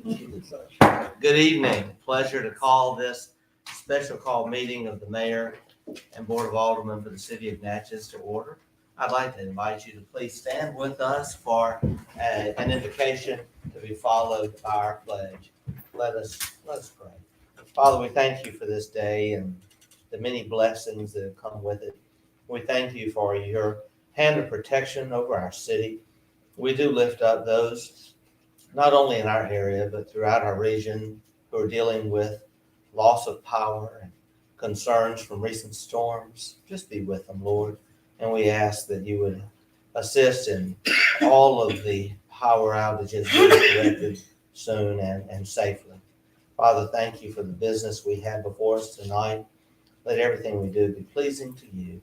Good evening. Pleasure to call this special call meeting of the mayor and board of aldermen for the city of Natchez to order. I'd like to invite you to please stand with us for an invocation to be followed by our pledge. Let's pray. Father, we thank you for this day and the many blessings that have come with it. We thank you for your hand of protection over our city. We do lift up those not only in our area, but throughout our region who are dealing with loss of power and concerns from recent storms. Just be with them, Lord. And we ask that you would assist in all of the power outages being corrected soon and safely. Father, thank you for the business we have before us tonight. Let everything we do be pleasing to you,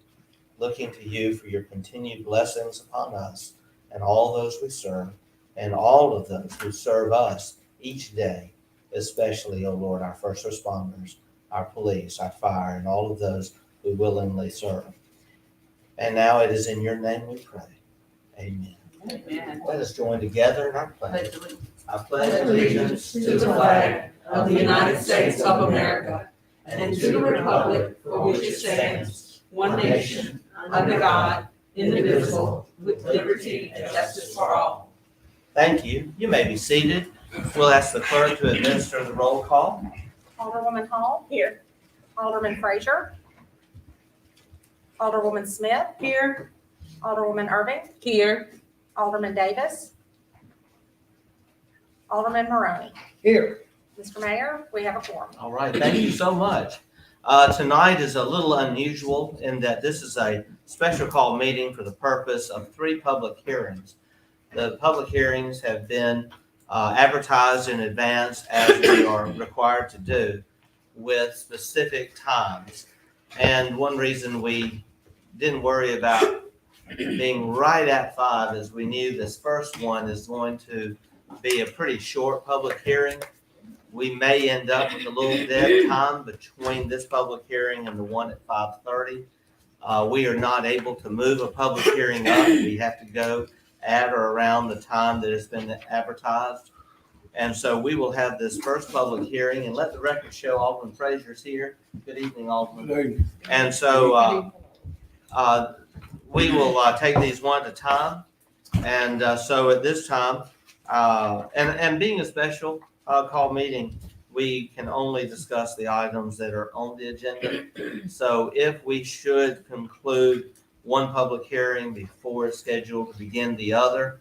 looking to you for your continued blessings upon us and all those we serve, and all of those who serve us each day, especially, O Lord, our first responders, our police, our fire, and all of those who willingly serve. And now it is in your name we pray. Amen. Amen. Let us join together in our pledge. I Pledge allegiance to the flag of the United States of America and to the republic for which it stands, one nation, under God, indivisible, with liberty and justice for all. Thank you. You may be seated. We'll ask the clerk to administer the roll call. Alderwoman Hall. Here. Alderman Frazier. Alderwoman Smith. Here. Alderwoman Irving. Here. Alderman Davis. Alderman Maroney. Here. Mr. Mayor, we have a quorum. All right, thank you so much. Tonight is a little unusual in that this is a special call meeting for the purpose of 3 public hearings. The public hearings have been advertised in advance, as we are required to do, with specific times. And one reason we didn't worry about being right at 5 is we knew this first one is going to be a pretty short public hearing. We may end up with a little dead time between this public hearing and the one at 5:30. We are not able to move a public hearing up. We have to go at or around the time that it's been advertised. And so we will have this first public hearing, and let the record show Alderman Frazier's here. Good evening, Alderman. Good evening. And so we will take these one at a time. And so at this time, and being a special call meeting, we can only discuss the items that are on the agenda. So if we should conclude one public hearing before it's scheduled to begin the other,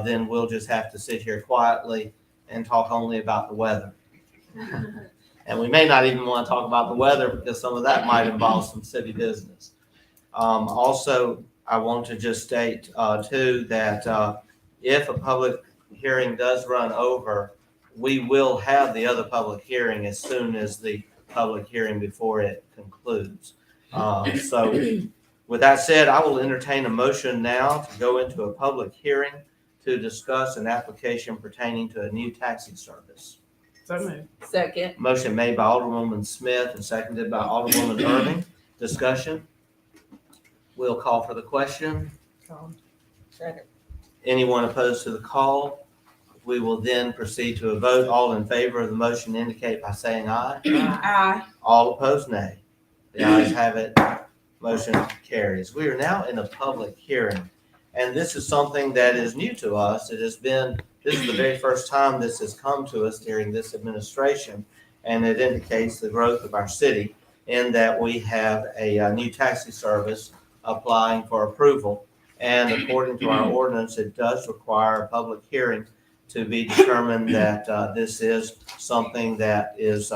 then we'll just have to sit here quietly and talk only about the weather. And we may not even want to talk about the weather because some of that might involve some city business. Also, I want to just state too that if a public hearing does run over, we will have the other public hearing as soon as the public hearing before it concludes. So with that said, I will entertain a motion now to go into a public hearing to discuss an application pertaining to a new taxi service. So moved. Second. Motion made by Alderwoman Smith and seconded by Alderwoman Irving. Discussion. We'll call for the question. Second. Anyone opposed to the call? We will then proceed to a vote. All in favor of the motion indicate by saying aye. Aye. All opposed, nay. The ayes have it. Motion carries. We are now in a public hearing, and this is something that is new to us. This is the very first time this has come to us during this administration, and it indicates the growth of our city in that we have a new taxi service applying for approval. And according to our ordinance, it does require a public hearing to be determined that this is something that is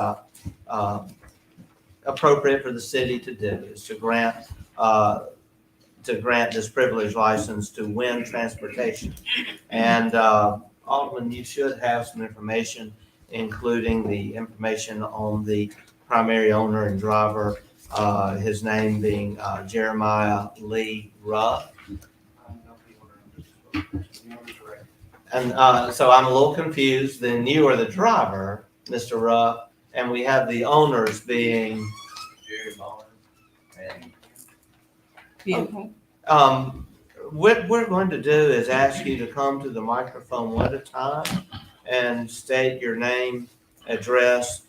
appropriate for the city to do, is to grant this privilege license to Win Transportation. And Alderman, you should have some information, including the information on the primary owner and driver, his name being Jeremiah Lee Ruff. And so I'm a little confused. Then you are the driver, Mr. Ruff, and we have the owners being Jerry Barnes and Okay. What we're going to do is ask you to come to the microphone one at a time, and state your name, address,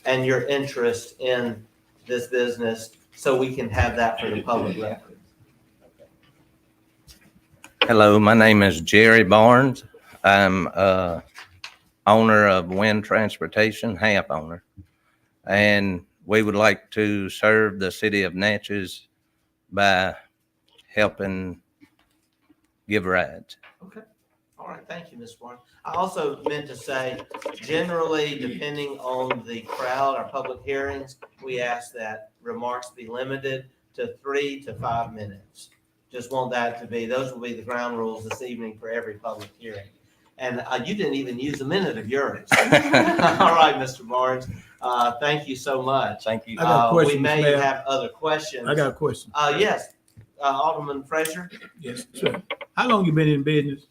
and your interest in this business so we can have that for the public record? Hello, my name is Jerry Barnes. I'm owner of Wind Transportation, half owner. And we would like to serve the city of Natchez by helping give rides. Okay. All right, thank you, Ms. Warren. I also meant to say, generally, depending on the crowd, our public hearings, we ask that remarks be limited to 3 to 5 minutes. Just want that to be, those will be the ground rules this evening for every public hearing. And you didn't even use a minute of yours. All right, Mr. Barnes, thank you so much. Thank you. I got a question, We may Mr. Mayor. have other questions. I got a question. Yes, Alderman Frazier? Yes, sure. How long you been in business?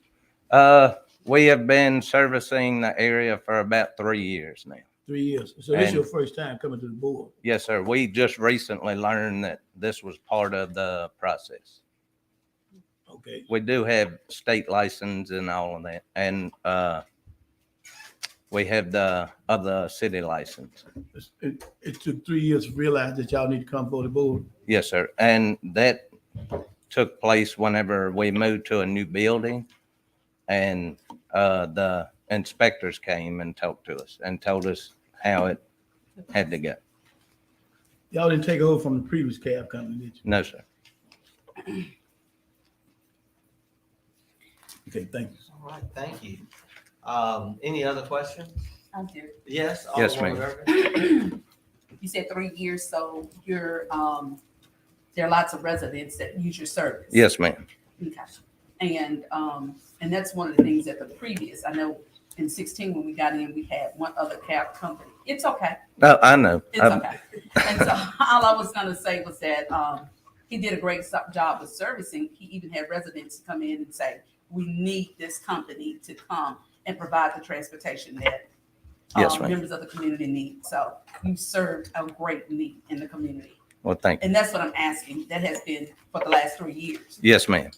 We have been servicing the area for about 3 years now. 3 years. So this And- your first time coming to the board? Yes, sir. We just recently learned that this was part of the process. Okay. We do have state license and all of that. And we have the other city license. It took 3 years to realize that y'all need to come for the board. Yes, sir. And that took place whenever we moved to a new building. And the inspectors came and talked to us and told us how it had to go. Y'all didn't take over from the previous cab company, did you? No, sir. Okay, thank you. All right, thank you. Any other questions? I do. Yes? Yes, Alderwoman ma'am. Irvin? You said 3 years, so you're, there are lots of residents that use your service. Yes, ma'am. Okay. And that's one of the things that the previous, I know in 16 when we got in, we had one other cab company. It's okay. No, I know. It's okay. And so all I was gonna say was that, he did a great job with servicing. He even had residents come in and say, we need this company to come and provide the transportation that Yes, ma'am. members of the community need. So you served a great need in the community. Well, thank you. And that's what I'm asking. That has been for the last 3 years. Yes, ma'am.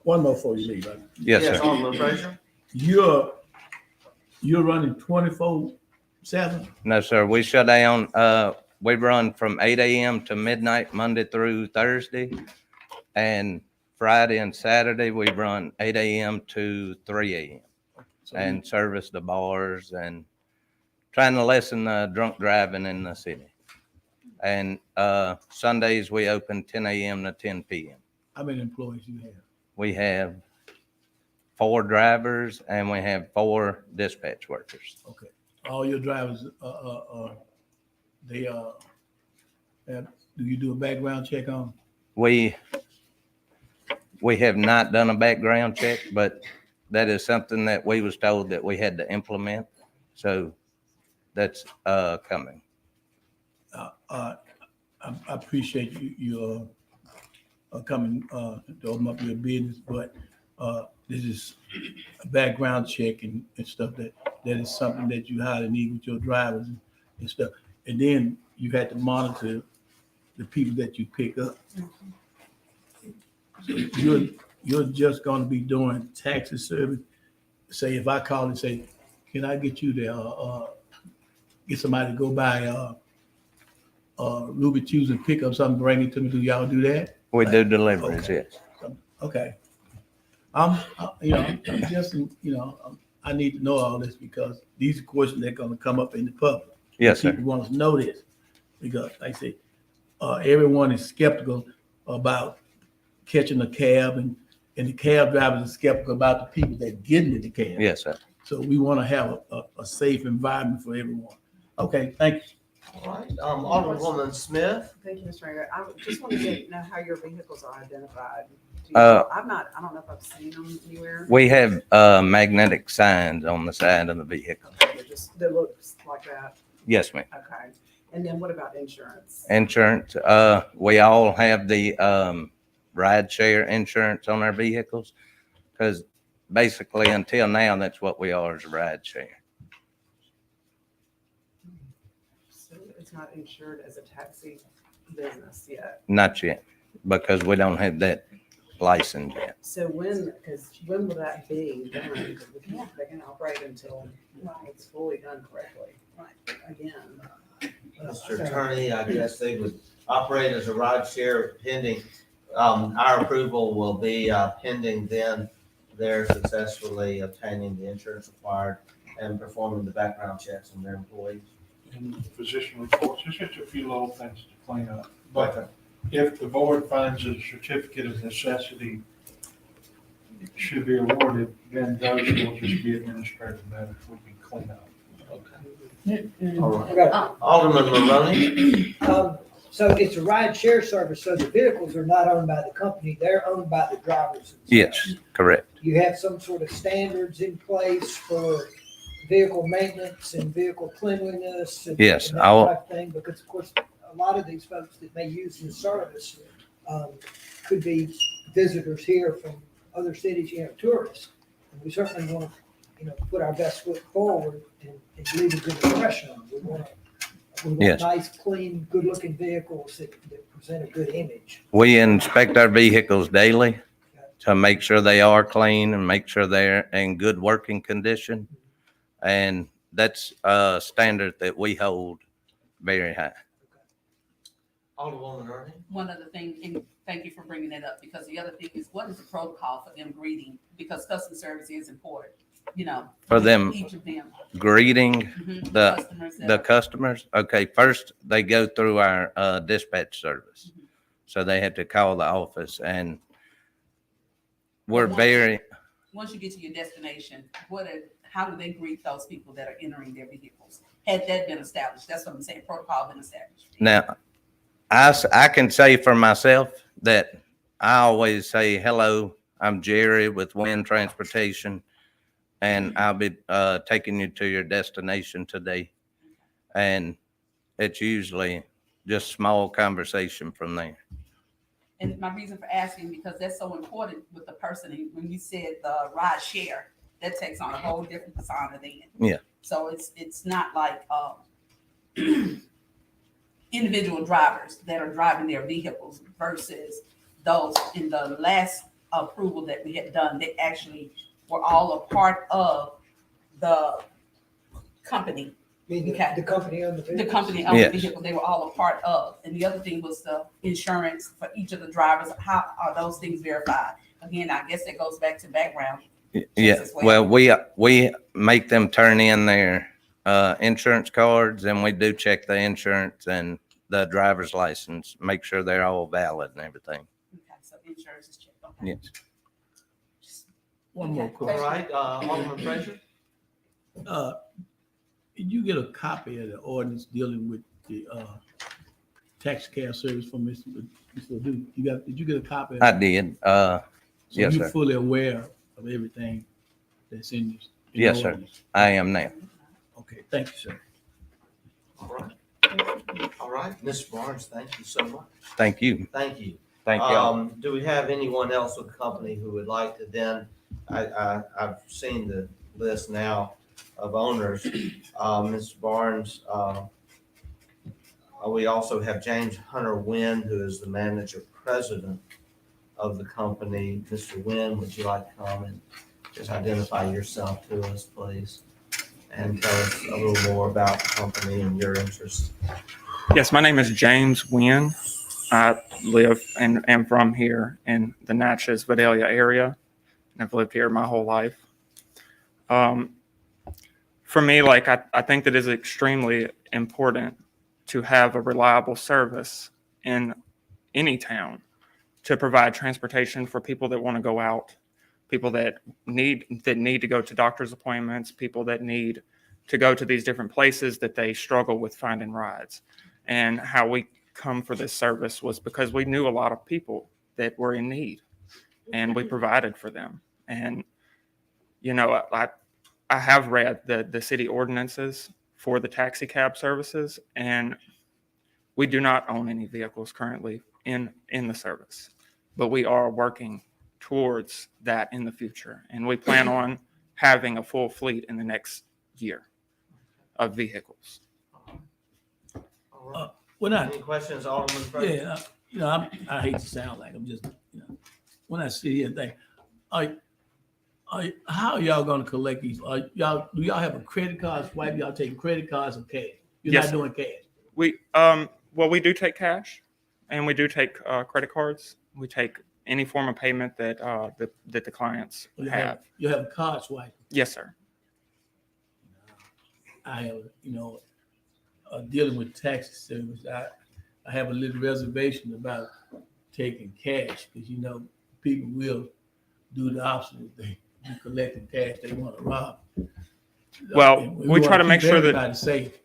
One more before you leave. Right? Yes, sir. Alderman Frazier? You're running 24/7? No, sir. We shut down. We run from 8 a.m. to midnight, Monday through Thursday. And Friday and Saturday, we run 8 a.m. to 3 a.m. and service the bars and trying to lessen the drunk driving in the city. And Sundays, we open 10 a.m. to 10 p.m. How many employees you have? We have 4 drivers and we have 4 dispatch workers. Okay. All your drivers, they do you do a background check on? We have not done a background check, but that is something that we was told that we had to implement. So that's coming. I appreciate you coming to open up your business, but this is a background check and stuff that is something that you highly need with your drivers and stuff. And then you had to monitor the people that you pick up. So you're just going to be doing taxi service. Say if I call and say, can I get you to get somebody to go by Ruby Chews and pick up something, bring it to me? Do y'all do that? We do deliveries, Okay. yes. Okay. I'm just, I need to know all this because these are questions that are going to come up in the public. Yes, sir. People want to know this because, like I say, everyone is skeptical about catching a cab, and the cab drivers are skeptical about the people that get in the cab. Yes, sir. So we want to have a safe environment for everyone. Okay, thank you. All right, Alderwoman Smith? Thank you, Mr. Mayor. I just wanted to know how your vehicles are identified. I don't know if I've seen them anywhere. We have magnetic signs on the side of the vehicle. They look like that. Yes, ma'am. Okay. And then what about insurance? Insurance, we all have the ride share insurance on our vehicles because basically until now, that's what we are is a ride share. So it's not insured as a taxi business yet. Not yet, because we don't have that license yet. So because when will that be done? Because they can operate until it's fully done correctly. Right. Again. Mr. Attorney, I guess they would operate as a ride share pending, our approval will be pending then they're successfully obtaining the insurance required and performing the background checks on their employees. In physician reports, there's just a few little things to clean up. But if the board finds a certificate of necessity should be awarded, then those will just be administrative matters we can clean up. All right. Alderman Maroney? So it's a ride share service, so the vehicles are not owned by the company, they're owned by the drivers. Yes, correct. You have some sort of standards in place for vehicle maintenance and vehicle cleanliness and Yes, and that type of thing, because of course, a lot of these folks that may use the service could be visitors here from other cities, tourists. And we certainly want to, put our best foot forward and leave a good impression on them. We want Yes. nice, clean, good-looking vehicles that present a good image. We inspect our vehicles daily to make sure they are clean and make sure they're in good working condition. And that's a standard that we hold very high. Alderwoman Ernie? One other thing, and thank you for bringing that up, because the other thing is, what is the protocol for them greeting? Because customer service is important, For them each of them. greeting the Customers that the are- customers, okay, first they go through our dispatch service. So they have to call the office and we're very, Once you get to your destination, how do they greet those people that are entering their vehicles? Had that been established? That's what I'm saying, protocol been established. now, I can say for myself that I always say, hello, I'm Jerry with Wind Transportation, and I'll be taking you to your destination today. And it's usually just small conversation from there. And my reason for asking, because that's so important with the person, and when you said the ride share, that takes on a whole different persona then. Yeah. So it's not like individual drivers that are driving their vehicles versus those in the last approval that we had done, they actually were all a part of the company. Meaning Okay. the company owned the The vehicles? company owned the Yes. vehicle, they were all a part of. And the other thing was the insurance for each of the drivers. How are those things verified? Again, I guess that goes back to background. Yeah, as well. well, we make them turn in their insurance cards, and we do check the insurance and the driver's license, make sure they're all valid and everything. Okay, so insurance is checked. Okay. Yes. One more Okay. All question. right, Alderman Frazier? Did you get a copy of the ordinance dealing with the tax care service from Mr. Duke? Did you get a copy? I did. So Yes, you're sir. fully aware of everything that's in this? in the Yes, sir. ordinance? I am now. Okay, thank you, sir. All right. All right, Ms. Barnes, thank you so much. Thank you. Thank you. Thank y'all. Do we have anyone else with the company who would like to then, I've seen the list now of owners. Ms. Barnes, we also have James Hunter Wynn, who is the manager president of the company. Mr. Wynn, would you like to come and just identify yourself to us, please? And tell us a little more about the company and your interests. Yes, my name is James Wynn. I live and am from here in the Natchez, Vidalia area. I've lived here my whole life. For me, I think that it's extremely important to have a reliable service in any town to provide transportation for people that want to go out, people that need to go to doctor's appointments, people that need to go to these different places that they struggle with finding rides. And how we come for this service was because we knew a lot of people that were in need, and we provided for them. And I have read the city ordinances for the taxi cab services, and we do not own any vehicles currently in the service, but we are working towards that in the future. And we plan on having a full fleet in the next year of vehicles. All right. When I, Any questions, Alderman Frazier? yeah, I hate to sound like I'm just, when I sit here and think, How are y'all gonna collect these? Do y'all have a credit card swipe? Y'all taking credit cards or cash? You're Yes, not sir. doing cash. We do take cash, and we do take credit cards. We take any form of payment that the clients have. You have a card swipe. Yes, sir. I have, dealing with tax service. I have a little reservation about taking cash because people will do the opposite. They collecting cash, they want to rob. Well, And we try wanna to make keep sure that. everybody safe.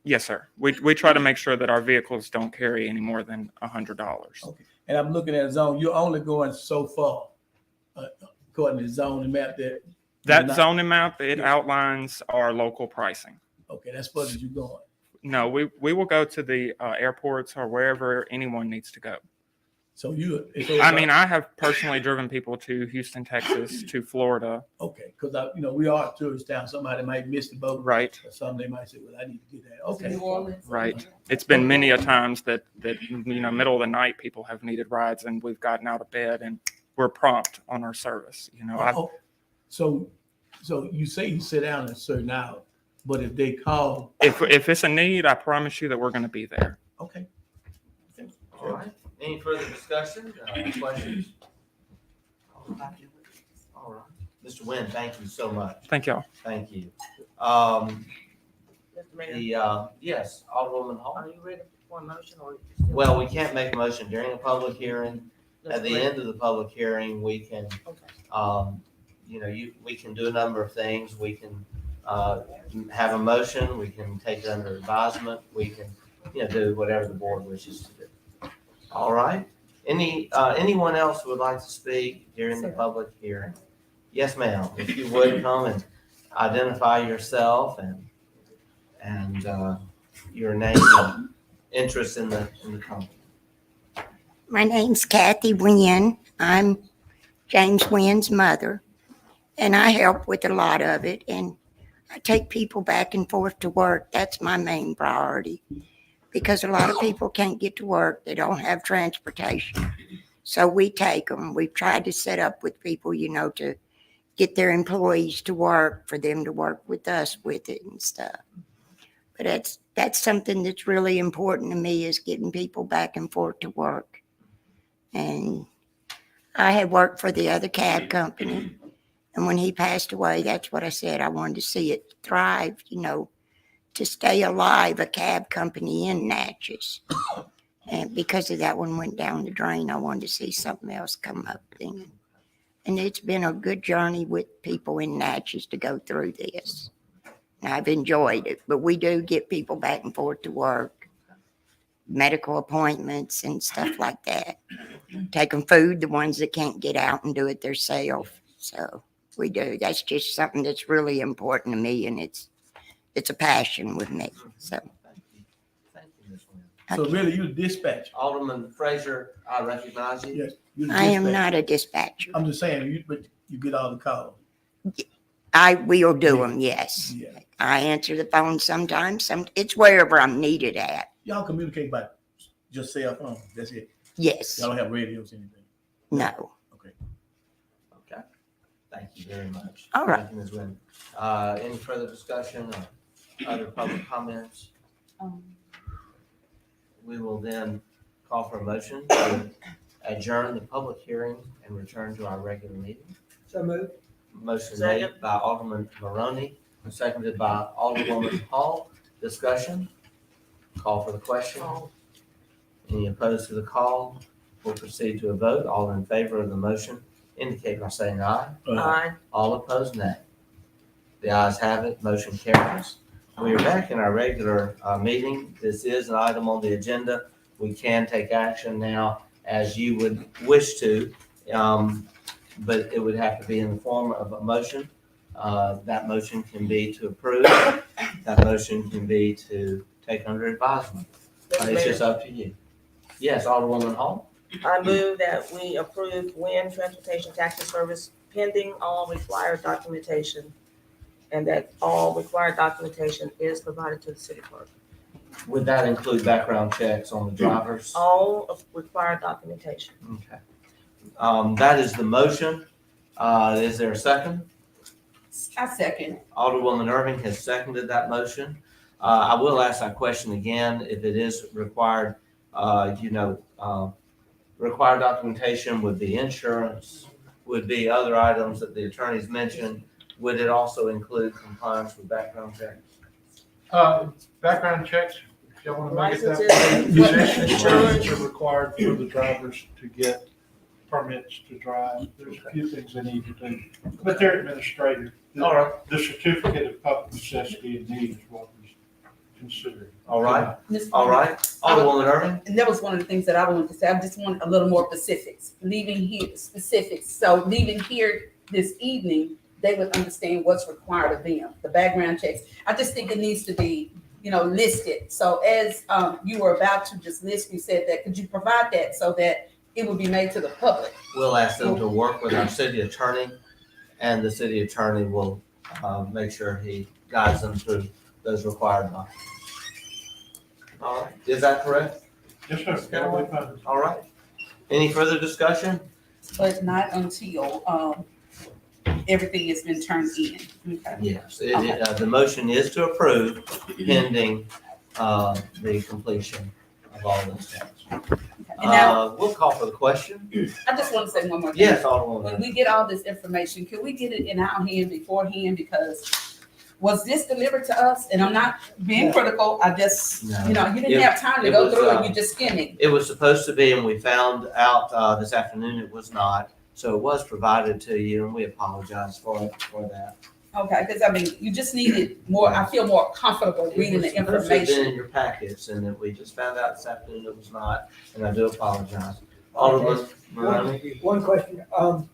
Yes, sir. We try to make sure that our vehicles don't carry any more than $100. Okay. And I'm looking at a zone. You're only going so far, according to the zoning map that. That zoning map, it outlines our local pricing. Okay, that's far as you're going. No, we will go to the airports or wherever anyone needs to go. So I have personally driven people to Houston, Texas, to Florida. Okay, because we are a tourist town. Somebody might miss the boat. Right. Or something, they might say, well, I need to get that. Okay. New Orleans. Right. It's been many a times that middle of the night people have needed rides and we've gotten out of bed and we're prompt on our service. So you say you sit down at a certain hour, but if they call. If it's a need, I promise you that we're going to be there. Okay. All right. Any further discussion, questions? All right. Mr. Wynn, thank you so much. Thank y'all. Thank you. Mr. Mayor, Yes, Alderwoman Hall. are you ready for a motion or? Well, we can't make a motion during a public hearing. At the end of the public hearing, we can, Okay. we can do a number of things. We can have a motion. We can take it under advisement. We can, do whatever the board wishes to do. All right. Anyone else who would like to speak during the public hearing? Yes, ma'am. If you would come and identify yourself and your name and interest in the company. My name's Kathy Wynn. I'm James Wynn's mother, and I help with a lot of it. And I take people back and forth to work. That's my main priority because a lot of people can't get to work. They don't have transportation. So we take them. We've tried to set up with people, to get their employees to work, for them to work with us with it and stuff. But that's something that's really important to me, is getting people back and forth to work. And I had worked for the other cab company. And when he passed away, that's what I said. I wanted to see it thrive, to stay alive, a cab company in Natchez. And because of that one went down the drain, I wanted to see something else come up. And it's been a good journey with people in Natchez to go through this. And I've enjoyed it. But we do get people back and forth to work, medical appointments and stuff like that. Taking food, the ones that can't get out and do it themselves. So we do. That's just something that's really important to me, and it's a passion with me. So Thank you, Ms. Wynn. So really, you're a dispatcher. Alderman Frazier, I recognize you. Yes. You're the I am dispatcher. not a dispatcher. I'm just saying, but you get all the calls. I will do them, yes. Yeah. I answer the phone sometimes. It's wherever I'm needed at. Y'all communicate by just cell phone. That's it. Yes. Y'all don't have radios or anything. No. Okay. Okay. Thank you very much. All right. Thank you, Ms. Wynn. Any further discussion or other public comments? We will then call for a motion to adjourn the public hearing and return to our regular meeting. So moved. Motion Second. made by Alderman Maroney, seconded by Alderwoman Hall. Discussion? Call for the question. Any opposed to the call? We'll proceed to a vote. All in favor of the motion indicate by saying aye. Aye. All opposed, nay. The ayes have it. Motion carries. We are back in our regular meeting. This is an item on the agenda. We can take action now as you would wish to, but it would have to be in the form of a motion. That motion can be to approve. That motion can be to take under advisement. It's just up to you. Yes, Alderwoman Hall? I move that we approve Wynn Transportation Taxi Service pending all required documentation, and that all required documentation is provided to the city clerk. Would that include background checks on the drivers? All of required documentation. Okay. That is the motion. Is there a second? I second. Alderwoman Irving has seconded that motion. I will ask that question again, if it is required, required documentation would be insurance, would be other items that the attorneys mentioned. Would it also include compliance with background checks? Background checks, if y'all wanna make it that way. Licenses, Licenses are required for the drivers to get permits to drive. There's a few things they need to do, but they're administrative. All right. The certificate of public necessity and need is what was considered. All right, Ms. all right. Alderwoman Irving? And that was one of the things that I wanted to say. I just want a little more specifics, leaving here, specifics. So leaving here this evening, they would understand what's required of them, the background checks. I just think it needs to be, listed. So as you were about to just list, you said that, could you provide that so that it would be made to the public? We'll ask them to work with our city attorney, and the city attorney will make sure he guides them through those required documents. All right, is that correct? Yes, sir. That'll be fine. All right. Any further discussion? But not until everything has been turned in. Okay. Yes, the motion is to approve pending the completion of all those steps. And now, We'll call for the question. I just want to say one more thing. Yes, When Alderwoman. we get all this information, can we get it in our hand beforehand? Because was this delivered to us? And I'm not being critical, I just, No. you didn't have time to It go was, through it, you just skimming. It was supposed to be, and we found out this afternoon it was not. So it was provided to you, and we apologize for that. Okay, because I mean, you just needed more, I feel more comfortable reading the It was supposed to have been information. in your packets, and then we just found out this afternoon it was not, and I do apologize. Alderman Maroney? One question,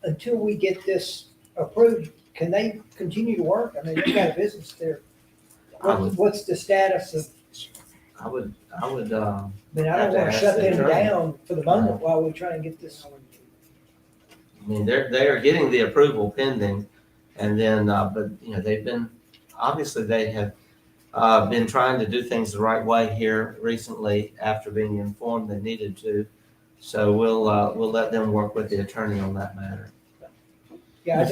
until we get this approved, can they continue to work? I mean, they got a business there. I would- What's the status of, I would, I mean, I Have don't to wanna ask shut the them attorney. down for the moment while we try and get this. I mean, they are getting the approval pending, and then, but, they've been, obviously, they have been trying to do things the right way here recently after being informed they needed to. So we'll let them work with the attorney on that matter. Yeah,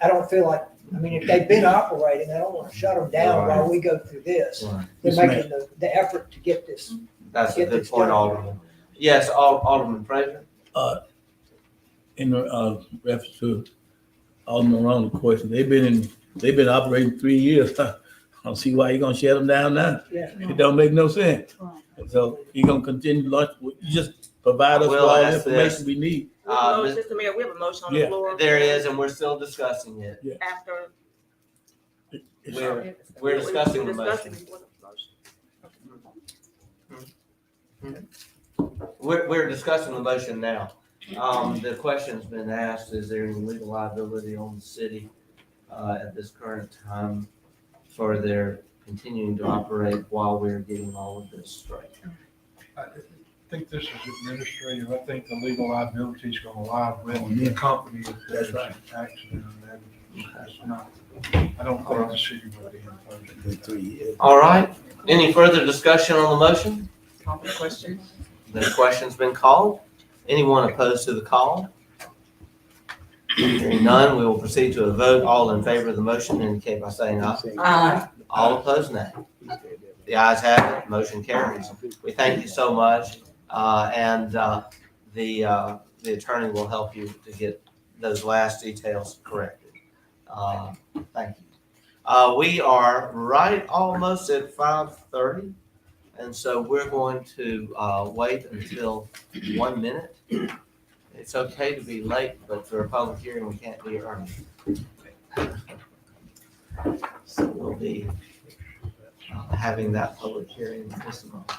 I don't feel like, I mean, if they've been operating, I don't wanna shut them down while we go through this. Right. They're Yes, ma'am. making the effort to get this. That's a Get good this point, done. Alderman. Yes, Alderman Fraser? In reference to Alderman Ronald's question, they've been operating 3 years. I don't see why you're gonna shut them down now. Yeah. It don't make no sense. So you're gonna continue to launch, you just provide us with We'll all the ask this. information we need. Mr. Mayor, we have a motion on the Yeah. floor. There is, and we're still discussing it. After. We're discussing the motion. We're discussing the motion now. The question's been asked, is there any legal liability on the city at this current time for their continuing to operate while we're getting all of this straight? I think this is administrative. I think the legal liability is gonna lie with the company if there's That's right. an accident or that. That's not, I don't think the city would be imposing. 3 years. All right, any further discussion on the motion? Call for the question. The question's been called. Anyone opposed to the call? Hearing none, we will proceed to a vote. All in favor of the motion indicate by saying aye. Aye. All opposed, nay. The ayes have it, motion carries. We thank you so much, and the attorney will help you to get those last details corrected. Thank you. We are right almost at 5:30, and so we're going to wait until 1 minute. It's okay to be late, but for a public hearing, we can't be early. So we'll be having that public hearing in just a moment.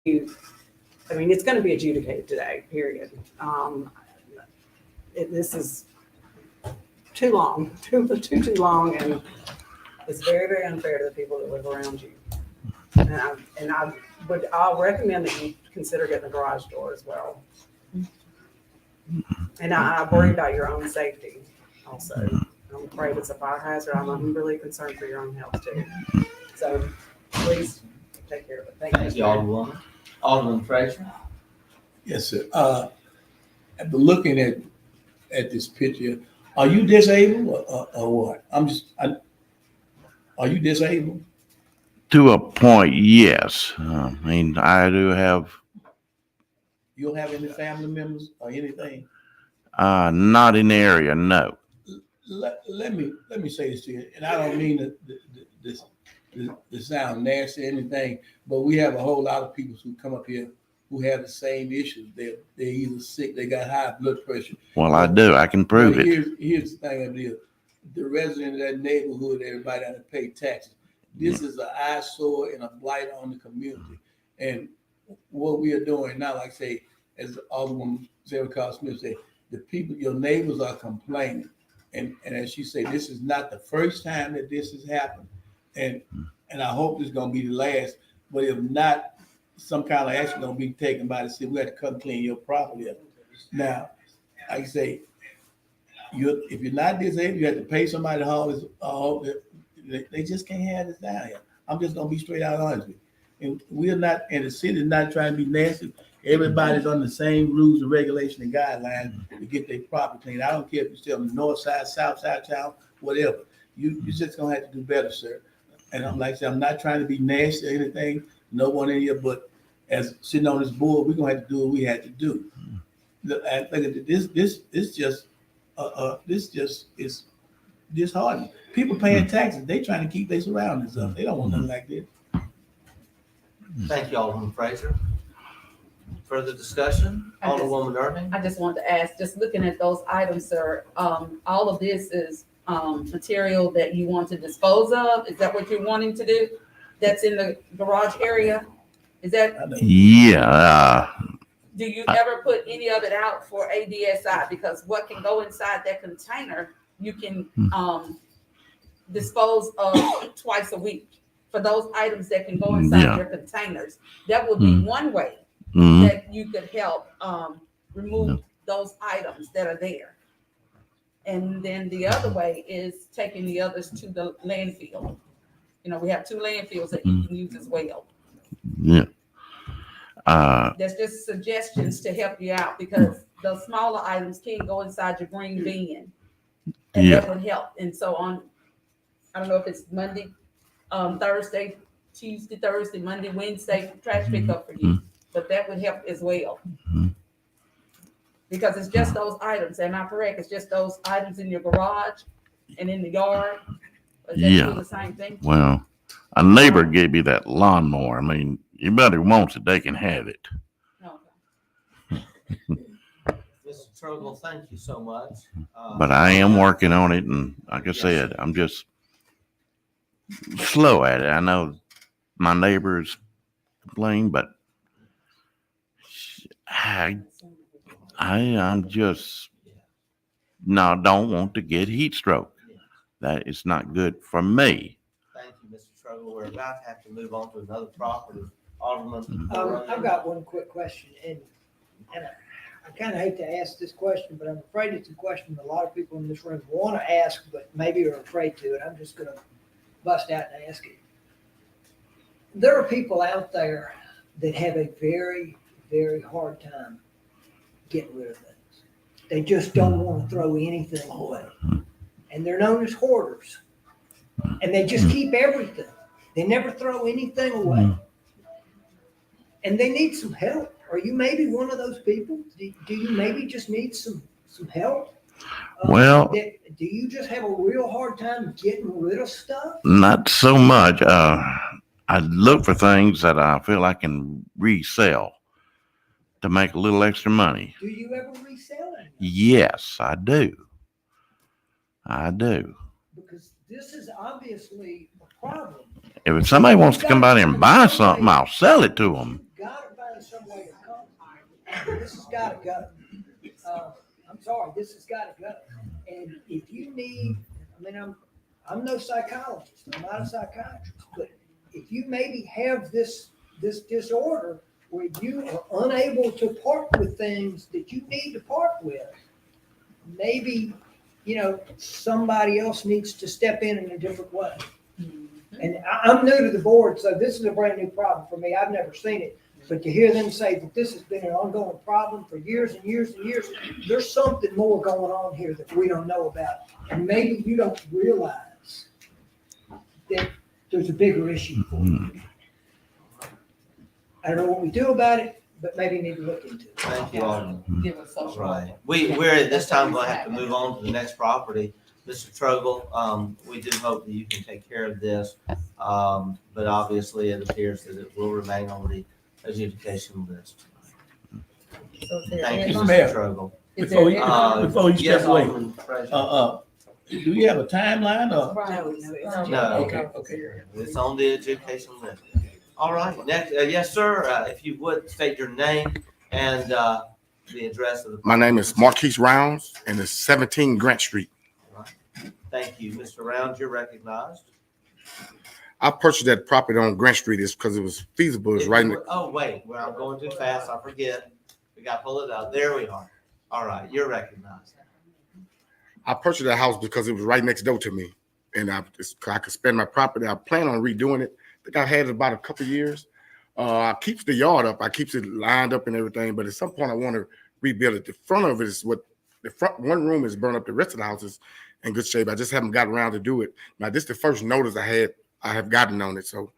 I mean, it's gonna be adjudicated today, period. This is too long, too long, and it's very, very unfair to the people that live around you. I'll recommend that you consider getting a garage door as well. And I worry about your own safety also. I'm afraid it's a fire hazard. I'm really concerned for your own health too. So please take care of it. Thank Thank you. you, Alderwoman. Alderman Frazier? Yes, sir. After looking at this picture, are you disabled or what? Are you disabled? To a point, yes. I mean, I do have, You don't have any family members or anything? not in the area, no. Let me say this to you, and I don't mean to sound nasty or anything, but we have a whole lot of people who come up here who have the same issues. They're either sick, they got high blood pressure. Well, I do. I can prove But it. Here's the thing of it is, the resident of that neighborhood, everybody had to pay taxes. This is an eyesore and a blight on the community. And what we are doing now, like say, as Alderwoman Sarah Carl Smith said, the people, your neighbors are complaining. And as she said, this is not the first time that this has happened. And I hope this is gonna be the last, but if not, some kind of action gonna be taken by the city. We have to come clean your property up. Now, like I say, if you're not disabled, you have to pay somebody to haul this. They just can't have this down here. I'm just gonna be straight out honest with you. And we're not, and the city is not trying to be nasty. Everybody's on the same rules and regulations and guidelines to get their property clean. I don't care if you're still on the north side, south side town, whatever. You just gonna have to do better, sir. And I'm like I said, I'm not trying to be nasty or anything, no one in here, but as sitting on this board, we're gonna have to do what we had to do. I think this just is disheartening. People paying taxes, they trying to keep their surroundings up. They don't want nothing like this. Thank you, Alderman Frazier. Further discussion? Alderwoman Irving? I just wanted to ask, just looking at those items, sir, all of this is material that you want to dispose of? Is that what you're wanting to do? That's in the garage area? Is that, Yeah. do you ever put any of it out for ADSI? Because what can go inside that container, you can dispose of twice a week. For those items that can go inside your containers, that would be one way that you could help remove those items that are there. And then the other way is taking the others to the landfill. You know, we have 2 landfills that you can use as well. Yeah. That's just suggestions to help you out because those smaller items can go inside your green bin. And that would help. And so on, I don't know if it's Monday, Thursday, Tuesday, Thursday, Monday, Wednesday, trash pickup for you. But that would help as well. Because it's just those items. Am I correct? It's just those items in your garage and in the yard. Or is that still the same thing? Well, a neighbor gave me that lawnmower. I mean, anybody who wants it, they can have it. Okay. Mr. Truggle, thank you so much. But I am working on it, and like I said, I'm just slow at it. I know my neighbors complain, but I'm just don't want to get heat stroke. That is not good for me. Thank you, Mr. Truggle. We're about to have to move on to another property. Alderman. I've got one quick question, and I kind of hate to ask this question, but I'm afraid it's a question a lot of people in this room want to ask, but maybe are afraid to, and I'm just going to bust out and ask it. There are people out there that have a very, very hard time getting rid of things. They just don't want to throw anything away. And they're known as hoarders. And they just keep everything. They never throw anything away. And they need some help. Are you maybe one of those people? Do you maybe just need some help? Well, Do you just have a real hard time getting rid of stuff? not so much. I look for things that I feel I can resell to make a little extra money. Do you ever resell it? Yes, I do. I do. Because this is obviously a problem. If somebody wants to come by there and buy something, I'll sell it to them. You've got to this has gotta go. I'm sorry, this has gotta go. And if you need, I mean, I'm no psychologist, I'm not a psychiatrist, but if you maybe have this disorder where you are unable to part with things that you need to part with, maybe, somebody else needs to step in a different way. And I'm new to the board, so this is a brand new problem for me. I've never seen it. But to hear them say that this has been an ongoing problem for years and years and years, there's something more going on here that we don't know about. And maybe you don't realize that there's a bigger issue for you. I don't know what we do about it, but maybe need to look into it. Thank you, Alderman. Give us social. Right. We're at this time going to have to move on to the next property. Mr. Trogel, we do hope that you can take care of this. But obviously it appears that it will remain on the adjudication list. So is there Thank you, any- Mayor. Mr. Trogel. Is there any- Before you Yes, step away, Alderman Fraser. do you have a timeline or? No. Okay. It's on the adjudication list. All right, next, yes, sir, if you would state your name and the address of the. My name is Marquise Rounds, and it's 17 Grant Street. Thank you, Mr. Rounds, you're recognized. I purchased that property on Grant Street is because it was feasible. It's right in the, Oh, wait, well, I'm going too fast, I forget. We got to pull it out. There we are. All right, you're recognized. I purchased that house because it was right next door to me, and I could spend my property. I plan on redoing it. I think I had it about a couple of years. I keep the yard up. I keep it lined up and everything, but at some point I want to rebuild it. The front of it is what the front one room is burned up. The rest of the house is in good shape. I just haven't got around to do it. Now this is the first notice I have gotten on it. So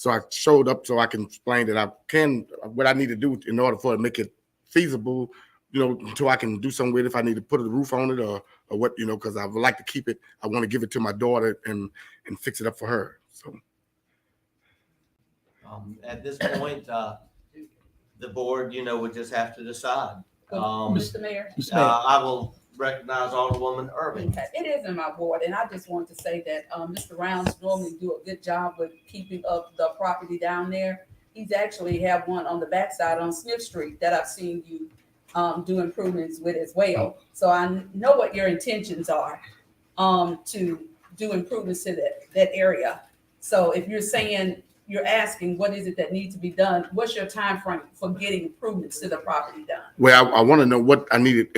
I showed up so I can explain that I can what I need to do in order for it to make it feasible, until I can do something with it. If I need to put a roof on it or what, because I would like to keep it. I want to give it to my daughter and fix it up for her. So. At this point, the board, would just have to decide. Mr. Mayor. I will recognize Alderwoman Irving. Okay, it is in my ward, and I just want to say that Mr. Rounds normally do a good job with keeping up the property down there. He's actually have one on the backside on Smith Street that I've seen you do improvements with as well. So I know what your intentions are to do improvements to that area. So if you're saying, you're asking what is it that needs to be done, what's your time frame for getting improvements to the property done? Well, I want to know what I needed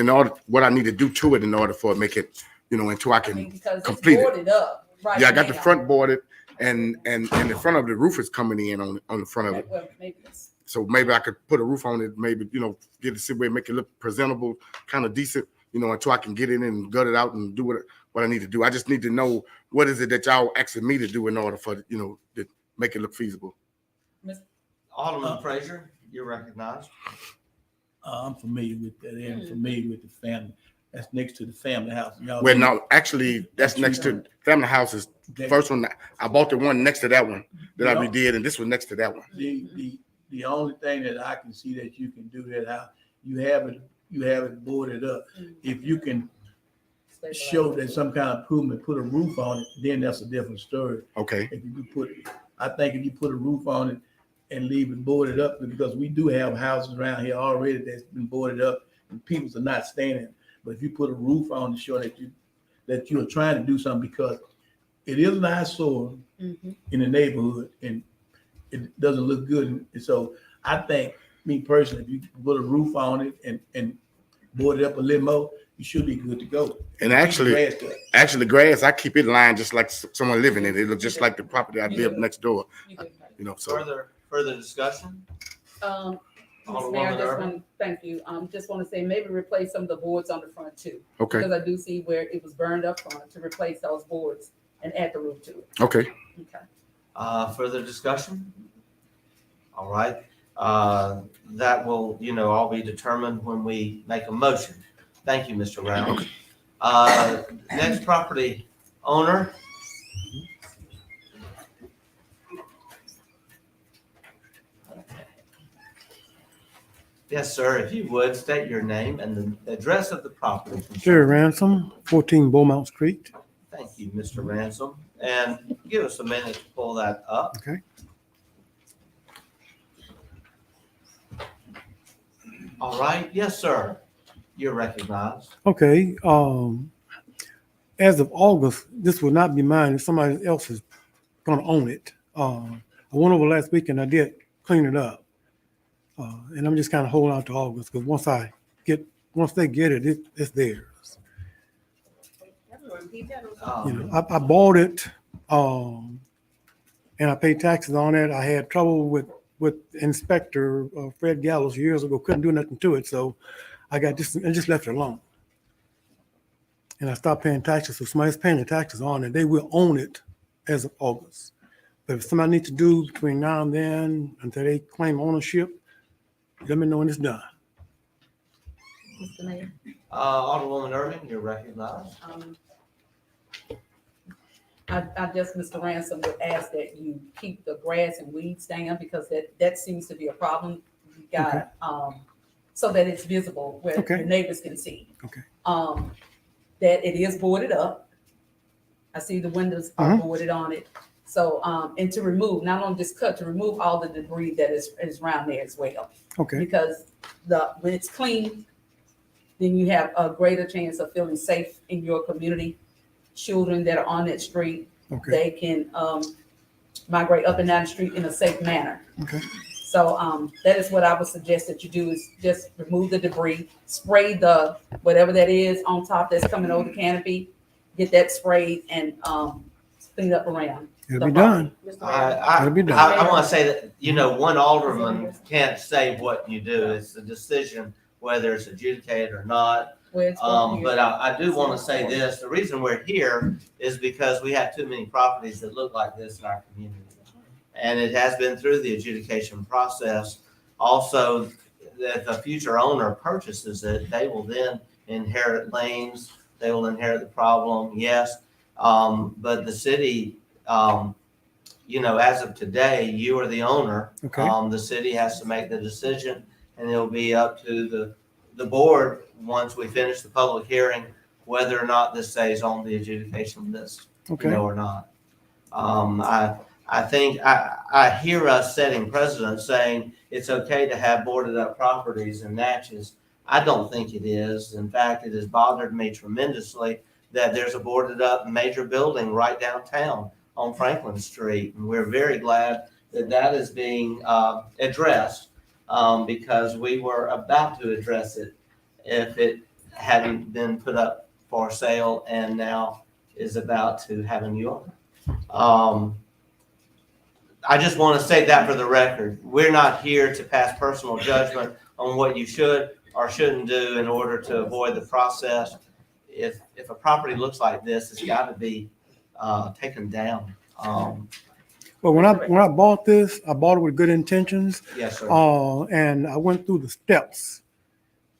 what I need to do to it in order for it to make it, until I can Because complete it's it. boarded up right Yeah, I got the now. front boarded and the front of the roof is coming in on the front of it. Well, maybe it's- So maybe I could put a roof on it, maybe, get it situated, make it look presentable, kind of decent, until I can get in and gut it out and do what I need to do. I just need to know what is it that y'all asking me to do in order for, to make it look feasible. Alderman Fraser, you're recognized. I'm familiar with that area. I'm familiar with the family. That's next to the family house. Y'all Well, no, actually, that's next to family house is the first one. I bought the one next to that one that I redid, and this was next to that one. The only thing that I can see that you can do that how you have it boarded up. If you can show that some kind of improvement, put a roof on it, then that's a different story. Okay. If you put a roof on it and leave it boarded up, because we do have houses around here already that's been boarded up and people are not staying in. But if you put a roof on to show that you are trying to do something, because it is an eyesore in the neighborhood and it doesn't look good. And so I think, me personally, if you put a roof on it and board it up a little more, you should be good to go. And actually, grass, I keep it lined just like someone living in it. It looks just like the property I live next door. So. Further discussion? Mr. Mayor, I Alderwoman just Irving? want to thank you. Just want to say maybe replace some of the boards on the front too. Okay. Because I do see where it was burned up front, to replace those boards and add the roof to it. Okay. Okay. Further discussion? All right. That will, all be determined when we make a motion. Thank you, Mr. Round. Next property owner. Yes, sir. If you would, state your name and the address of the property. Jerry Ransom, 14 Beaumont Street. Thank you, Mr. Ransom. And give us a minute to pull that up. Okay. All right, yes, sir. You're recognized. Okay, as of August, this will not be mine. Somebody else is gonna own it. I went over last week and I did clean it up. And I'm just kind of holding out to August because once they get it, it's theirs. You know, I bought it, and I paid taxes on it. I had trouble with Inspector Fred Gallows years ago, couldn't do nothing to it, so I just left it alone. And I stopped paying taxes, so somebody's paying the taxes on it. They will own it as of August. But if somebody needs to do between now and then, until they claim ownership, let me know when it's done. Mr. Mayor. Alderwoman Irving, you're recognized. I just, Mr. Ransom, would ask that you keep the grass and weeds down because that seems to be a problem. You got, so that it's visible where Okay. your neighbors can see. Okay. That it is boarded up. I see the windows are boarded on it. So, and to remove, not only just cut, to remove all the debris that is around there as well. Okay. Because when it's clean, then you have a greater chance of feeling safe in your community. Children that are on that street, Okay. they can migrate up and down the street in a safe manner. Okay. So that is what I would suggest that you do is just remove the debris, spray the whatever that is on top that's coming over the canopy, get that sprayed and clean up around. It'll be done. I It'll be done. want to say that, you know, one alderman can't say what you do. It's a decision whether it's adjudicated or not. But I do want to say this, the reason we're here is because we have too many properties that look like this in our community. And it has been through the adjudication process. Also, if a future owner purchases it, they will then inherit lanes, they will inherit the problem, yes. But the city, you know, as of today, you are the owner. Okay. The city has to make the decision and it'll be up to the board, once we finish the public hearing, whether or not this stays on the adjudication list, Okay. you know, or not. I think I hear us setting precedent saying it's okay to have boarded up properties in Natchez. I don't think it is. In fact, it has bothered me tremendously that there's a boarded up major building right downtown on Franklin Street. And we're very glad that that is being addressed because we were about to address it if it hadn't been put up for sale and now is about to have a new owner. I just want to state that for the record. We're not here to pass personal judgment on what you should or shouldn't do in order to avoid the process. If a property looks like this, it's got to be taken down. Well, when I bought this, I bought it with good intentions. Yes, sir. And I went through the steps.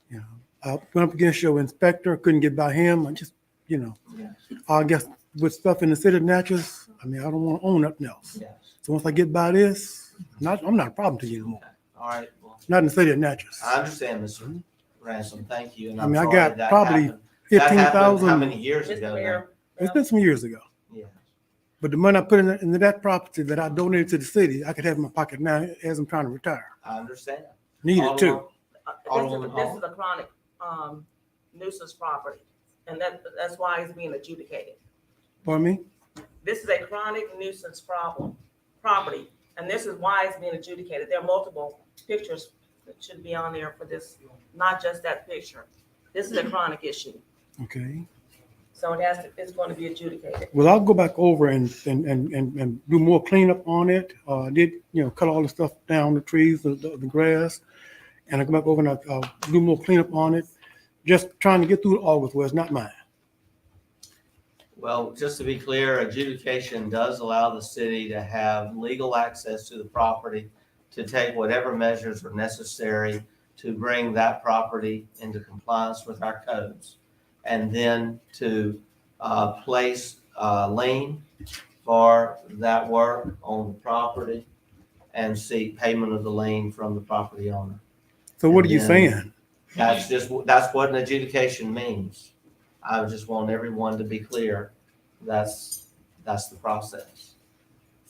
You know, I went up against your inspector, couldn't get by him. I just, you know, Yes. I guess with stuff in the city of Natchez, I mean, I don't want to own nothing else. Yes. So once I get by this, I'm not a problem to you anymore. All right. Well, Not in the city of Natchez. I understand, Mr. Ransom. Thank you. And I I'm mean, I sorry got that probably happened. That happened 15,000. how many years ago now? It's been some years ago. Yeah. But the money I put into that property that I donated to the city, I could have in my pocket now as I'm trying to retire. I understand. Need it too. Alderwoman This Hall. is a chronic nuisance property, and that's why it's being adjudicated. Pardon me? This is a chronic nuisance property, and this is why it's being adjudicated. There are multiple pictures that should be on there for this, not just that picture. This is a chronic issue, Okay. so it's going to be adjudicated. Well, I'll go back over and do more cleanup on it. I did, you know, cut all the stuff down, the trees, the grass. And I go back over and I'll do more cleanup on it. Just trying to get through August where it's not mine. Well, just to be clear, adjudication does allow the city to have legal access to the property to take whatever measures are necessary to bring that property into compliance with our codes. And then to place a lien for that work on the property and seek payment of the lien from the property owner. So what are you And saying? That's what an adjudication means. I just want everyone to be clear. That's the process.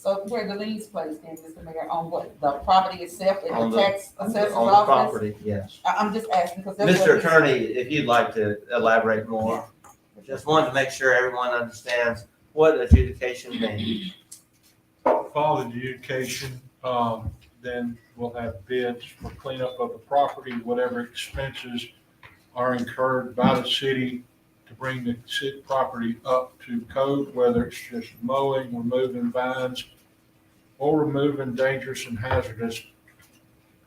So where the liens placed in, Mr. Mayor, on what, the property itself in On the the- tax assessor's On the office? property, yes. I'm just asking, because that's what. Mr. Attorney, if you'd like to elaborate more, just wanted to make sure everyone understands what adjudication means. Following adjudication, then we'll have bids for cleanup of the property, whatever expenses are incurred by the city to bring the city property up to code, whether it's just mowing, removing vines, or removing dangerous and hazardous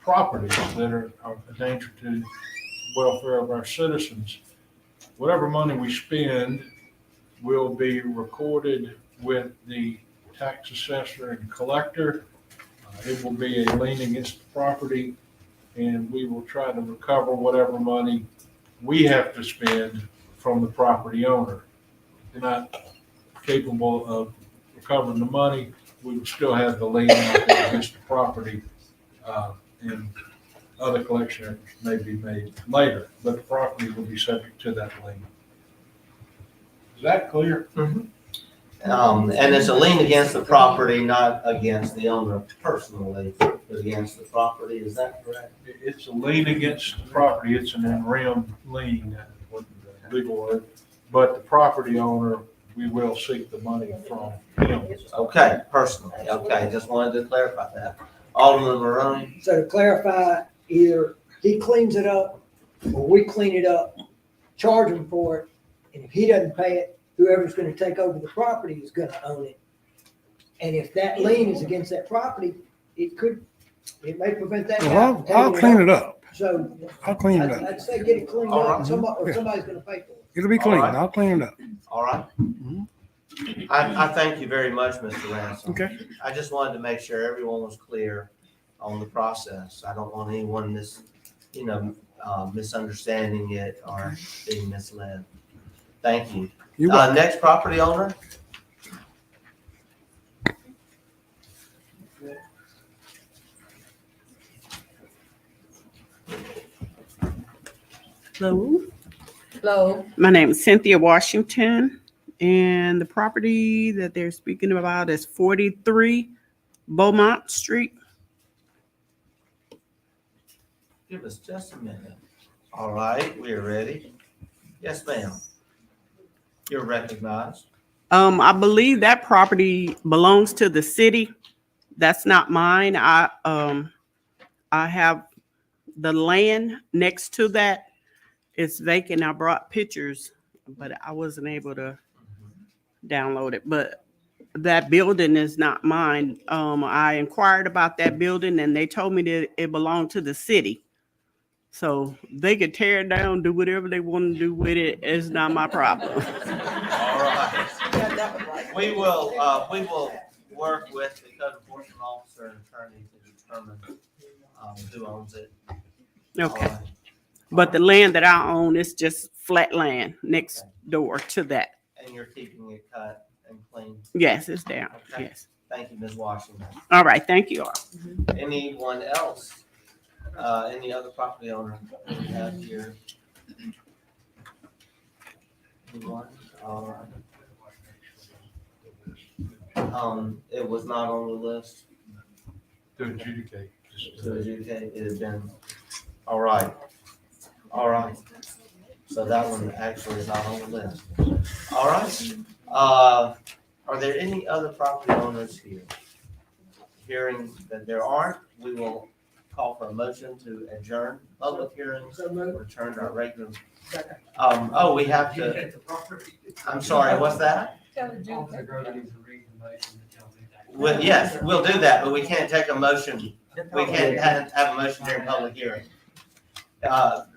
properties that are a danger to the welfare of our citizens. Whatever money we spend will be recorded with the tax assessor and collector. It will be a lien against the property, and we will try to recover whatever money we have to spend from the property owner. If they're not capable of recovering the money, we will still have the lien out there against the property, and other collection efforts may be made later, but the property will be subject to that lien. Is that clear? And it's a lien against the property, not against the owner personally, but against the property, is that correct? It's a lien against the property, it's an in rem lien, what the legal word, but the property owner, we will seek the money from him. Okay, personally, okay, just wanted to clarify that. Alderman Maroney? So to clarify, either he cleans it up or we clean it up, charge him for it, and if he doesn't pay it, whoever's gonna take over the property is gonna own it. And if that lien is against that property, it may prevent that. Well, I'll clean it up. So I'll clean it up. I'd say get it cleaned All up, right. somebody's gonna pay for it. It'll be clean. All right. I'll clean it up. All right. I thank you very much, Mr. Ransom. Okay. I just wanted to make sure everyone was clear on the process. I don't want anyone misunderstanding it or being misled. Thank you. You're welcome. Next property owner? Hello, Hello, my name is Cynthia Washington, and the property that they're speaking about is 43 Beaumont Street. Give us just a minute. All right, we are ready. Yes, ma'am. You're recognized. I believe that property belongs to the city. That's not mine. I have the land next to that. It's vacant. I brought pictures, but I wasn't able to download it. But that building is not mine. I inquired about that building and they told me that it belonged to the city. So they could tear it down, do whatever they want to do with it. It's not my problem. All right. We will work with the code enforcement officer and attorney to determine who owns it. Okay. All right. But the land that I own is just flat land next door to that. And you're keeping it cut and clean. Yes, it's down. Okay. Yes. Thank you, Ms. Washington. All right. Thank you all. Anyone else? Any other property owner that we have here? Anyone? All right. It was not on the list To adjudicate. to adjudicate. It had been, all right. All right. So that one actually is not on the list. All right. Are there any other property owners here? Hearing that there aren't, we will call for a motion to adjourn public hearings, return to our regular. We have to, I'm sorry, what's that? Well, yes, we'll do that, but we can't take a motion. We can't have a motion during public hearing.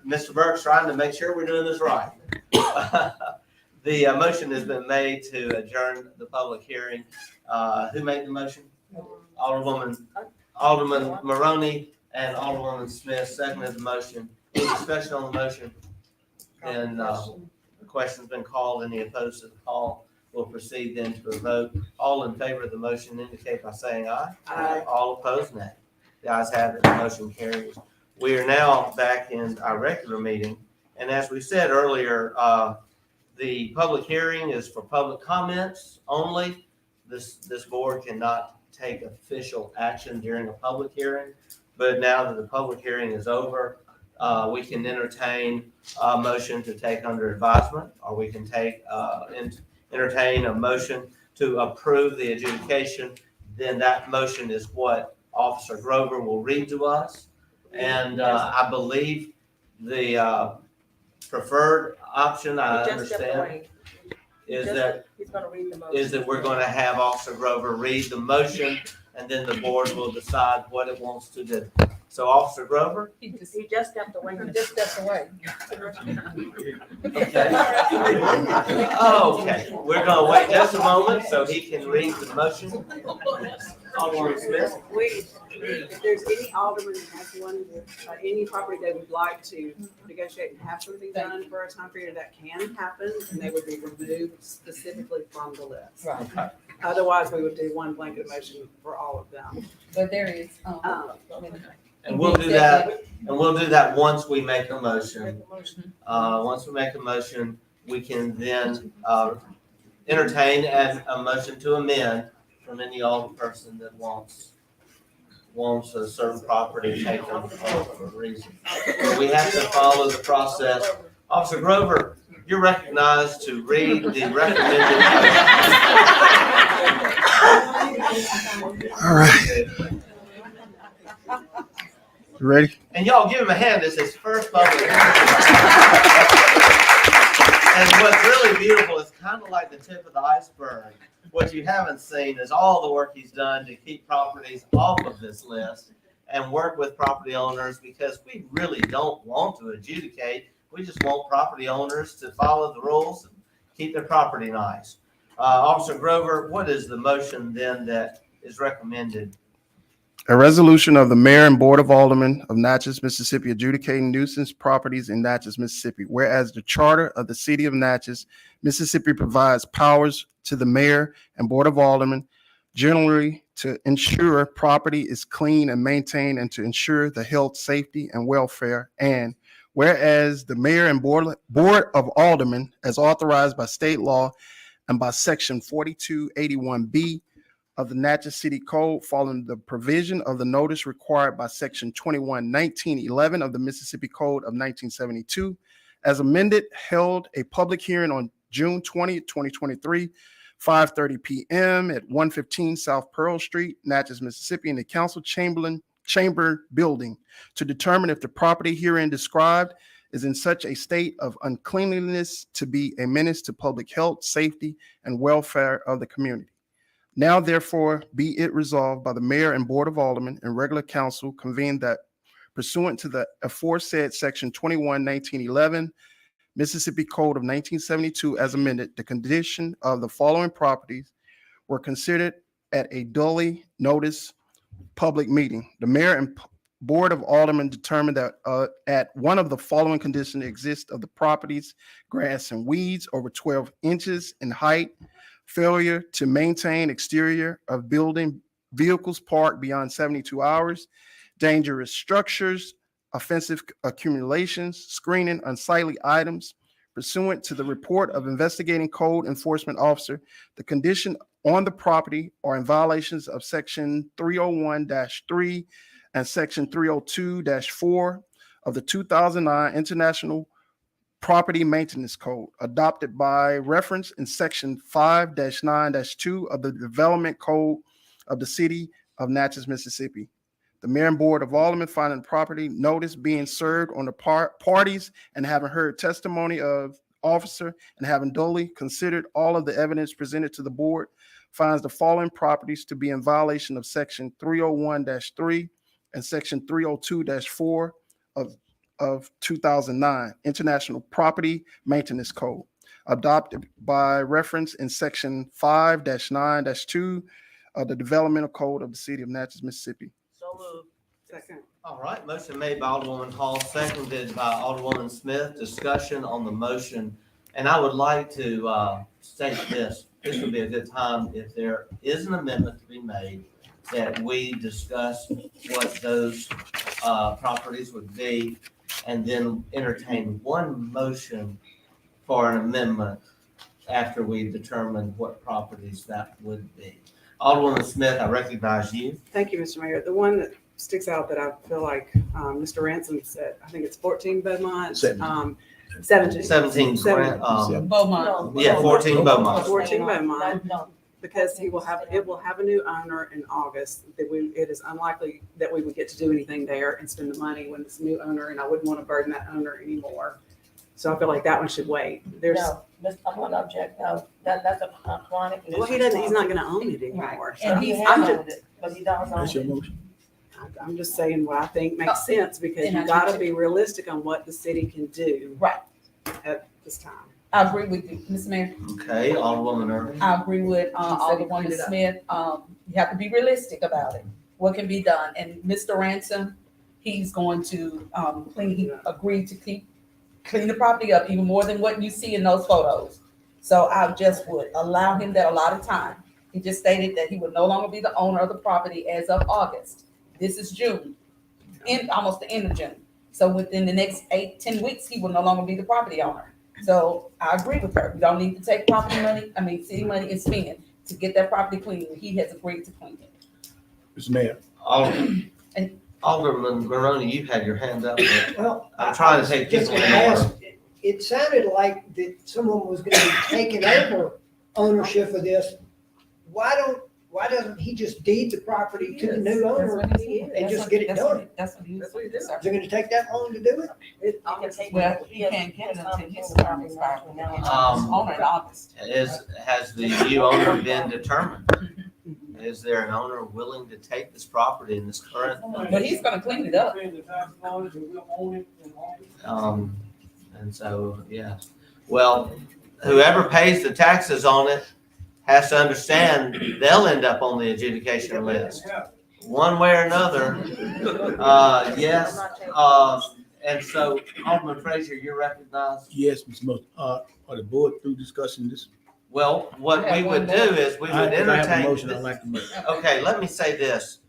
Mr. Burke's trying to make sure we're doing this right. The motion has been made to adjourn the public hearing. Who made the motion? Alderman Maroney and Alderwoman Smith seconded the motion. Any discussion on the motion? Then the question's been called. Any opposed to the call? We'll proceed then to a vote. All in favor of the motion indicate by saying aye. Aye. All opposed, nay. The ayes have it, the motion carries. We are now back in our regular meeting, and as we said earlier, the public hearing is for public comments only. This board cannot take official action during a public hearing. But now that the public hearing is over, we can entertain a motion to take under advisement, or we can entertain a motion to approve the adjudication. Then that motion is what Officer Grover will read to us. And I believe the preferred option, I He just stepped understand, away. is Just- that He's gonna read the motion. is that we're going to have Officer Grover read the motion, and then the board will decide what it wants to do. So Officer Grover? He just stepped away. He just stepped away. Okay. Oh, okay, we're gonna wait just a moment so he can read the motion. Alderman Smith? If there's any alderman that has one, any property they would like to negotiate and have something done for a time period, that can happen, and they would be removed specifically from the list. Right. Otherwise, we would do one blanket motion for all of them. But there is, And we'll do that once we make a motion. Once we make a motion, we can then entertain a motion to amend from any alder person that wants a certain property taken for a reason. But we have to follow the process. Officer Grover, you're recognized to read the recommended. All right. You ready? And y'all give him a hand. This is his first public hearing. And what's really beautiful is kind of like the tip of the iceberg. What you haven't seen is all the work he's done to keep properties off of this list and work with property owners, because we really don't want to adjudicate. We just want property owners to follow the rules and keep their property nice. Officer Grover, what is the motion then that is recommended? A resolution of the Mayor and Board of Aldermen of Natchez, Mississippi, adjudicating nuisance properties in Natchez, Mississippi. Whereas the Charter of the City of Natchez, Mississippi provides powers to the Mayor and Board of Aldermen generally to ensure property is clean and maintained and to ensure the health, safety, and welfare. And whereas the Mayor and Board of Aldermen, as authorized by state law and by Section 4281B of the Natchez City Code, following the provision of the notice required by Section 21-1911 of the Mississippi Code of 1972, as amended, held a public hearing on June 20th, 2023, 5:30 p.m. at 115 South Pearl Street, Natchez, Mississippi, in the Council Chamber Building to determine if the property herein described is in such a state of uncleanliness to be a menace to public health, safety, and welfare of the community. Now, therefore, be it resolved by the Mayor and Board of Aldermen and regular council convened that pursuant to the aforesaid Section 21-1911 Mississippi Code of 1972 as amended, the condition of the following properties were considered at a duly noticed public meeting. The Mayor and Board of Aldermen determined that at one of the following conditions exist of the properties, grass and weeds over 12 inches in height, failure to maintain exterior of building, vehicles parked beyond 72 hours, dangerous structures, offensive accumulations, screening unsightly items. Pursuant to the report of investigating code enforcement officer, the condition on the property are in violations of Section 301-3 and Section 302-4 of the 2009 International Property Maintenance Code, adopted by reference in Section 5-9-2 of the Development Code of the City of Natchez, Mississippi. The Mayor and Board of Aldermen finding property notice being served on the parties and having heard testimony of officer and having duly considered all of the evidence presented to the board, finds the following properties to be in violation of Section 301-3 and Section 302-4 of 2009 International Property Maintenance Code, adopted by reference in Section 5-9-2 of the Developmental Code of the City of Natchez, Mississippi. So moved. Second. All right, motion made by Alderwoman Hall, seconded by Alderwoman Smith. Discussion on the motion. And I would like to state this. This would be a good time if there is an amendment to be made that we discuss what those properties would be and then entertain one motion for an amendment after we determine what properties that would be. Alderwoman Smith, I recognize you. Thank you, Mr. Mayor. The one that sticks out that I feel like Mr. Ransom said, I think it's 14 Beaumont. 17. 17 Grant, Beaumont. yeah, 14 Beaumont. 14 Beaumont. No. Because it will have a new owner in August. It is unlikely that we would get to do anything there and spend the money when it's a new owner, and I wouldn't want to burden that owner anymore. So I feel like that one should wait. No, I'm gonna object, no, that's a chronic. Well, he's not gonna own it anymore. So And he I'm has just- owned it, but he does own That's your it. motion. I'm just saying what I think makes sense, because and you I do gotta too. be realistic on what the city can do. Right. At this time. I agree with you, Ms. Mayor. Okay, Alderwoman Irving. I agree with She said he Alderwoman cleaned it up. Smith. You have to be realistic about it. What can be done? And Mr. Ransom, he's going to he agreed to clean the property up even more than what you see in those photos. So I just would allow him that a lot of time. He just stated that he would no longer be the owner of the property as of August. This is June, almost the end of June. So within the next 8-10 weeks, he will no longer be the property owner. So I agree with her. We don't need to take city money and spend it to get that property clean. He has agreed to clean it. Mr. Mayor. Alderman Maroney, you had your hand up. Well, I'm trying to take just people gonna in order. ask, it sounded like that someone was gonna be taking over ownership of this. Why doesn't he just deed the property to the new owner and just get it done? That's what he was doing. Is it gonna take that long to do it? Well, he can't get it until his term expires. Owner in August. Has the new owner been determined? Is there an owner willing to take this property in this current? But he's gonna clean it up. And so, yeah. Well, whoever pays the taxes on it has to understand they'll end up on the adjudication list, one way or another. Yes. And so, Alderman Frazier, you're recognized. Yes, Mr. Most, are the board through discussing this? Well, what we would do is we would I have a entertain. motion I'd like to make. Okay, let me say this.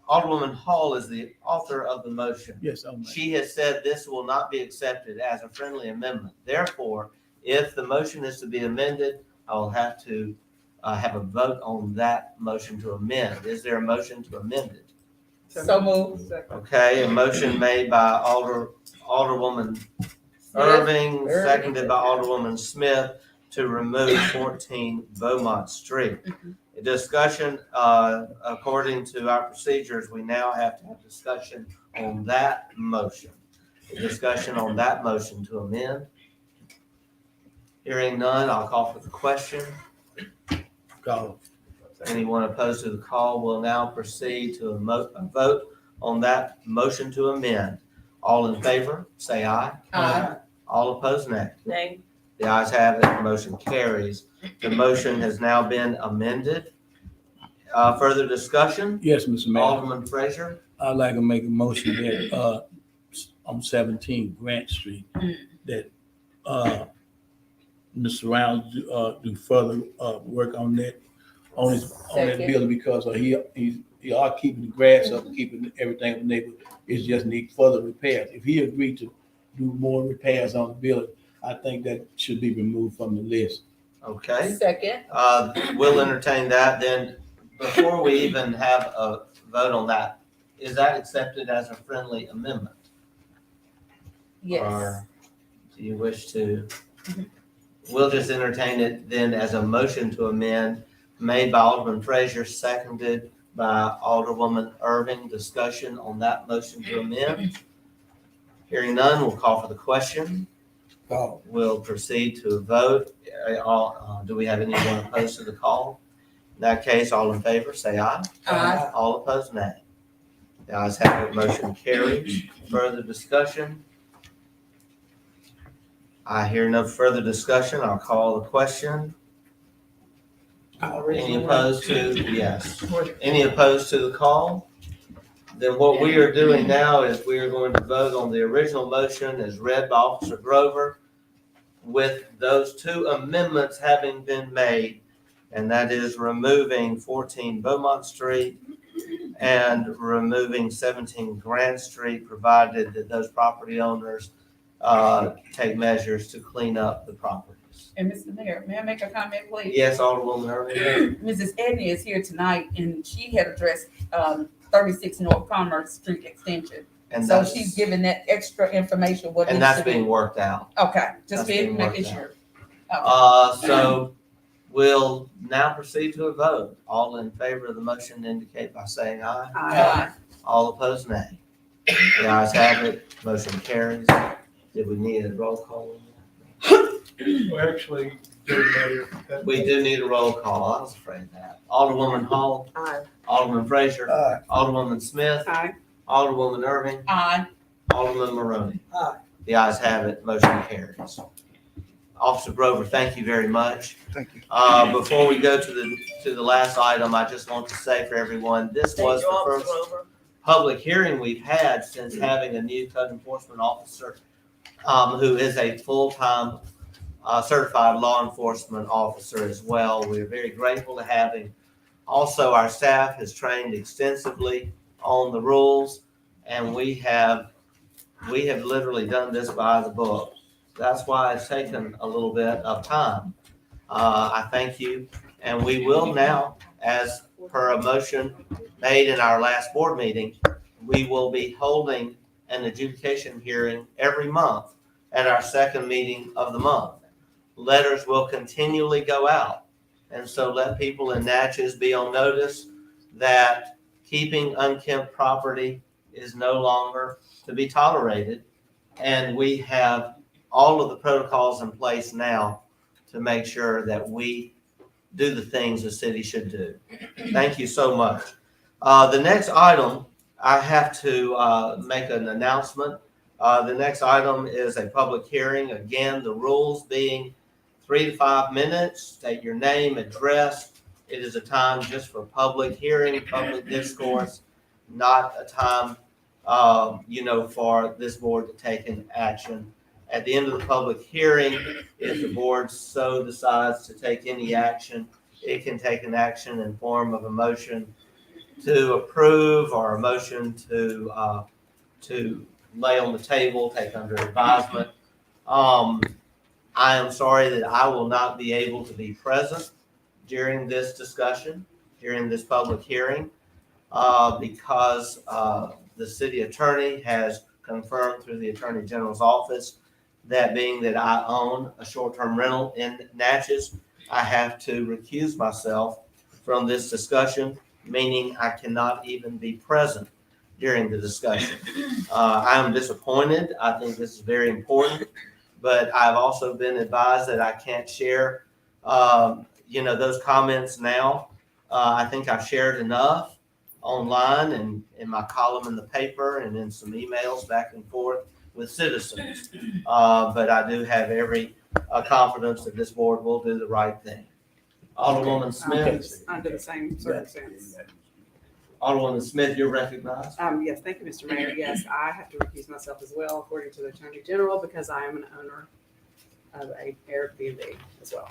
Alderwoman Hall is the author of the motion. Yes, I'll make. She has said this will not be accepted as a friendly amendment. Therefore, if the motion is to be amended, I will have to have a vote on that motion to amend. Is there a motion to amend it? So moved. Okay, a motion made by Alderwoman Irving, seconded by Alderwoman Smith to remove 14 Beaumont Street. A discussion, according to our procedures, we now have to have discussion on that motion. A discussion on that motion to amend. Hearing none, I'll call for the question. Call. Anyone opposed to the call will now proceed to a vote on that motion to amend. All in favor, say aye. Aye. All opposed, nay. Nay. The ayes have it, motion carries. The motion has now been amended. Further discussion? Yes, Mr. Mayor. Alderman Frazier? I'd like to make a motion that, on 17 Grant Street, that, Mr. Rounds, do further, work on that building, because he are keeping the grass up, keeping everything in the neighborhood. It just need further repairs. If he agreed to do more repairs on the building, I think that should be removed from the list. Okay. Second. We'll entertain that. Then, before we even have a vote on that, is that accepted as a friendly amendment? Yes. Or do you wish to? We'll just entertain it then as a motion to amend, made by Alderman Frazier, seconded by Alderwoman Irving. Discussion on that motion to amend. Hearing none, we'll call for the question. We'll proceed to a vote. Do we have anyone opposed to the call? In that case, all in favor, say aye. Aye. All opposed, nay. The ayes have it, motion carries. Further discussion? I hear no further discussion. I'll call the question. Any opposed to? Yes. Any opposed to the call? Then what we are doing now is we are going to vote on the original motion as read by Officer Grover, with those two amendments having been made, and that is removing 14 Beaumont Street and removing 17 Grant Street, provided that those property owners take measures to clean up the properties. And Mr. Mayor, may I make a comment, please? Yes, Alderwoman Irving. Mrs. Edney is here tonight, and she had addressed 36 North Commerce Street Extension. And So that's, she's giving that extra information, what and needs that's to be. being worked out. Okay, just That's being making worked sure. So we'll now proceed to a vote. All in favor of the motion indicate by saying aye. Aye. All opposed, nay. The ayes have it, motion carries. Did we need a roll call? Well, actually, Mayor, We do need a roll call. I was afraid of that. Alderwoman Hall. Aye. Alderman Frazier. Aye. Alderwoman Smith. Aye. Alderwoman Irving. Aye. Alderman Maroney. Aye. The ayes have it, motion carries. Officer Grover, thank you very much. Thank you. Before we go to the last item, I just want to say for everyone, this Thank was you, the Officer first Grover. public hearing we've had since having a new code enforcement officer who is a full-time certified law enforcement officer as well. We're very grateful to have him. Also, our staff has trained extensively on the rules, and we have literally done this by the book. That's why it's taken a little bit of time. I thank you, and we will now, as per a motion made in our last board meeting, we will be holding an adjudication hearing every month at our second meeting of the month. Letters will continually go out, and so let people in Natchez be on notice that keeping unkempt property is no longer to be tolerated, and we have all of the protocols in place now to make sure that we do the things the city should do. Thank you so much. The next item, I have to make an announcement. The next item is a public hearing. Again, the rules being 3 to 5 minutes. State your name, address. It is a time just for public hearing, public discourse, not a time, for this board to take an action. At the end of the public hearing, if the board so decides to take any action, it can take an action in form of a motion to approve or a motion to lay on the table, take under advisement. I am sorry that I will not be able to be present during this discussion, during this public hearing, because the city attorney has confirmed through the Attorney General's office that being that I own a short-term rental in Natchez, I have to recuse myself from this discussion, meaning I cannot even be present during the discussion. I am disappointed. I think this is very important, but I've also been advised that I can't share, those comments now. I think I've shared enough online and in my column in the paper and in some emails back and forth with citizens. But I do have every confidence that this board will do the right thing. Alderwoman Smith. Under the same circumstances. Alderwoman Smith, you're recognized. Yes, thank you, Mr. Mayor. Yes, I have to recuse myself as well, according to the Attorney General, because I am an owner of a Airbnb as well.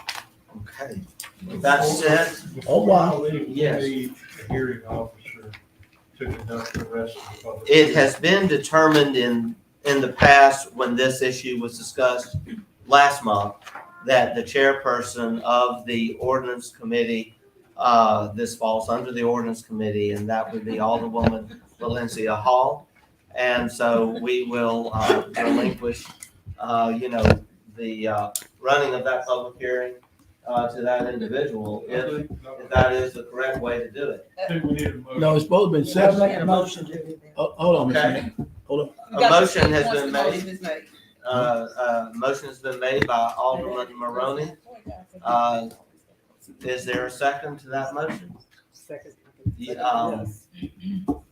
Okay. With that said, Oh, wow. Yes. The hearing officer to conduct the rest of the public. it has been determined in the past when this issue was discussed last month that the chairperson of the ordinance committee, this falls under the ordinance committee, and that would be Alderwoman Valencia Hall. And so we will relinquish, the running of that public hearing to that individual, if that is the correct way to do it. I think we need a motion. No, it's supposed to be Gotta second. make a motion to do that. Hold on, Okay. Mr. Mayor. Hold on. A motion has Once been the motion made. is made. Motion has been made by Alderman Maroney. Is there a second to that motion? Second. Yeah,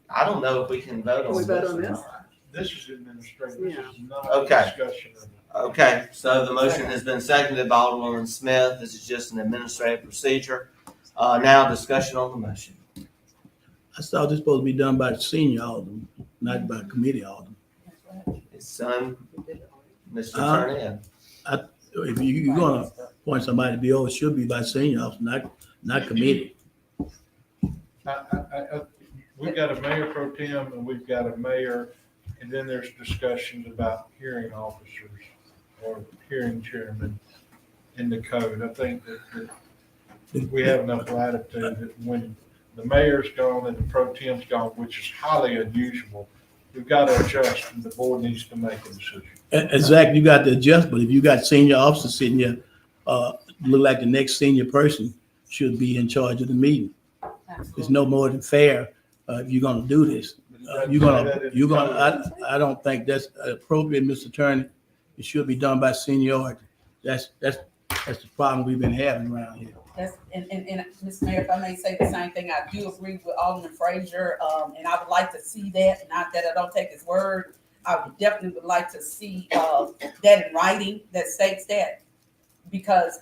I don't know if we can vote on Can we this. vote on or this? not. This is administrative. This Yeah. is not Okay. discussion of it. Okay, so the motion has been seconded by Alderwoman Smith. This is just an administrative procedure. Now discussion on the motion. I thought this supposed to be done by senior alderman, not by committee alderman. His son, Mr. Uh-huh. Attorney. If you're gonna appoint somebody to be over, it should be by senior officer, not committee. We've got a mayor pro tem and we've got a mayor, and then there's discussions about hearing officers or hearing chairman. in the code. I think that we have enough latitude that when the mayor's gone and the pro tem's gone, which is highly unusual, we've got to adjust and the board needs to make a decision. Exactly, you got to adjust, but if you got senior officers sitting here, look like the next senior person should be in charge of the meeting. It's no more than fair, if you're gonna do this. I don't think that's appropriate, Mr. Attorney. It should be done by seniority. That's the problem we've been having around here. That's, and Mr. Mayor, if I may say the same thing, I do agree with Alderman Frazier, and I would like to see that, not that I don't take his word. I would definitely would like to see, that in writing that states that, because,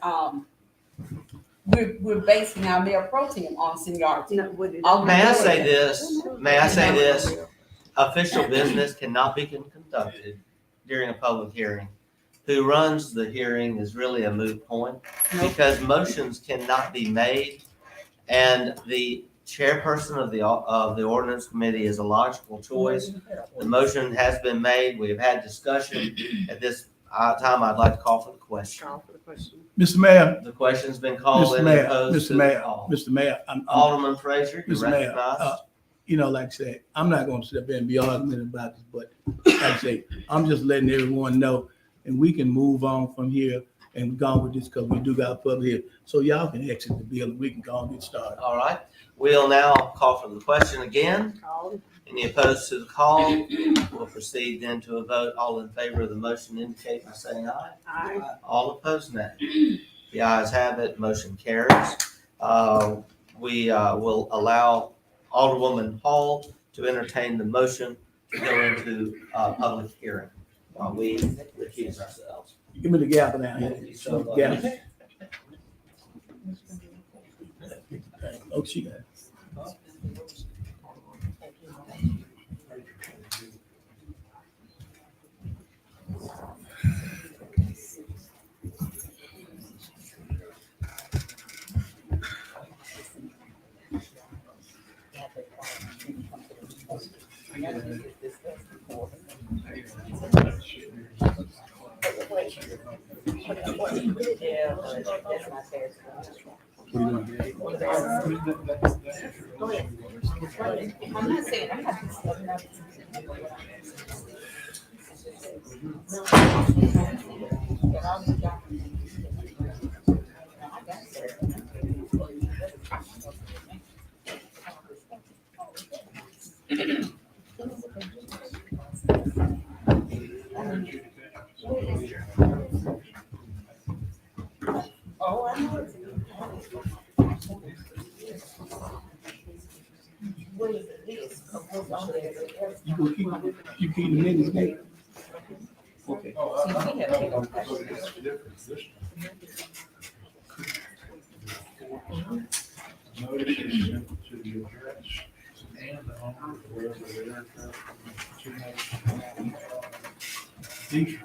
we're basing our mayor pro tem on seniority. May I say this? May I say this? Official business cannot be conducted during a public hearing. Who runs the hearing is really a moot point because motions cannot be made, and the chairperson of the ordinance committee is a logical choice. The motion has been made. We have had discussion. At this time, I'd like to call for the question. Mr. Mayor. The question's been called and opposed to the call. Mr. Mayor. Alderman Frazier, you're Mr. Mayor, recognized. like I said, I'm not gonna sit up there and be arguing about this, but like I say, I'm just letting everyone know, and we can move on from here and go on with this because we do got a public here. So y'all can exit the bill and we can go and get started. All right. We'll now call for the question again. Any opposed to the call? We'll proceed then to a vote. All in favor of the motion indicate by saying aye. Aye. All opposed, nay. The ayes have it. Motion carries. We will allow Alderwoman Hall to entertain the motion to go into public hearing while we recuse ourselves. Give me the gavel down here. Gavel. Oh, she got it. Oh, I know. What is this? You keep the minutes, Nate? Okay. Notice is sent to the address and the owner of wherever they are. These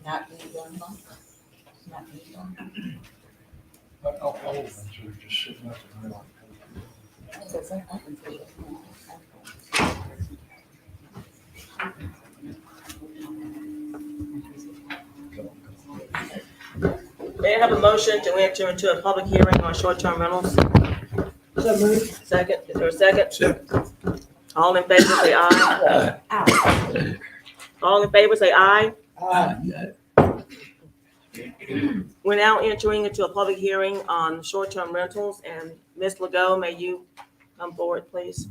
Not being done, huh? Not being done. all of them, so they're just sitting up and they're like. I can see it. May I have a motion to enter into a public hearing on short-term rentals? Second, is there a second? Second. All in favor, say aye. All in favor, say aye. We're now entering into a public hearing on short-term rentals, and Ms. Legault, may you come forward, please?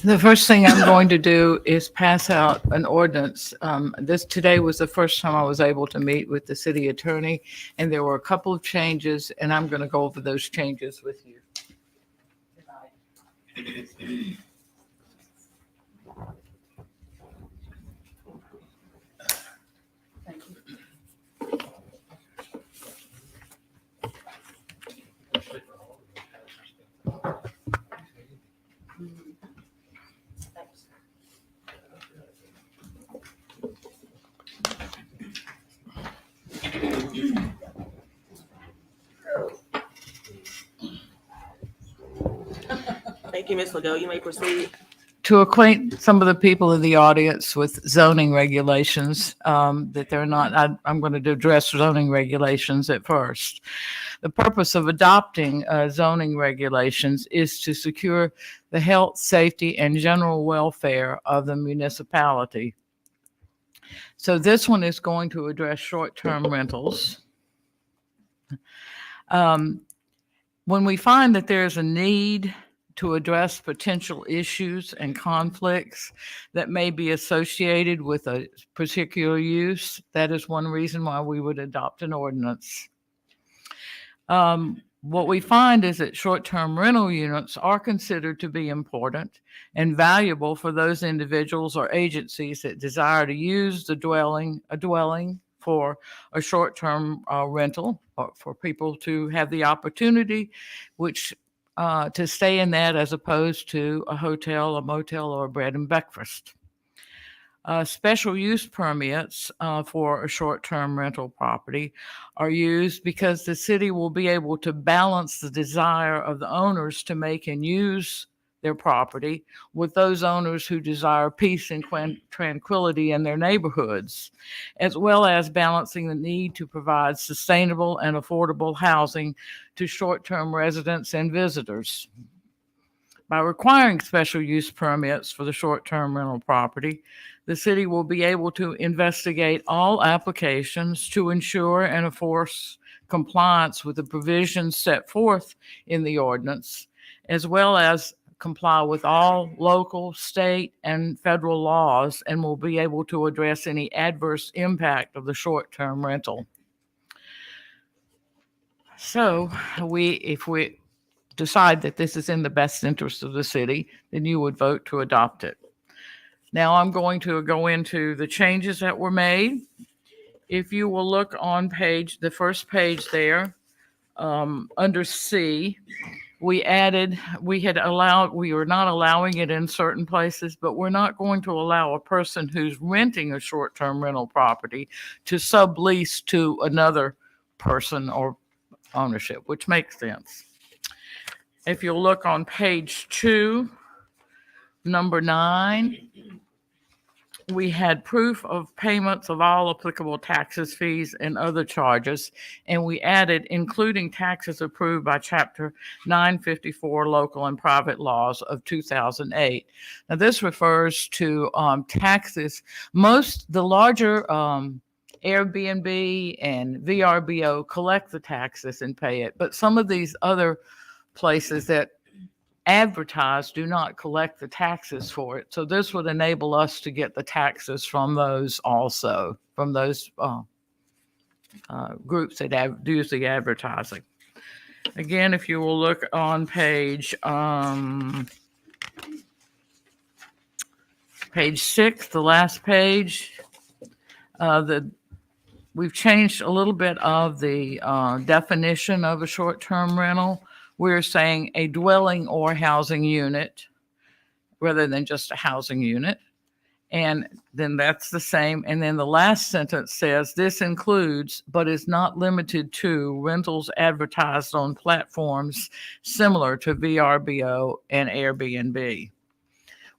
The first thing I'm going to do is pass out an ordinance. Today was the first time I was able to meet with the city attorney, and there were a couple of changes, and I'm going to go over those changes with you. Thank you, Ms. Liddell. You may proceed. To acquaint some of the people in the audience with zoning regulations, that they're not, I'm going to address zoning regulations at first. The purpose of adopting zoning regulations is to secure the health, safety, and general welfare of the municipality. So this one is going to address short-term rentals. When we find that there's a need to address potential issues and conflicts that may be associated with a particular use, that is one reason why we would adopt an ordinance. What we find is that short-term rental units are considered to be important and valuable for those individuals or agencies that desire to use a dwelling for a short-term rental, or for people to have the opportunity, to stay in that as opposed to a hotel, a motel, or a bed and breakfast. Special use permits for a short-term rental property are used because the city will be able to balance the desire of the owners to make and use their property with those owners who desire peace and tranquility in their neighborhoods, as well as balancing the need to provide sustainable and affordable housing to short-term residents and visitors. By requiring special use permits for the short-term rental property, the city will be able to investigate all applications to ensure and enforce compliance with the provisions set forth in the ordinance, as well as comply with all local, state, and federal laws, and will be able to address any adverse impact of the short-term rental. So if we decide that this is in the best interest of the city, then you would vote to adopt it. Now I'm going to go into the changes that were made. If you will look on the first page there, under C, we were not allowing it in certain places, but we're not going to allow a person who's renting a short-term rental property to sublease to another person or ownership, which makes sense. If you'll look on page 2, number 9, we had proof of payments of all applicable taxes, fees, and other charges, and we added including taxes approved by Chapter 954 Local and Private Laws of 2008. Now, this refers to taxes. The larger Airbnb and VRBO collect the taxes and pay it, but some of these other places that advertise do not collect the taxes for it. So this would enable us to get the taxes from those also, from those groups that do the advertising. Again, if you will look on page 6, the last page, we've changed a little bit of the definition of a short-term rental. We're saying a dwelling or housing unit rather than just a housing unit. And then that's the same. And then the last sentence says this includes, but is not limited to, rentals advertised on platforms similar to VRBO and Airbnb.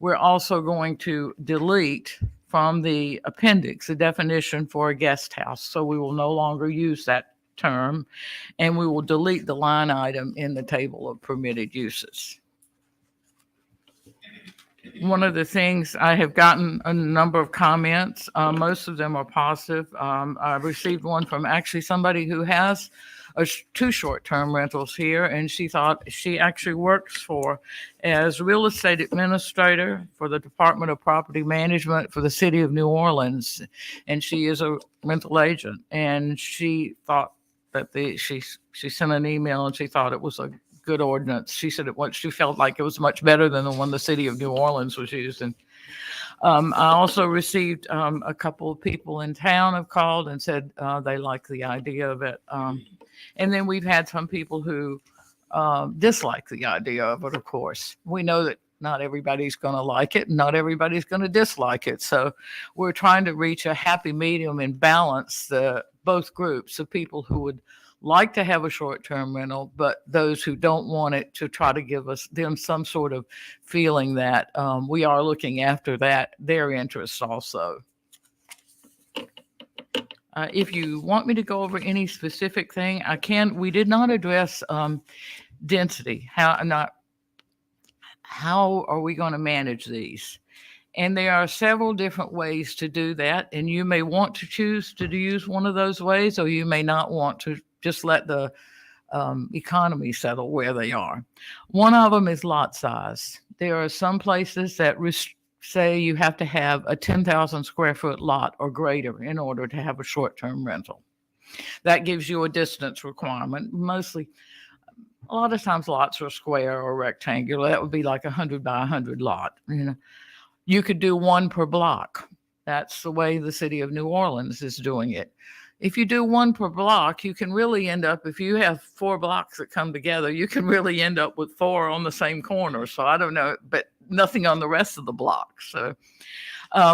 We're also going to delete from the appendix the definition for a guest house. So we will no longer use that term, and we will delete the line item in the table of permitted uses. One of the things, I have gotten a number of comments. Most of them are positive. I received one from actually somebody who has 2 short-term rentals here, and she thought she actually works as real estate administrator for the Department of Property Management for the city of New Orleans, and she is a rental agent, and she thought that she sent an email and she thought it was a good ordinance. She said she felt like it was much better than the one the city of New Orleans was using. I also received a couple of people in town have called and said they like the idea of it. And then we've had some people who dislike the idea of it, of course. We know that Not everybody's going to like it. Not everybody's going to dislike it. So we're trying to reach a happy medium and balance both groups of people who would like to have a short-term rental, but those who don't want it, to try to give them some sort of feeling that we are looking after their interests also. If you want me to go over any specific thing, I can. We did not address density. How are we going to manage these? And there are several different ways to do that. And you may want to choose to use one of those ways, or you may not want to just let the economy settle where they are. One of them is lot size. There are some places that say you have to have a 10,000 square foot lot or greater in order to have a short-term rental. That gives you a distance requirement. Mostly, a lot of times lots are square or rectangular. That would be like 100 by 100 lot. You could do one per block. That's the way the city of New Orleans is doing it. If you do one per block, you can really end up, if you have 4 blocks that come together, you can really end up with 4 on the same corner. So I don't know, but nothing on the rest of the block. So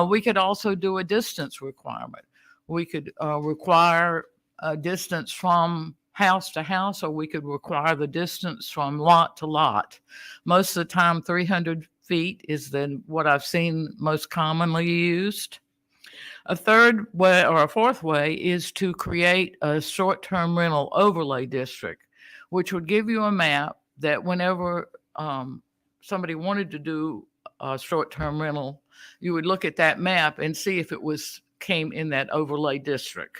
we could also do a distance requirement. We could require a distance from house to house, or we could require the distance from lot to lot. Most of the time, 300 feet is what I've seen most commonly used. A third way or a fourth way is to create a short-term rental overlay district, which would give you a map that whenever somebody wanted to do a short-term rental, you would look at that map and see if it came in that overlay district.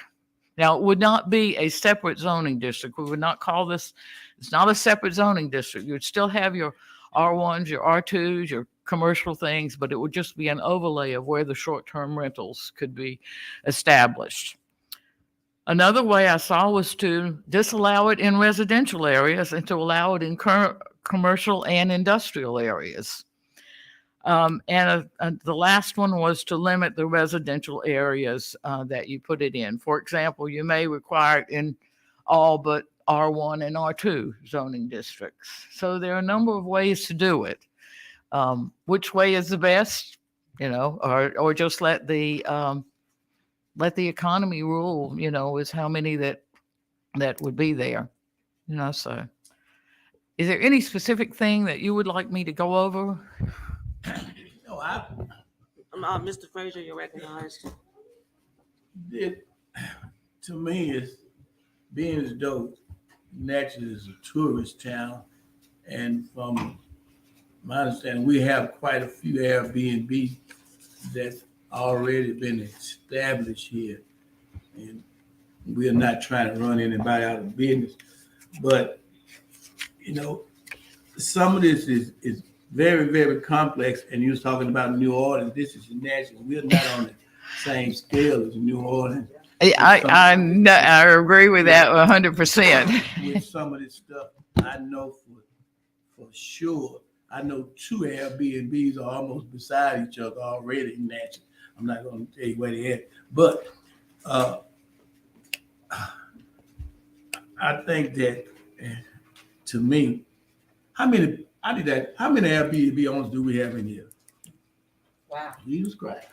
Now, it would not be a separate zoning district. We would not call this, it's not a separate zoning district. You would still have your R1s, your R2s, your commercial things, but it would just be an overlay of where the short-term rentals could be established. Another way I saw was to disallow it in residential areas and to allow it in commercial and industrial areas. And the last one was to limit the residential areas that you put it in. For example, you may require it in all but R1 and R2 zoning districts. So there are a number of ways to do it. Which way is the best, or just let the economy rule, is how many that would be there, so. Is there any specific thing that you would like me to go over? No, Mr. Frazier, you're recognized. To me, it's being as though Natchez is a tourist town, and from my understanding, we have quite a few Airbnb that's already been established here, and we're not trying to run anybody out of business. But some of this is very, very complex. And you was talking about New Orleans. This is Natchez. We're not on the same scale as New Orleans. I agree with that 100%. With some of this stuff, I know for sure. I know 2 Airbnbs are almost beside each other already in Natchez. I'm not going to tell you where they're at, but I think that to me, how many Airbnb owners do we have in here? Wow. Jesus Christ.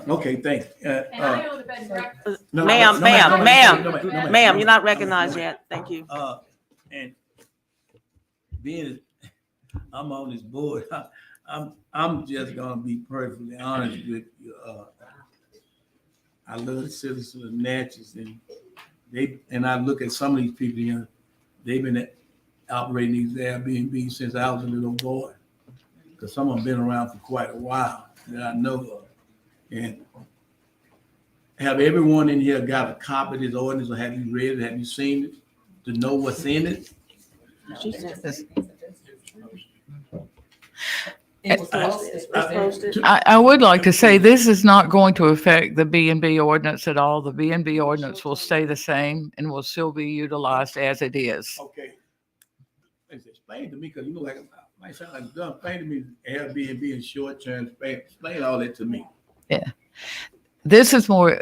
Okay, thanks. Ma'am, you're not recognized yet. Thank you. And being I'm on this board, I'm just gonna be perfectly honest with you. I love the citizens of Natchez, and I look at some of these people here. They've been operating these Airbnb since I was a little boy, because some of them been around for quite a while that I know of. And have everyone in here got a copy of this ordinance, or have you read it? Have you seen it to know what's in it? I would like to say this is not going to affect the B&B ordinance at all. The B&B ordinance will stay the same and will still be utilized as it is. Okay. Explain to me, because like it might sound like dumb. Explain to me Airbnb and short term. Explain all that to me. Yeah. This is more,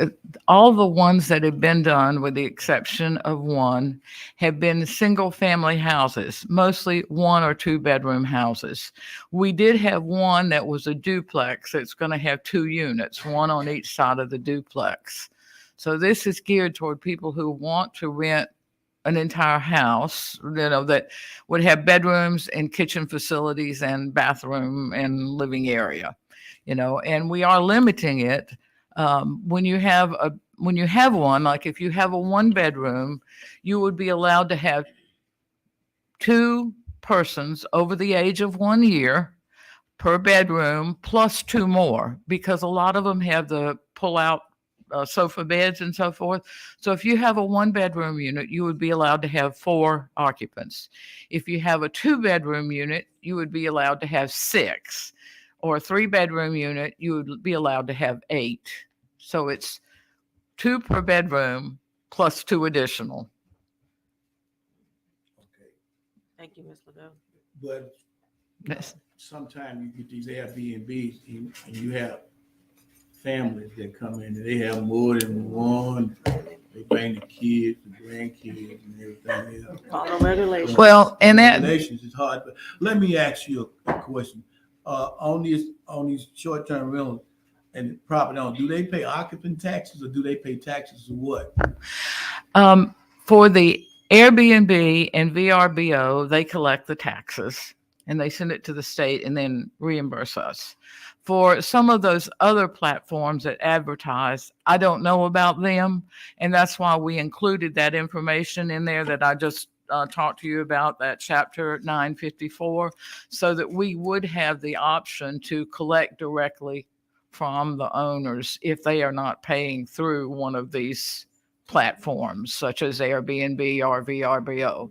all the ones that have been done, with the exception of one, have been single-family houses, mostly 1 or 2 bedroom houses. We did have one that was a duplex. It's going to have 2 units, one on each side of the duplex. So this is geared toward people who want to rent an entire house, that would have bedrooms and kitchen facilities and bathroom and living area, and we are limiting it. When you have one, like if you have a 1-bedroom, you would be allowed to have 2 persons over the age of 1 year per bedroom, plus 2 more, because a lot of them have the pull-out sofa beds and so forth. So if you have a 1-bedroom unit, you would be allowed to have 4 occupants. If you have a 2-bedroom unit, you would be allowed to have 6. Or a 3-bedroom unit, you would be allowed to have 8. So it's 2 per bedroom plus 2 additional. Okay, Thank you, Ms. Legault. but Yes. sometimes you get these Airbnbs and you have families that come in and they have more than one. They bring the kids, the grandkids, and everything else. Follow regulations. Well, and that Regulations is hard, but let me ask you a question. On these short-term rentals and property owners, do they pay occupant taxes or do they pay taxes or what? For the Airbnb and VRBO, they collect the taxes and they send it to the state and then reimburse us. For some of those other platforms that advertise, I don't know about them, and that's why we included that information in there that I just talked to you about, that chapter 954, so that we would have the option to collect directly from the owners if they are not paying through one of these platforms, such as Airbnb or VRBO.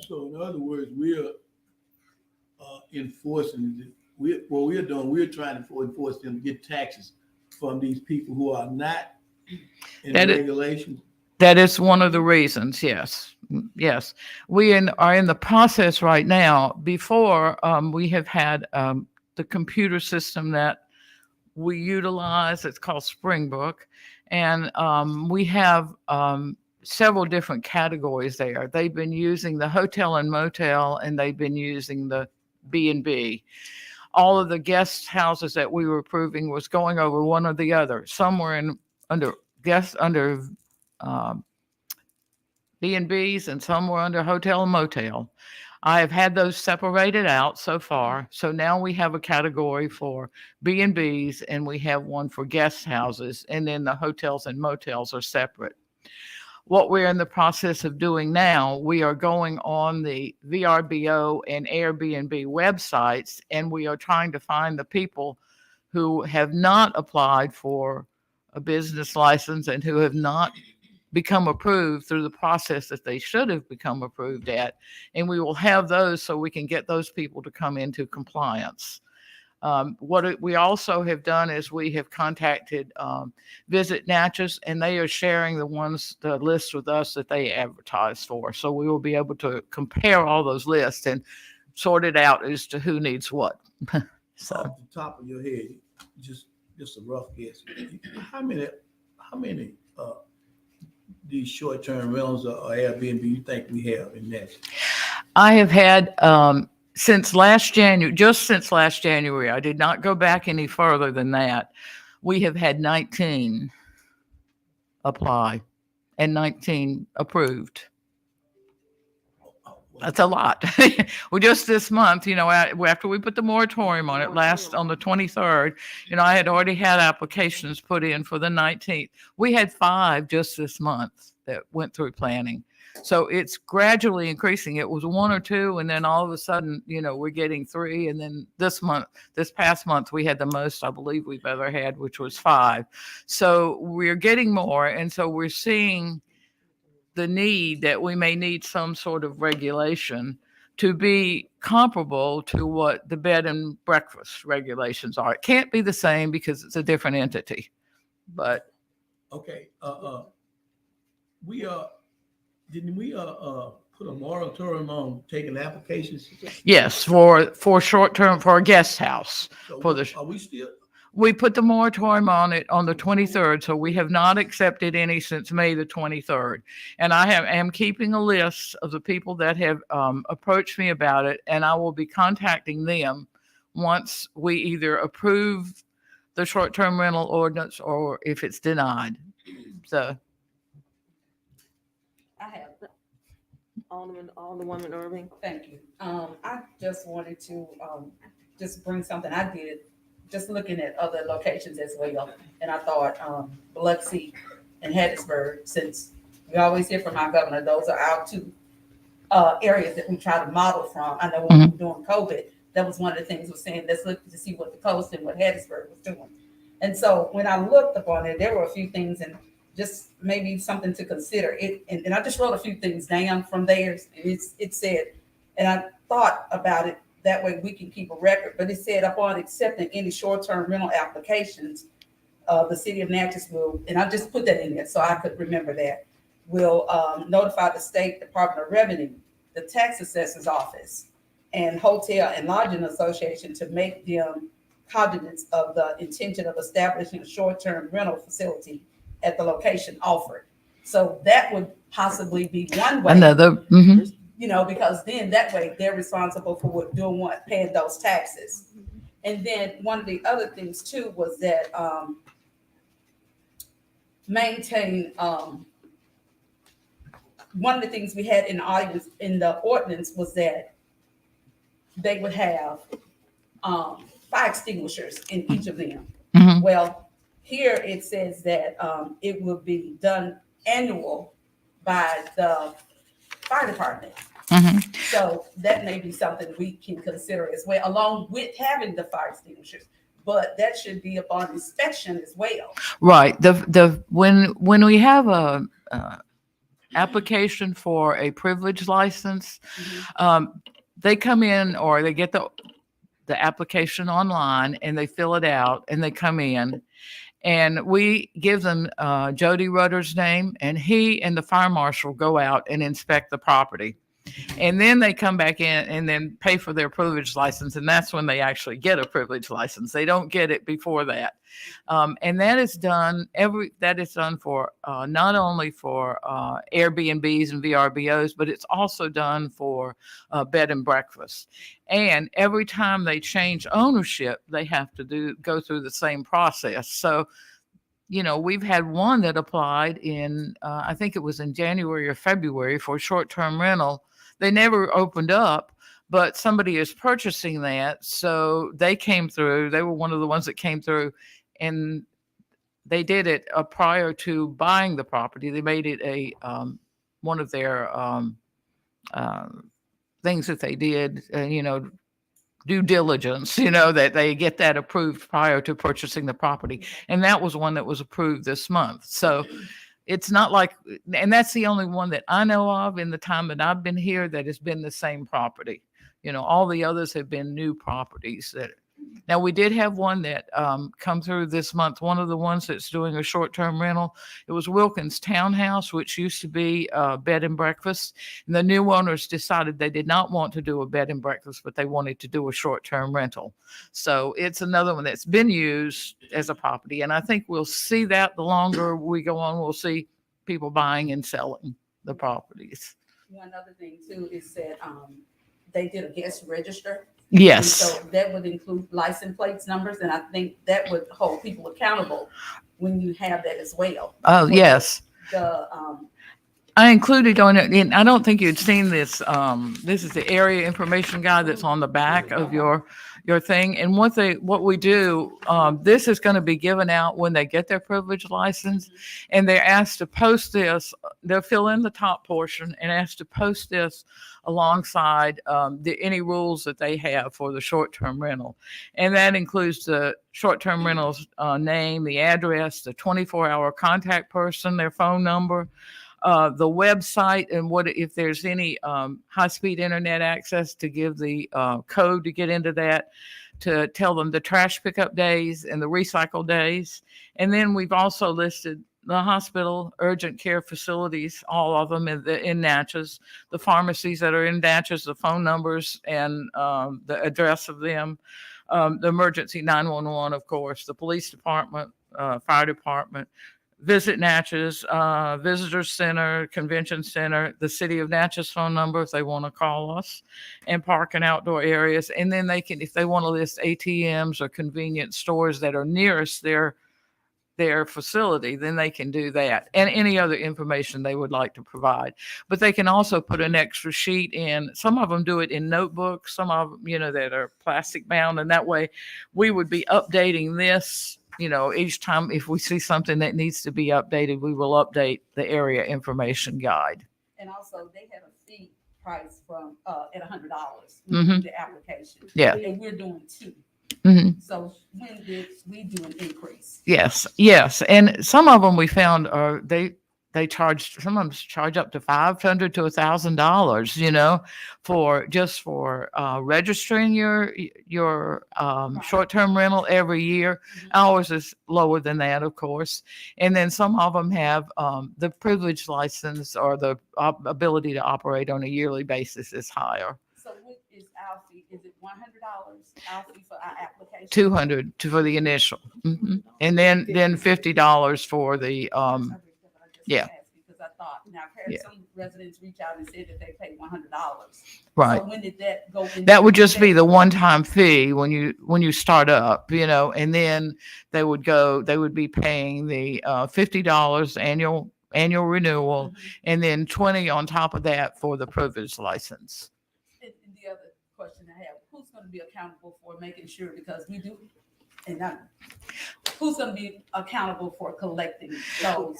So in other words, we're enforcing, we're trying to enforce them to get taxes from these people who are not in regulation. That is one of the reasons, yes. Yes. We are in the process right now. Before, we have had the computer system that we utilize. It's called Springbrook. And we have several different categories there. They've been using the hotel and motel, and they've been using the B&B. All of the guest houses that we were approving was going over one or the other. Some were under B&Bs, and some were under hotel and motel. I have had those separated out so far. So now we have a category for B&Bs and we have one for guest houses, and then the hotels and motels are separate. What we're in the process of doing now, we are going on the VRBO and Airbnb websites, and we are trying to find the people who have not applied for a business license and who have not become approved through the process that they should have become approved at. And we will have those so we can get those people to come into compliance. What we also have done is we have contacted Visit Natchez, and they are sharing the lists with us that they advertise for. So we will be able to compare all those lists and sort it out as to who needs what. So off the top of your head, just a rough guess, how many these short-term rentals or Airbnb you think we have in Natchez? I have had since last January, I did not go back any further than that. We have had 19 apply and 19 approved. That's a lot. Well, just this month, after we put the moratorium on it on the 23rd, I had already had applications put in for the 19th. We had 5 just this month that went through planning. So it's gradually increasing. It was 1 or 2, and then all of a sudden, we're getting 3. And then this past month, we had the most I believe we've ever had, which was 5. So we're getting more. And so we're seeing the need that we may need some sort of regulation to be comparable to what the bed and breakfast regulations are. It can't be the same because it's a different entity, but. Okay. Didn't we put a moratorium on taking applications? Yes, for short term, for a guest house. So for the. Are we still? We put the moratorium on it on the 23rd, so we have not accepted any since May the 23rd. And am keeping a list of the people that have approached me about it, and I will be contacting them once we either approve the short-term rental ordinance or if it's denied. So. I have Alderwoman Irving. Thank you. I just wanted to, just bring something I did, just looking at other locations as well. And I thought, Biloxi and Hattiesburg, since we always hear from our governor, those are our two, areas that we try to model from. I know when we were doing COVID, that was one of the things we're saying, let's look to see what the coast and what Hattiesburg was doing. And so when I looked upon it, there were a few things and just maybe something to consider. And I just wrote a few things down from theirs. And it said, and I thought about it, that way we can keep a record. But it said, upon accepting any short-term rental applications, the city of Natchez will, and I just put that in there so I could remember that, will notify the State Department of Revenue, the tax assessor's office, and Hotel and Lodging Association to make them cognizant of the intention of establishing a short-term rental facility at the location offered. So that would possibly be one way. Another. You know, because then that way they're responsible for doing what, paying those taxes. And then one of the other things too was that maintain, one of the things we had in the audience in the ordinance was that they would have fire extinguishers in each of them. Well, here it says that it will be done annual by the fire department. So that may be something we can consider as well, along with having the fire extinguishers. But that should be upon inspection as well. Right. When we have a application for a privilege license, they come in or they get the application online and they fill it out and they come in. And we give them Jody Rudder's name, and he and the fire marshal go out and inspect the property. And then they come back in and then pay for their privilege license. And that's when they actually get a privilege license. They don't get it before that. And that is done for not only for Airbnbs and VRBOs, but it's also done for bed and breakfast. And every time they change ownership, they have to go through the same process. So, you know, we've had one that applied in, I think it was in January or February for short-term rental. They never opened up, but somebody is purchasing that. So they came through. They were one of the ones that came through, and they did it prior to buying the property. They made it one of their things that they did, due diligence, that they get that approved prior to purchasing the property. And that was one that was approved this month. So it's not like, and that's the only one that I know of in the time that I've been here that has been the same property. All the others have been new properties. Now, we did have one that come through this month, one of the ones that's doing a short-term rental. It was Wilkins Townhouse, which used to be bed and breakfast. And the new owners decided they did not want to do a bed and breakfast, but they wanted to do a short-term rental. So it's another one that's been used as a property. And I think we'll see that the longer we go on, we'll see people buying and selling the properties. One other thing too is that they did a guest register. Yes. And so that would include license plates numbers, and I think that would hold people accountable when you have that as well. Oh, yes. I included on it, and I don't think you'd seen this. This is the area information guide that's on the back of your thing. And what we do, this is going to be given out when they get their privilege license, and they're asked to post this. They'll fill in the top portion and asked to post this alongside any rules that they have for the short-term rental. And that includes the short-term rental's name, the address, the 24-hour contact person, their phone number, the website, and if there's any high-speed internet access, to give the code to get into that, to tell them the trash pickup days and the recycle days. And then we've also listed the hospital, urgent care facilities, all of them in Natchez, the pharmacies that are in Natchez, the phone numbers and the address of them. the emergency 911, of course, the police department, fire department, Visit Natchez, Visitor Center, Convention Center, the City of Natchez phone number if they want to call us, and park and outdoor areas. And then they can, if they want to list ATMs or convenience stores that are nearest their facility, then they can do that, and any other information they would like to provide. But they can also put an extra sheet in. Some of them do it in notebooks, some of them, that are plastic bound, and that way we would be updating this. Each time if we see something that needs to be updated, we will update the area information guide. And also, they have a fee price from at $100 Mhm. the application. Yeah. And we're doing 2. Mhm. So when did we do an increase? Yes. And some of them we found are, they charge, some of them charge up to $500 to $1,000, for registering your short-term rental every year. Ours is lower than that, of course. And then some of them have the privilege license, or the ability to operate on a yearly basis is higher. So what is our fee? Is it $100 our fee for our application? 200 for the initial. Mhm. And then $50 for the yeah. Because I thought, now I've heard Yeah. some residents reach out and say that they pay $100. Right. So when did that go into? That would just be the effect? one-time fee when you start up, and then they would be paying the $50 annual renewal, and then 20 on top of that for the privilege license. And the other question I have, who's going to be accountable for making sure, because we do, who's going to be accountable for collecting those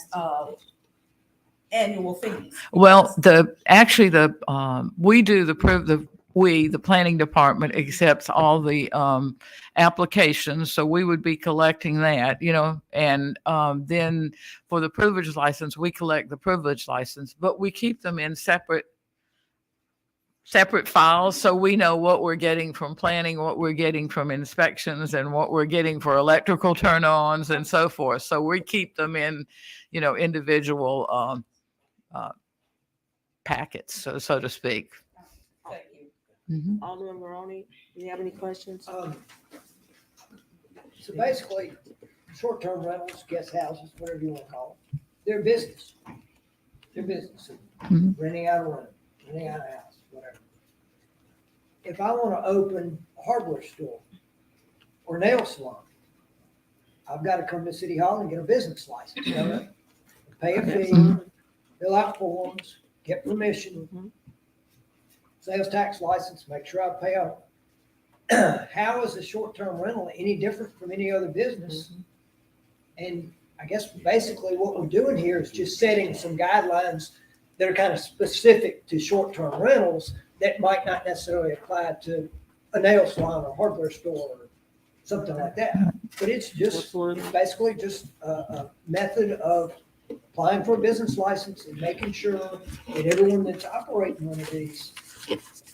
annual fees? Well, the planning department accepts all the applications, so we would be collecting that, and then for the privilege license, we collect the privilege license, but we keep them in separate files, so we know what we're getting from planning, what we're getting from inspections, and what we're getting for electrical turn-ons and so forth. So we keep them in, individual packets, so to speak. Thank you. Mhm. Alderman Maroney, do you have any questions? So basically, short-term rentals, guest houses, whatever you want to call them, they're business. They're business. Mhm. Renting out a room, renting out a house, whatever. If I want to open a hardware store or nail salon, I've got to come to City Hall and get a business license. Pay a fee, fill out forms, get permission, sales tax license, make sure I pay out. How is a short-term rental any different from any other business? And I guess basically what we're doing here is just setting some guidelines that are kind of specific to short-term rentals that might not necessarily apply to a nail salon or hardware store or something like that. But it's basically just a method of applying for a business license and making sure that everyone that's operating one of these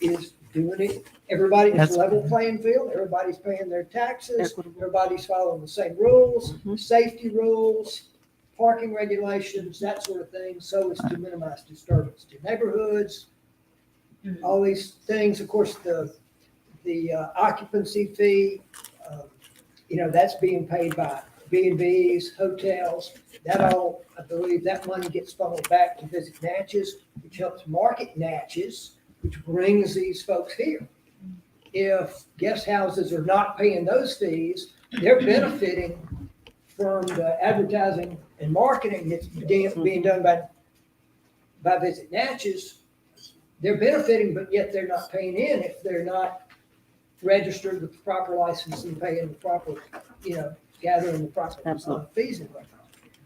is doing it. Everybody's level playing field, everybody's paying their taxes, everybody's following the same rules, safety rules, parking regulations, that sort of thing, so as to minimize disturbance to neighborhoods. All these things, of course, the occupancy fee, that's being paid by B&Bs, hotels. That all, I believe, that money gets funneled back to Visit Natchez, which helps market Natchez, which brings these folks here. If guest houses are not paying those fees, they're benefiting from the advertising and marketing that's being done by Visit Natchez. They're benefiting, but yet they're not paying in if they're not registered with the proper license and paying the proper, gathering the proper fees and whatnot.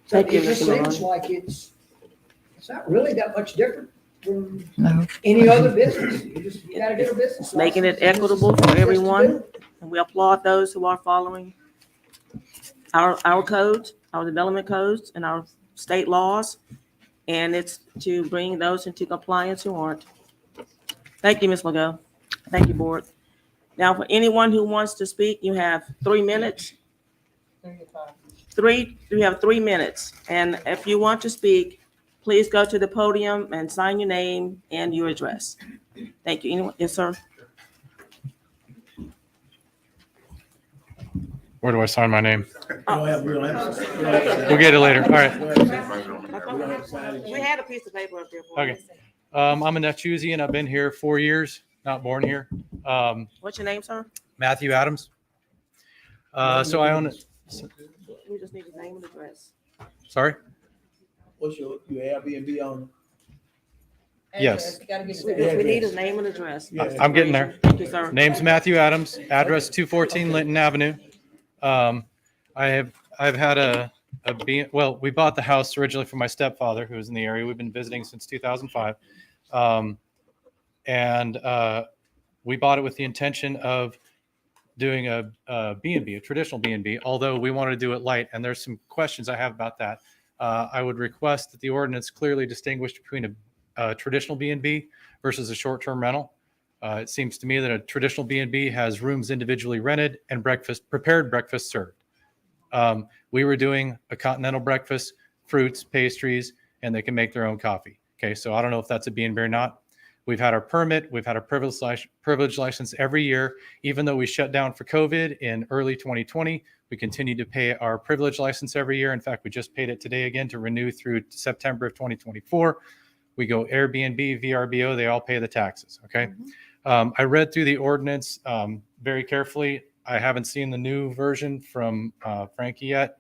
So Thank you, it just Mr. seems Malone. like it's not really that much different from No. any other business. You gotta get a business Making it license, and this is equitable what for it is to everyone, do. and we applaud those who are following our codes, our development codes, and our state laws, and it's to bring those into compliance who aren't. Thank you, Ms. Legault. Thank you, board. Now, for anyone who wants to speak, you have 3 minutes. You have 3 minutes, and if you want to speak, please go to the podium and sign your name and your address. Thank you. Anyone? Yes, sir. Where do I sign my name? We'll We'll get it later. All right. We had a piece of paper up there for Okay. us. I'm a Natchezian. I've been here 4 years, not born here. What's your name, sir? Matthew Adams. So I own it. We just need his name and address. Sorry? What's your Airbnb on? Yes. We need his name and address. I'm getting there. Thank you, sir. Name's Matthew Adams, address 214 Linton Avenue. I've had we bought the house originally from my stepfather, who was in the area. We've been visiting since 2005. We bought it with the intention of doing a B&B, a traditional B&B, although we wanted to do it light. And there's some questions I have about that. I would request that the ordinance clearly distinguish between a traditional B&B versus a short-term rental. It seems to me that a traditional B&B has rooms individually rented and prepared breakfast served. We were doing a continental breakfast, fruits, pastries, and they can make their own coffee. Okay, so I don't know if that's a B&B or not. We've had our permit, we've had our privilege license every year. Even though we shut down for COVID in early 2020, we continue to pay our privilege license every year. In fact, we just paid it today again to renew through September of 2024. We go Airbnb, VRBO, they all pay the taxes, okay? I read through the ordinance very carefully. I haven't seen the new version from Frankie yet,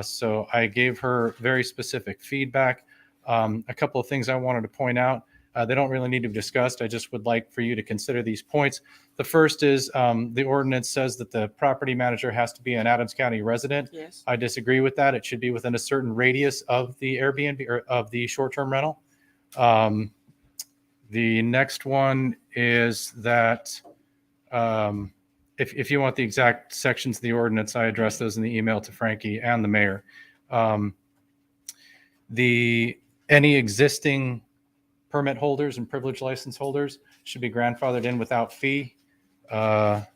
so I gave her very specific feedback. A couple of things I wanted to point out. They don't really need to be discussed. I just would like for you to consider these points. The first is the ordinance says that the property manager has to be an Adams County resident. Yes. I disagree with that. It should be within a certain radius of the Airbnb or of the short-term rental. The next one is that if you want the exact sections of the ordinance, I addressed those in the email to Frankie and the mayor. Any existing permit holders and privilege license holders should be grandfathered in without fee. Let's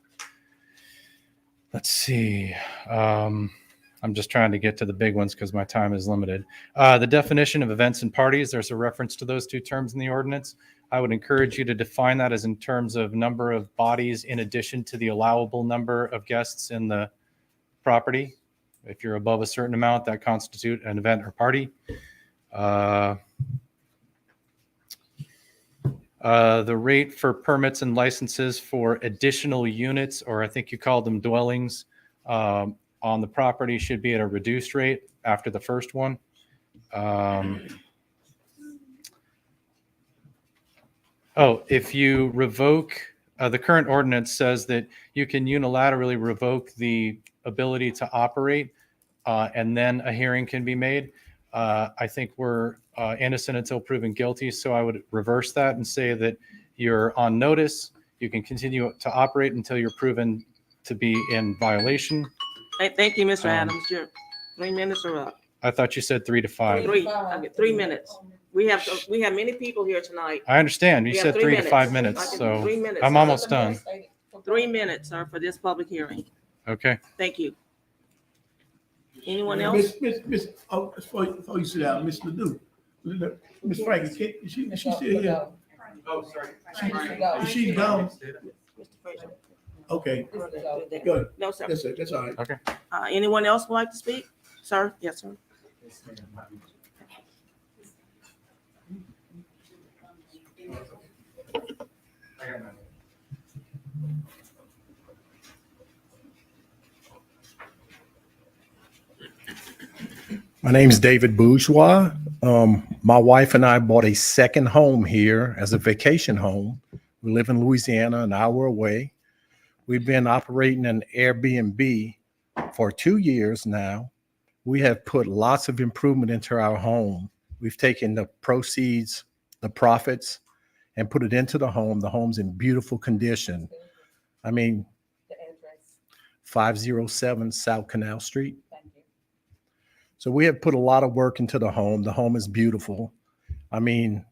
see. I'm just trying to get to the big ones because my time is limited. The definition of events and parties, there's a reference to those two terms in the ordinance. I would encourage you to define that as in terms of number of bodies in addition to the allowable number of guests in the property. If you're above a certain amount, that constitute an event or party. The rate for permits and licenses for additional units, or I think you called them dwellings, on the property should be at a reduced rate after the first one. If you revoke, the current ordinance says that you can unilaterally revoke the ability to operate and then a hearing can be made. I think we're innocent until proven guilty, so I would reverse that and say that you're on notice. You can continue to operate until you're proven to be in violation. Hey, thank you, Mr. Adams. Your 3 minutes are up. I thought you said 3 to 5. 3 minutes. We have many people here tonight. I understand. You We said have 3 to 5 minutes, I can- so 3 minutes. I'm almost done. 3 minutes, sir, for this public hearing. Okay. Thank you. Anyone else? Before you sit down, Miss Ledoux, Miss Frankie, is she still here? Oh, sorry. Is she gone? Mr. Frazier. Okay, good. No, sir. Yes, sir, that's all right. Okay. Anyone else would like to speak? Sir? Yes, sir. My name is David Bourgeois. My wife and I bought a second home here as a vacation home. We live in Louisiana, an hour away. We've been operating an Airbnb for 2 years now. We have put lots of improvement into our home. We've taken the proceeds, the profits, and put it into the home. The home's in beautiful condition. I mean, 507 South Canal Street. So we have put a lot of work into the home. The home is beautiful. I mean,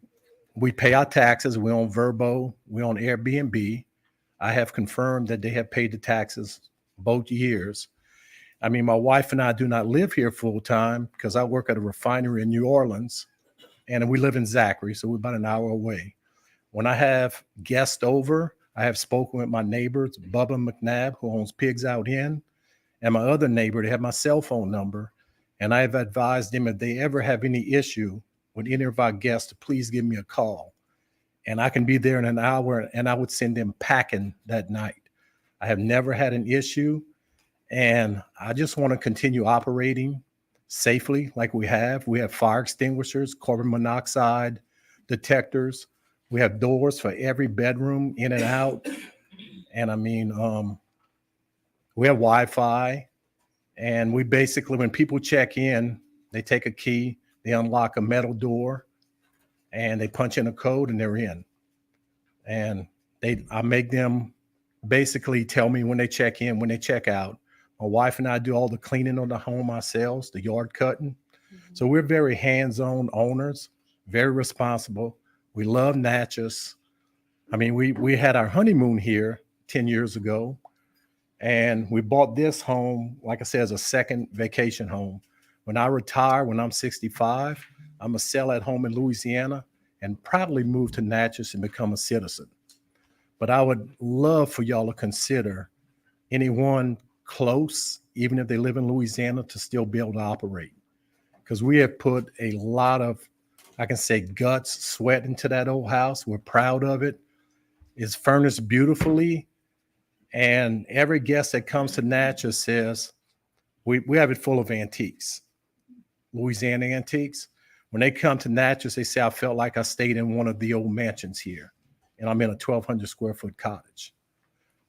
we pay our taxes. We own Verbo. We own Airbnb. I have confirmed that they have paid the taxes both years. I mean, my wife and I do not live here full time because I work at a refinery in New Orleans and we live in Zachary. So we're about an hour away. When I have guests over, I have spoken with my neighbors, Bubba McNabb, who owns Pigs Out In, And my other neighbor, they have my cell phone number. And I've advised them if they ever have any issue with any of our guests, to please give me a call. And I can be there in an hour, and I would send them packing that night. I have never had an issue. And I just want to continue operating safely like we have. We have fire extinguishers, carbon monoxide detectors. We have doors for every bedroom in and out. And I mean, we have Wi-Fi. And we basically, when people check in, they take a key, they unlock a metal door, and they punch in a code and they're in. And I make them basically tell me when they check in, when they check out. My wife and I do all the cleaning on the home ourselves, the yard cutting. So we're very hands-on owners, very responsible. We love Natchez. I mean, we had our honeymoon here 10 years ago, and we bought this home, like I said, as a second vacation home. When I retire, when I'm 65, I'm gonna sell that home in Louisiana and probably move to Natchez and become a citizen. But I would love for y'all to consider anyone close, even if they live in Louisiana, to still be able to operate. Because we have put a lot of, I can say, guts, sweat into that old house. We're proud of it. It's furnished beautifully. And every guest that comes to Natchez says, we have it full of antiques, Louisiana antiques. When they come to Natchez, they say, I felt like I stayed in one of the old mansions here. And I'm in a 1,200 square foot cottage.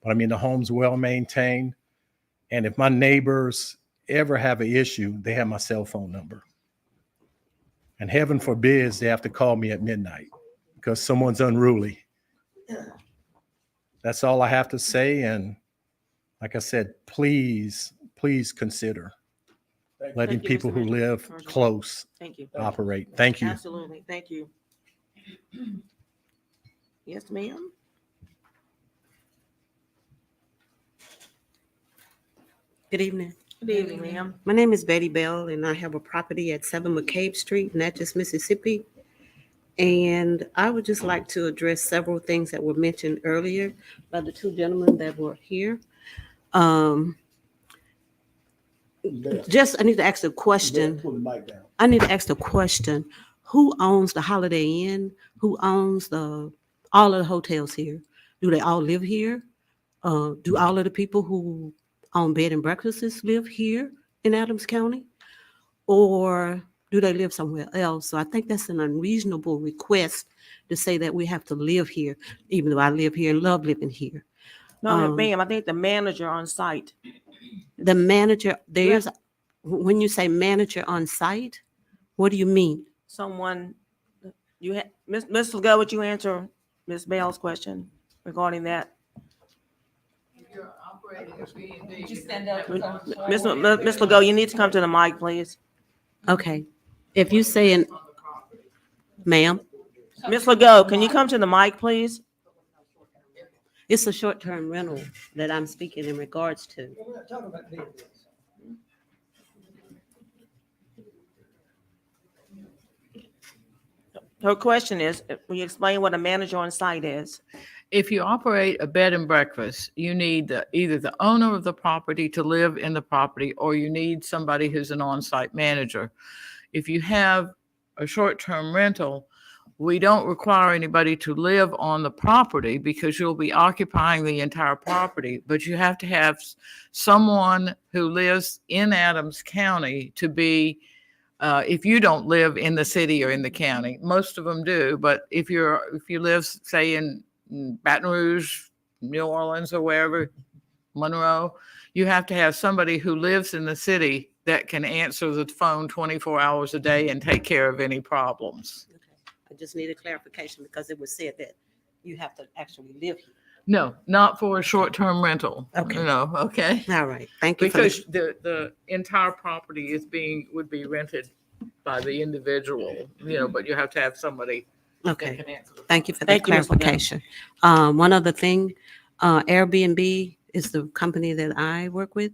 But I mean, the home's well maintained. And if my neighbors ever have an issue, they have my cell phone number. And heaven forbids they have to call me at midnight because someone's unruly. That's all I have to say. And like I said, please consider letting Thank you, people Mr. who Manager. live close Thank you. operate. Thank you. Absolutely. Thank you. Yes, ma'am. Good evening. Good evening, ma'am. My name is Betty Bell, and I have a property at 7 McCabe Street, Natchez, Mississippi. And I would just like to address several things that were mentioned earlier by the two gentlemen that were here. I need to ask a question. I need to ask the question: who owns the Holiday Inn? Who owns all of the hotels here? Do they all live here? Do all of the people who own bed and breakfasts live here in Adams County? Or do they live somewhere else? So I think that's an unreasonable request to say that we have to live here, even though I live here and love living here. No, ma'am, I think the manager on site. The manager, when you say manager on site, what do you mean? Someone, Ms. Legault, would you answer Ms. Bell's question regarding that? Just stand up. Ms. Legault, you need to come to the mic, please. Okay. If you say ma'am? Ms. Legault, can you come to the mic, please? It's a short-term rental that I'm speaking in regards to. We're not talking about business. Her question is, will you explain what a manager on site is? If you operate a bed and breakfast, you need either the owner of the property to live in the property, or you need somebody who's an on-site manager. If you have a short-term rental, we don't require anybody to live on the property because you'll be occupying the entire property, but you have to have someone who lives in Adams County to be, if you don't live in the city or in the county. Most of them do, but if you live, say, in Baton Rouge, New Orleans, or wherever, Monroe, you have to have somebody who lives in the city that can answer the phone 24 hours a day and take care of any problems. I just need a clarification because it was said that you have to actually live here. No, not for a short-term rental. Okay. No, okay. All right. Thank you. Because the entire property would be rented by the individual, but you have to have somebody. Okay. That can answer the Thank you for Thank that you, Ms. clarification. One other thing, Airbnb is the company that I work with,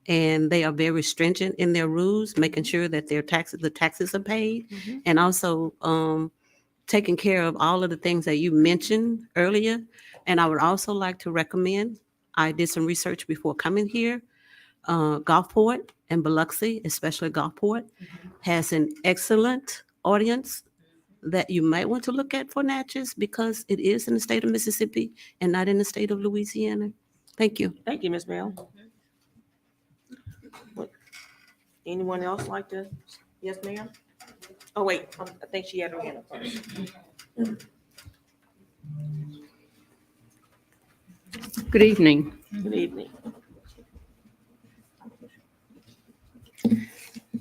and they are very stringent in their rules, making sure that the taxes are paid, and also taking care of all of the things that you mentioned earlier. And I would also like to recommend, I did some research before coming here. Gulfport and Biloxi, especially Gulfport, has an excellent audience that you might want to look at for Natchez because it is in the state of Mississippi and not in the state of Louisiana. Thank you. Thank you, Ms. Bell. Anyone else like to? Yes, ma'am? Oh, wait, I think she had her hand up first. Good evening. Good evening.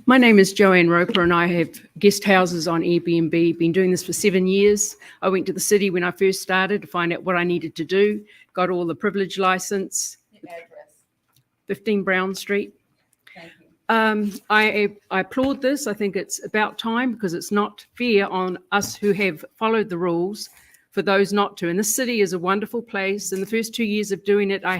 My name is Joanne Roper and I have guest houses on Airbnb. Been doing this for 7 years. I went to the city when I first started to find out what I needed to do. Got all the privilege license. 15 Brown Street. I applaud this. I think it's about time because it's not fair on us who have followed the rules for those not to. And this city is a wonderful place. In the first 2 years of doing it, I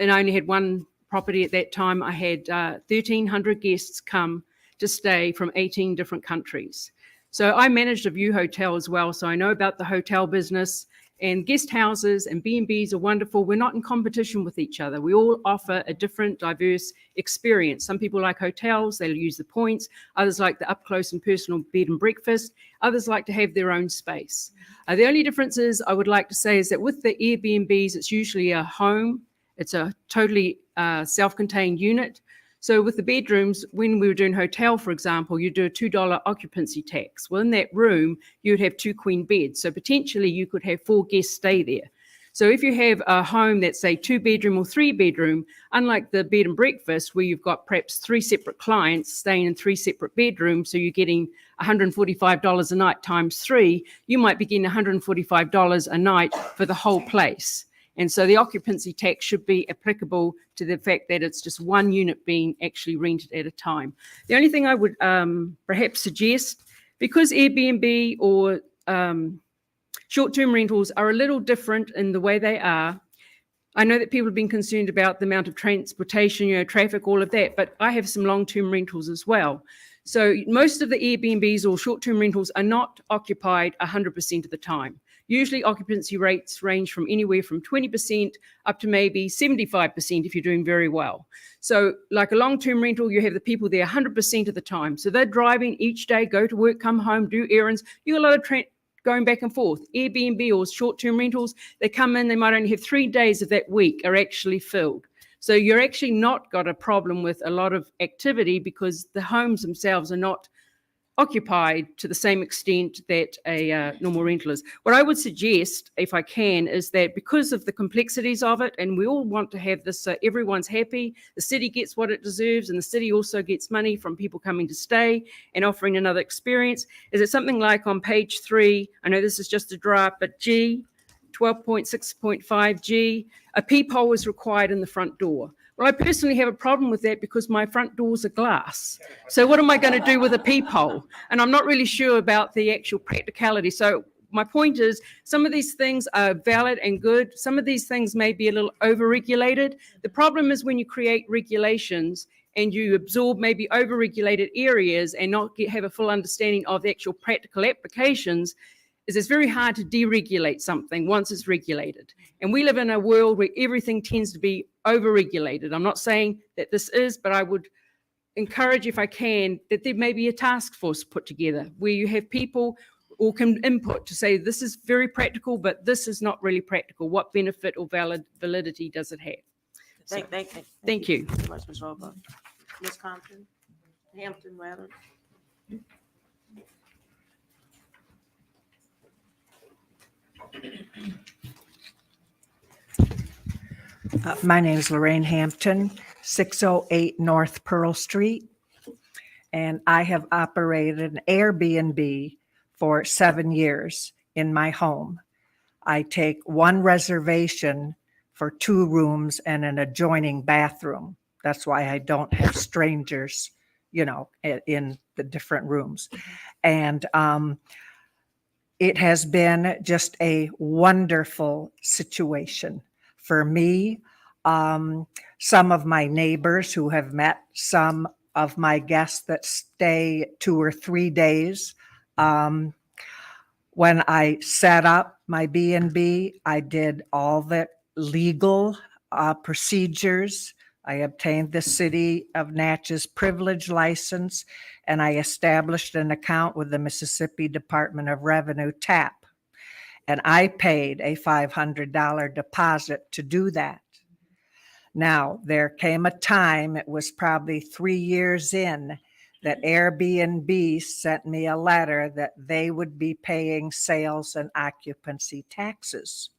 only had one property at that time. I had 1,300 guests come to stay from 18 different countries. So I managed a View Hotel as well. So I know about the hotel business, and guest houses and B&Bs are wonderful. We're not in competition with each other. We all offer a different, diverse experience. Some people like hotels, they'll use the points. Others like the up close and personal bed and breakfast. Others like to have their own space. The only difference is I would like to say is that with the Airbnbs, it's usually a home. It's a totally self-contained unit. So with the bedrooms, when we were doing hotel, for example, you do a $2 occupancy tax. Well, in that room, you'd have 2 queen beds. So potentially you could have 4 guests stay there. So if you have a home that's say 2-bedroom or 3-bedroom, unlike the bed and breakfast where you've got perhaps 3 separate clients staying in 3 separate bedrooms, so you're getting $145 a night times 3, you might be getting $145 a night for the whole place. And so the occupancy tax should be applicable to the fact that it's just one unit being actually rented at a time. The only thing I would perhaps suggest, because Airbnb or short-term rentals are a little different in the way they are, I know that people have been concerned about the amount of transportation, traffic, all of that, but I have some long-term rentals as well. So most of the Airbnbs or short-term rentals are not occupied 100% of the time. Usually occupancy rates range from anywhere from 20% up to maybe 75% if you're doing very well. So like a long-term rental, you have the people there 100% of the time. So they're driving each day, go to work, come home, do errands. You got a lot of going back and forth. Airbnb or short-term rentals, they come in, they might only have 3 days of that week are actually filled. So you're actually not got a problem with a lot of activity because the homes themselves are not occupied to the same extent that a normal rental is. What I would suggest, if I can, is that because of the complexities of it, and we all want to have this so everyone's happy, the city gets what it deserves, and the city also gets money from people coming to stay and offering another experience, is it something like on page 3, I know this is just a draft, but G, 12.6.5G, a peephole is required in the front door. Well, I personally have a problem with that because my front doors are glass. So what am I going to do with a peephole? And I'm not really sure about the actual practicality. So my point is some of these things are valid and good. Some of these things may be a little over-regulated. The problem is when you create regulations and you absorb maybe over-regulated areas and not have a full understanding of the actual practical applications, is it's very hard to deregulate something once it's regulated. And we live in a world where everything tends to be over-regulated. I'm not saying that this is, but I would encourage, if I can, that there may be a task force put together where you have people or can input to say, this is very practical, but this is not really practical. What benefit or validity does it have? So, thank you. Thank you so much, Ms. Roper. Ms. Hampton, rather. My name is Lorraine Hampton, 608 North Pearl Street, and I have operated an Airbnb for 7 years in my home. I take one reservation for 2 rooms and an adjoining bathroom. That's why I don't have strangers, in the different rooms. And it has been just a wonderful situation for me. Some of my neighbors who have met some of my guests that stay 2 or 3 days. When I set up my B&B, I did all the legal procedures I obtained the City of Natchez privilege license, and I established an account with the Mississippi Department of Revenue, TAP. And I paid a $500 deposit to do that. Now, there came a time, it was probably 3 years in, that Airbnb sent me a letter that they would be paying sales and occupancy taxes.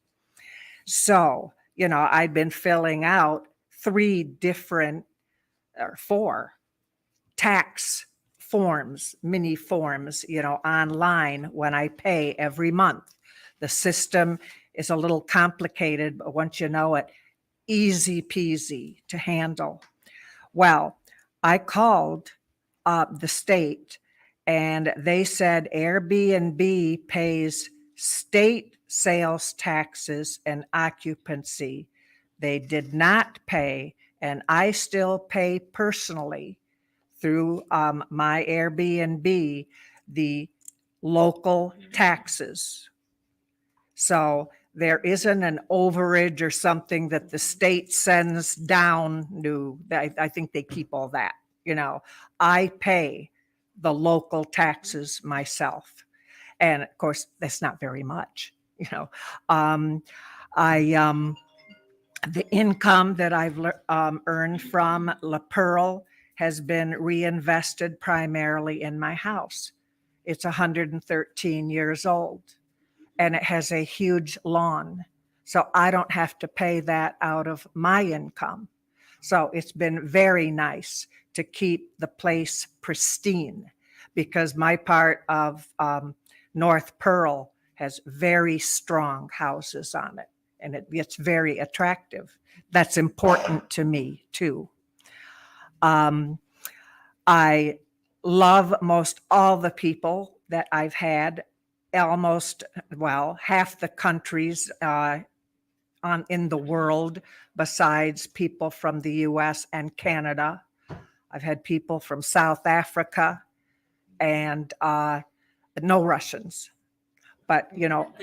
So, I'd been filling out 3 different or 4 tax forms, mini forms, online when I pay every month. The system is a little complicated, but once you know it, easy peasy to handle. Well, I called the state and they said Airbnb pays state sales taxes and occupancy. They did not pay, and I still pay personally through my Airbnb the local taxes. So there isn't an overage or something that the state sends down. No, I think they keep all that. I pay the local taxes myself. And of course, that's not very much. The income that I've earned from La Pearl has been reinvested primarily in my house. It's 113 years old and it has a huge lawn. So I don't have to pay that out of my income. So it's been very nice to keep the place pristine because my part of North Pearl has very strong houses on it. And it's very attractive. That's important to me too. I love most all the people that I've had, half the countries in the world besides people from the US and Canada. I've had people from South Africa and no Russians. But,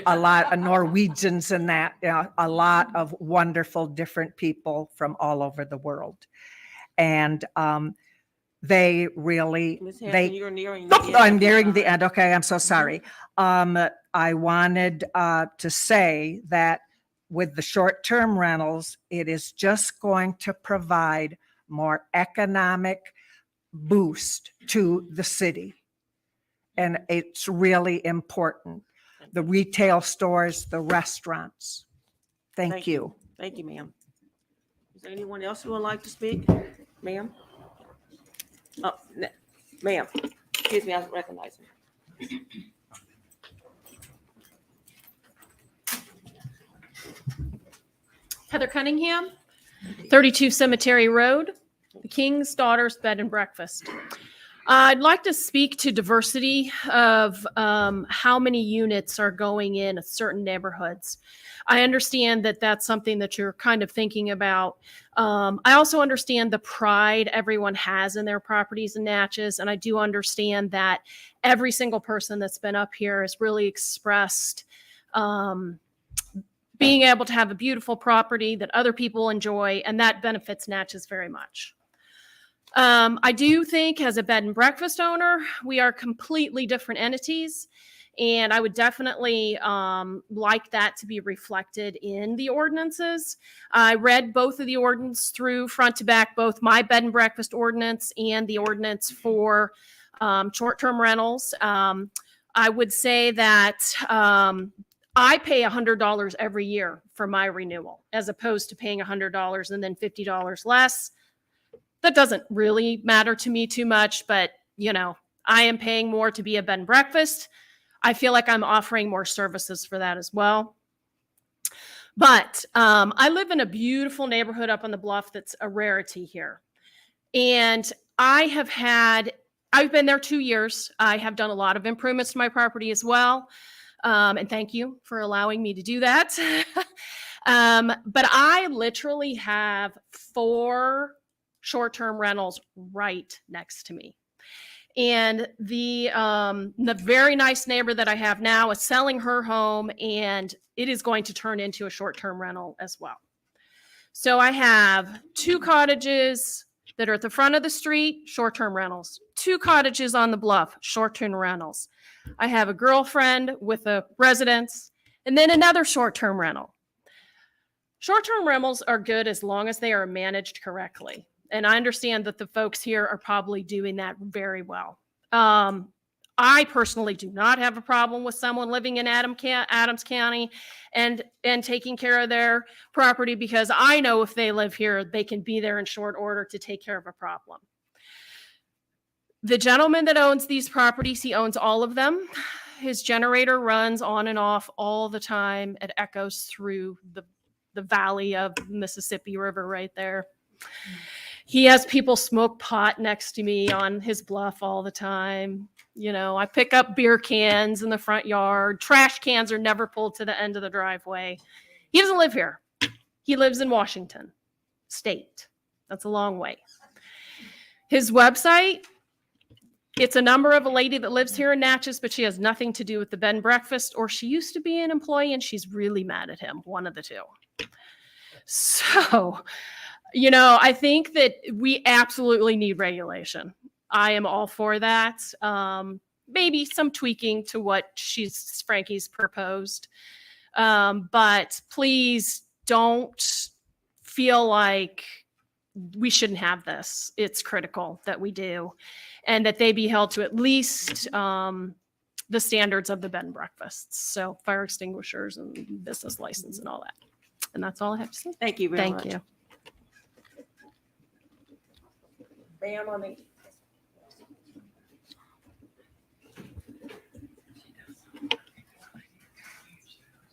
a lot of Norwegians and that, a lot of wonderful different people from all over the world. And they really, you're nearing Nope, the end. I'm nearing the end. Okay, I'm so sorry. I wanted to say that with the short-term rentals, it is just going to provide more economic boost to the city. And it's really important. The retail stores, the restaurants. Thank you. Thank you, ma'am. Is there anyone else who would like to speak? Ma'am? Oh, ma'am, excuse me, I recognize you. Heather Cunningham, 32 Cemetery Road, the King's Daughters Bed and Breakfast. I'd like to speak to diversity of how many units are going in certain neighborhoods. I understand that that's something that you're kind of thinking about. I also understand the pride everyone has in their properties in Natchez, and I do understand that every single person that's been up here has really expressed being able to have a beautiful property that other people enjoy, and that benefits Natchez very much. I do think as a bed and breakfast owner, we are completely different entities. And I would definitely like that to be reflected in the ordinances. I read both of the ordinance through front to back, both my bed and breakfast ordinance and the ordinance for short-term rentals. I would say that I pay $100 every year for my renewal, as opposed to paying $100 and then $50 less. That doesn't really matter to me too much, but I am paying more to be a bed and breakfast. I feel like I'm offering more services for that as well. But I live in a beautiful neighborhood up on the bluff that's a rarity here. And I've been there 2 years. I have done a lot of improvements to my property as well. And thank you for allowing me to do that. But I literally have 4 short-term rentals right next to me. And the very nice neighbor that I have now is selling her home, and it is going to turn into a short-term rental as well. So I have 2 cottages that are at the front of the street, short-term rentals. 2 cottages on the bluff, short-term rentals. I have a girlfriend with a residence, and then another short-term rental. Short-term rentals are good as long as they are managed correctly. And I understand that the folks here are probably doing that very well. I personally do not have a problem with someone living in Adams County and taking care of their property, because I know if they live here, they can be there in short order to take care of a problem. The gentleman that owns these properties, he owns all of them. His generator runs on and off all the time. It echoes through the valley of the Mississippi River right there. He has people smoke pot next to me on his bluff all the time. You know, I pick up beer cans in the front yard. Trash cans are never pulled to the end of the driveway. He doesn't live here. He lives in Washington State. That's a long way. His website, it's a number of a lady that lives here in Natchez, but she has nothing to do with the bed and breakfast, or she used to be an employee and she's really mad at him, one of the two. So, you know, I think that we absolutely need regulation. I am all for that. Maybe some tweaking to what Frankie's proposed. But please don't feel like we shouldn't have this. It's critical that we do, and that they be held to at least the standards of the bed and breakfasts. So fire extinguishers and business license and all that. And that's all I have to say. Thank you very much. Thank you. Bam on the.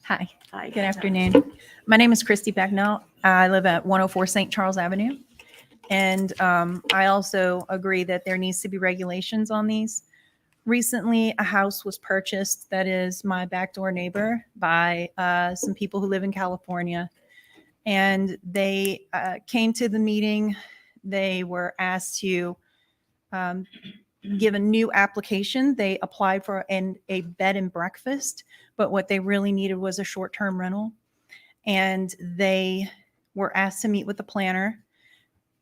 Hi. Hi. Good afternoon. My name is Christy Bagnell. I live at 104 St. Charles Avenue. And I also agree that there needs to be regulations on these. Recently, a house was purchased that is my backdoor neighbor by some people who live in California. And they came to the meeting. They were asked to give a new application. They applied for a bed and breakfast, but what they really needed was a short-term rental. And they were asked to meet with the planner.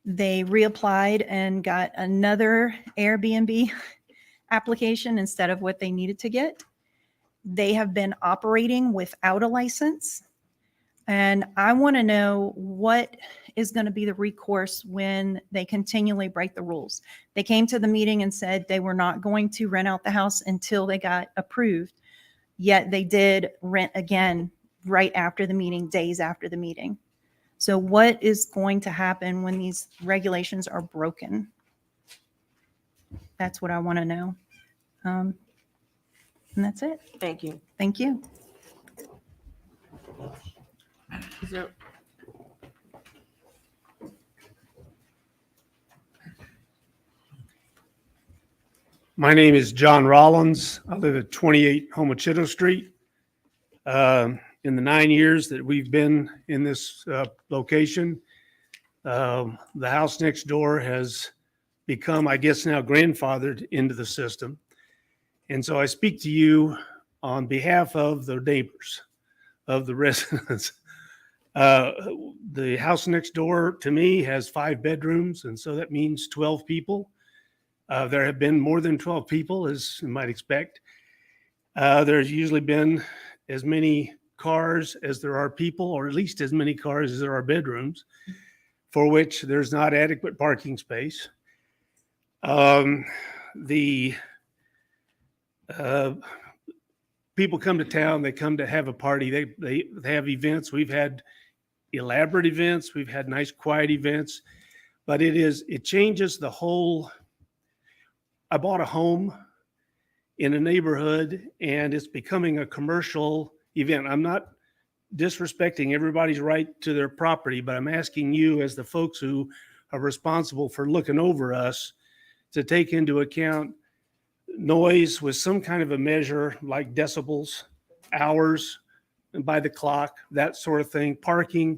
They reapplied and got another Airbnb application instead of what they needed to get. They have been operating without a license. And I want to know what is going to be the recourse when they continually break the rules. They came to the meeting and said they were not going to rent out the house until they got approved. Yet they did rent again right after the meeting, days after the meeting. So what is going to happen when these regulations are broken? That's what I want to know. And that's it. Thank you. Thank you. Is there? My name is John Rollins. I live at 28 Homachito Street. In the 9 years that we've been in this location, the house next door has become, I guess now, grandfathered into the system. And so I speak to you on behalf of the neighbors, of the residents. The house next door to me has 5 bedrooms, and so that means 12 people. There have been more than 12 people, as you might expect. There's usually been as many cars as there are people, or at least as many cars as there are bedrooms, for which there's not adequate parking space. The people come to town, they come to have a party, they have events. We've had elaborate events, we've had nice quiet events, but it changes the whole. I bought a home in a neighborhood and it's becoming a commercial event. I'm not disrespecting everybody's right to their property, but I'm asking you, as the folks who are responsible for looking over us, to take into account noise with some kind of a measure like decibels, hours, and by the clock, that sort of thing. Parking.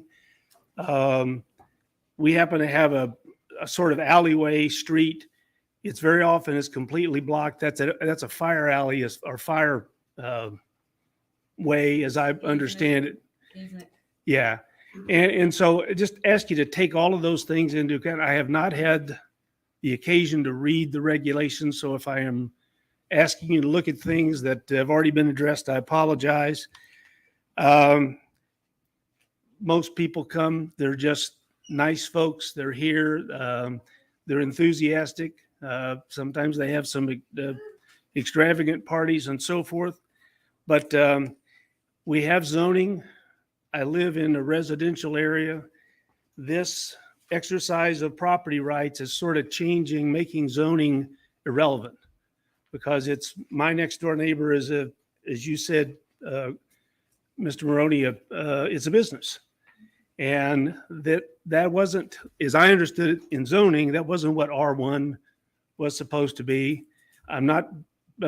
We happen to have a sort of alleyway street. It's very often is completely blocked. That's a fire alley or fire way, as I understand it. Yeah. And so I just ask you to take all of those things into account. I have not had the occasion to read the regulations, so if I am asking you to look at things that have already been addressed, I apologize. Most people come, they're just nice folks. They're here. They're enthusiastic. Sometimes they have some extravagant parties and so forth. But we have zoning. I live in a residential area. This exercise of property rights is sort of changing, making zoning irrelevant, because it's my next door neighbor is as you said, Mr. Maroney, it's a business. And that wasn't, as I understood it in zoning, that wasn't what R1 was supposed to be. I'm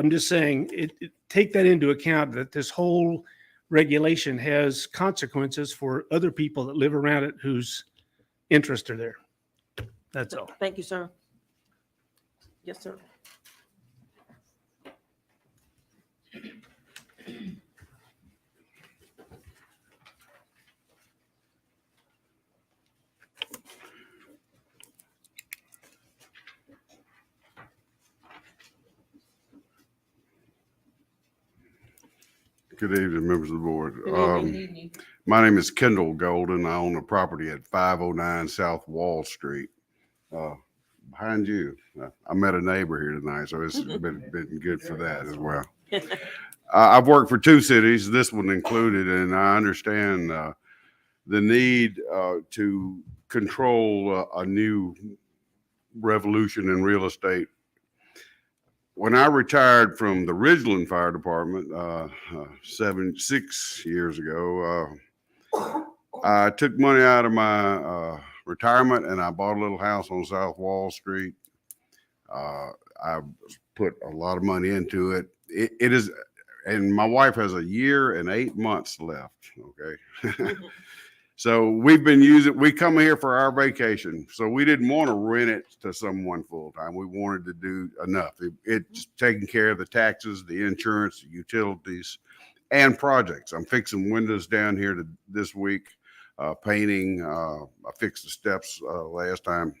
just saying, take that into account, that this whole regulation has consequences for other people that live around it whose interests are there. That's all. Thank you, sir. Yes, sir. Good evening, members of the board. Good evening. My name is Kendall Golden. I own a property at 509 South Wall Street. Behind you, I met a neighbor here tonight, so it's been good for that as well. I've worked for two cities, this one included, and I understand the need to control a new revolution in real estate. When I retired from the Ridgeland Fire Department 6 years ago, I took money out of my retirement and I bought a little house on South Wall Street. I put a lot of money into it. It is, and my wife has 1 year and 8 months left. Okay. So we've been using, we come here for our vacation. So we didn't want to rent it to someone full time. We wanted to do enough. It's taking care of the taxes, the insurance, the utilities, and projects. I'm fixing windows down here this week, painting. I fixed the steps last time.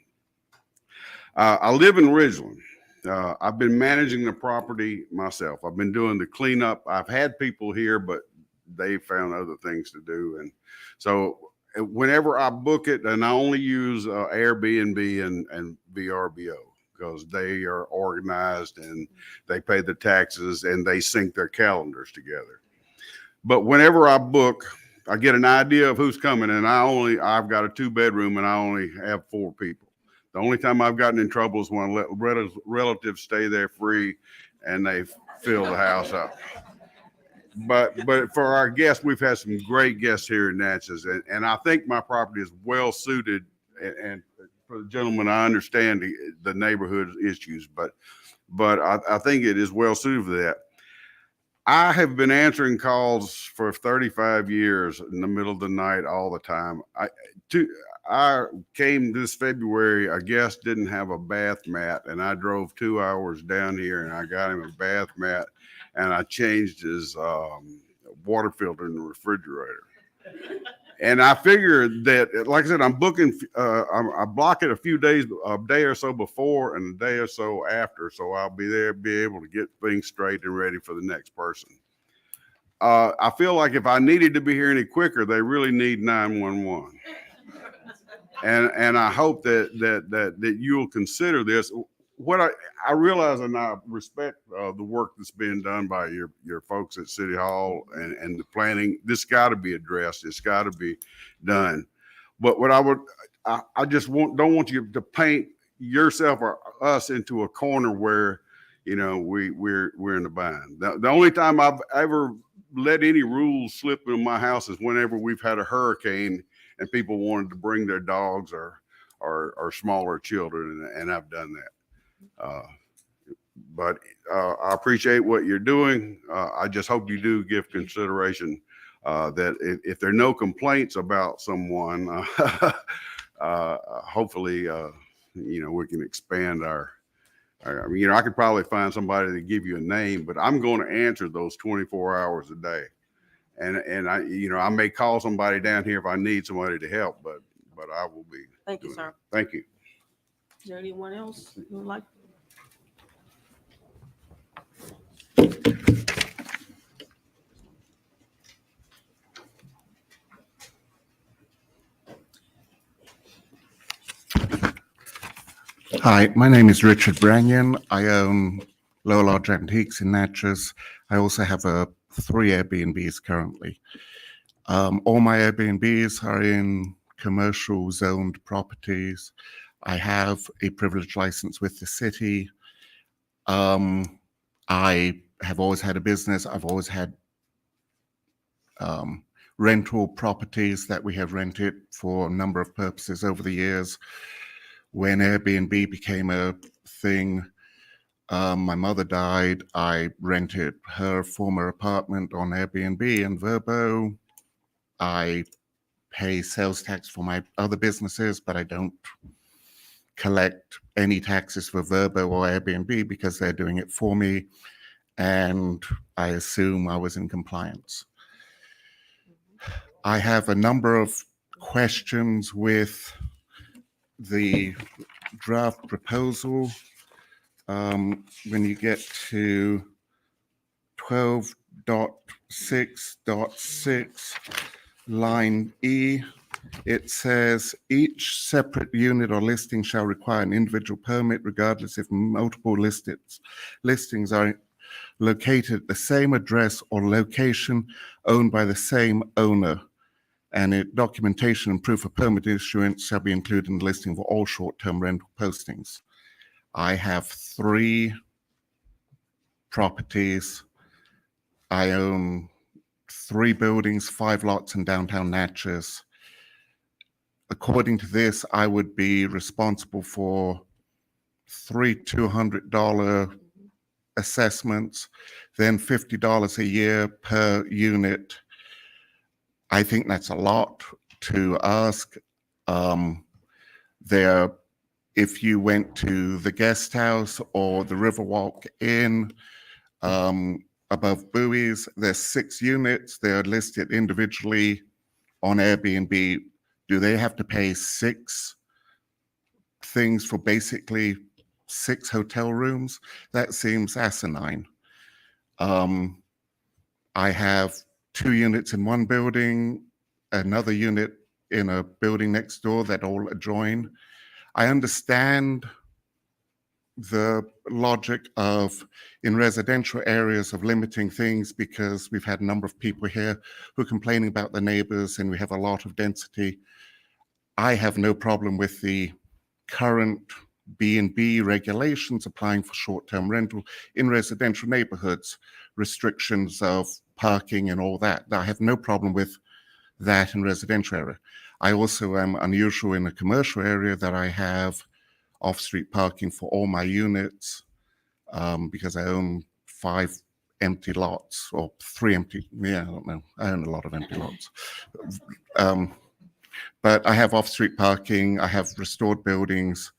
I live in Ridgeland. I've been managing the property myself. I've been doing the cleanup. I've had people here, but they found other things to do. And so whenever I book it, and I only use Airbnb and VRBO because they are organized and they pay the taxes and they sync their calendars together. But whenever I book, I get an idea of who's coming, and I've got a 2-bedroom and I only have 4 people. The only time I've gotten in trouble is when I let relatives stay there free and they fill the house up. But for our guests, we've had some great guests here in Natchez, and I think my property is well suited. And for the gentleman, I understand the neighborhood issues, but I think it is well suited for that. I have been answering calls for 35 years in the middle of the night all the time. I came this February, a guest didn't have a bath mat, and I drove 2 hours down here and I got him a bath mat and I changed his water filter in the refrigerator. And I figured that, like I said, I'm booking, I block it a day or so before and a day or so after. So I'll be there, be able to get things straight and ready for the next person. I feel like if I needed to be here any quicker, they really need 911. And I hope that you'll consider this. What I realize, and I respect the work that's being done by your folks at City Hall and the planning. This got to be addressed. It's got to be done. But what I just don't want you to paint yourself or us into a corner where, you know, we're in the bind. The only time I've ever let any rules slip in my house is whenever we've had a hurricane and people wanted to bring their dogs or smaller children, and I've done that. But I appreciate what you're doing. I just hope you do give consideration that if there are no complaints about someone, hopefully, you know, we can expand our, you know, I could probably find somebody to give you a name, but I'm going to answer those 24 hours a day. And I, I may call somebody down here if I need somebody to help, but I will be. Thank you, doing sir. it. Thank you. Is there anyone else who would like? Hi, my name is Richard Branyan. I own Lower Lodge Antiques in Natchez. I also have 3 Airbnbs currently. All my Airbnbs are in commercial zoned properties. I have a privilege license with the city. I have always had a business. I've always had rental properties that we have rented for a number of purposes over the years. When Airbnb became a thing, my mother died. I rented her former apartment on Airbnb and Vrbo. I pay sales tax for my other businesses, but I don't collect any taxes for Vrbo or Airbnb because they're doing it for me. And I assume I was in compliance. I have a number of questions with the draft proposal. When you get to 12.6.6, line E, it says each separate unit or listing shall require an individual permit regardless if multiple listings are located at the same address or location owned by the same owner. And documentation and proof of permit issuance shall be included in the listing for all short-term rental postings. I have 3 properties. I own 3 buildings, 5 lots in downtown Natchez. According to this, I would be responsible for 3 $200 assessments, then $50 a year per unit. I think that's a lot to ask. If you went to the guest house or the Riverwalk Inn above Bowie's, there's 6 units. They're listed individually on Airbnb. Do they have to pay 6 things for basically 6 hotel rooms? That seems asinine. I have 2 units in one building, another unit in a building next door that all adjoin. I understand the logic of in residential areas of limiting things because we've had a number of people here who are complaining about the neighbors and we have a lot of density. I have no problem with the current B&B regulations applying for short-term rental in residential neighborhoods, restrictions of parking and all that. I have no problem with that in residential area. I also am unusual in a commercial area that I have off-street parking for all my units because I own 5 empty lots or 3 empty, I don't know. I own a lot of empty lots. But I have off-street parking. I have restored buildings.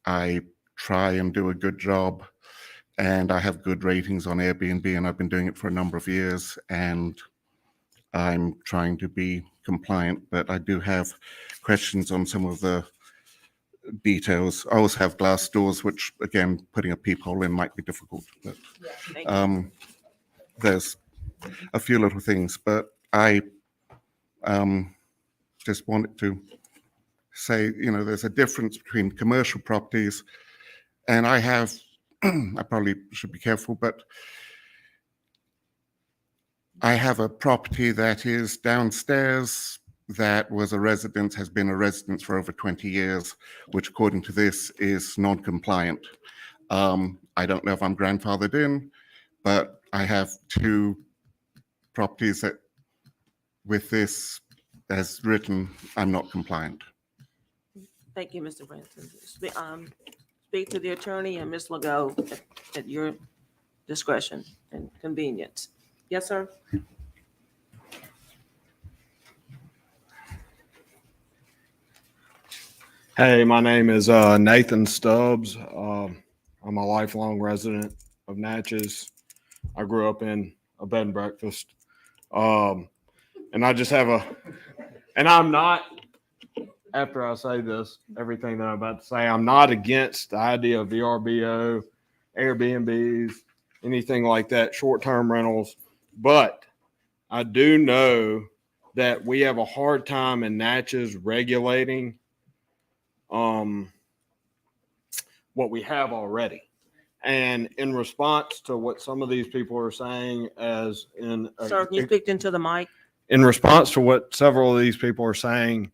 I try and do a good job and I have good ratings on Airbnb and I've been doing it for a number of years and I'm trying to be compliant, but I do have questions on some of the details. I also have glass doors, which again, putting a peephole in might be difficult, but there's a few little things, but I just wanted to say, there's a difference between commercial properties and I have, I probably should be careful, but I have a property that is downstairs that was a residence, has been a residence for over 20 years, which according to this is non-compliant. I don't know if I'm grandfathered in, but I have 2 properties that with this as written, I'm not compliant. Thank you, Mr. Branson. Speak to the attorney and Ms. Legault at your discretion and convenience. Yes, sir. Hey, my name is Nathan Stubbs. I'm a lifelong resident of Natchez. I grew up in a bed and breakfast. And I just have and I'm not, after I say this, everything that I'm about to say, I'm not against the idea of VRBO, Airbnbs, anything like that, short-term rentals. But I do know that we have a hard time in Natchez regulating what we have already. And in response to what some of these people are saying, as in Sir, can you speak into the mic? in response to what several of these people are saying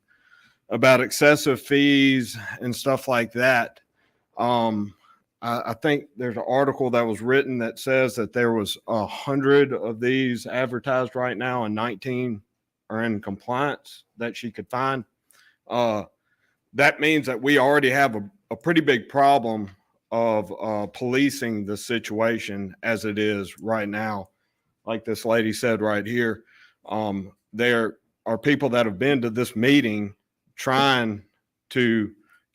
about excessive fees and stuff like that, I think there's an article that was written that says that there was 100 of these advertised right now, and 19 are in compliance that she could find. That means that we already have a pretty big problem of policing the situation as it is right now. Like this lady said right here, there are people that have been to this meeting trying to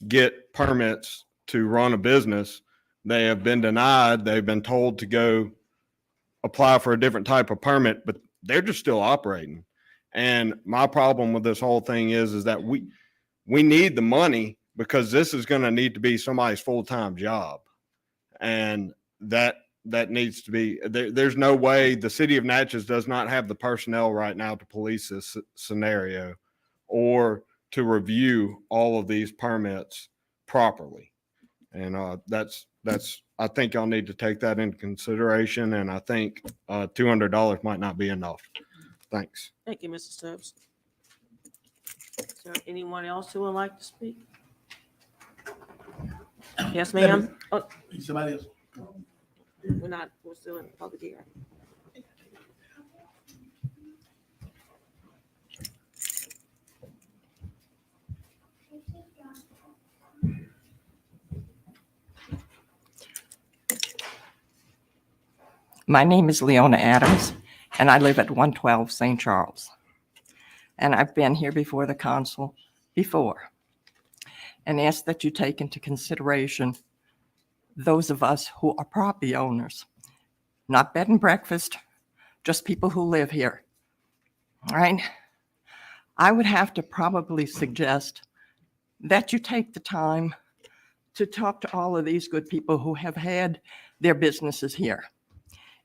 get permits to run a business. They have been denied. They've been told to go apply for a different type of permit, but they're just still operating. And my problem with this whole thing is that we need the money, because this is going to need to be somebody's full-time job. And that needs to be, there's no way, the city of Natchez does not have the personnel right now to police this scenario or to review all of these permits properly. And that's I think y'all need to take that into consideration. And I think $200 might not be enough. Thanks. Thank you, Mr. Stubbs. Is there anyone else who would like to speak? Yes, ma'am. Oh, Somebody else. we're still in public hearing. My name is Leona Adams, and I live at 112 St. Charles. And I've been here before the council before and asked that you take into consideration those of us who are property owners, not bed and breakfast, just people who live here. All right? I would have to probably suggest that you take the time to talk to all of these good people who have had their businesses here,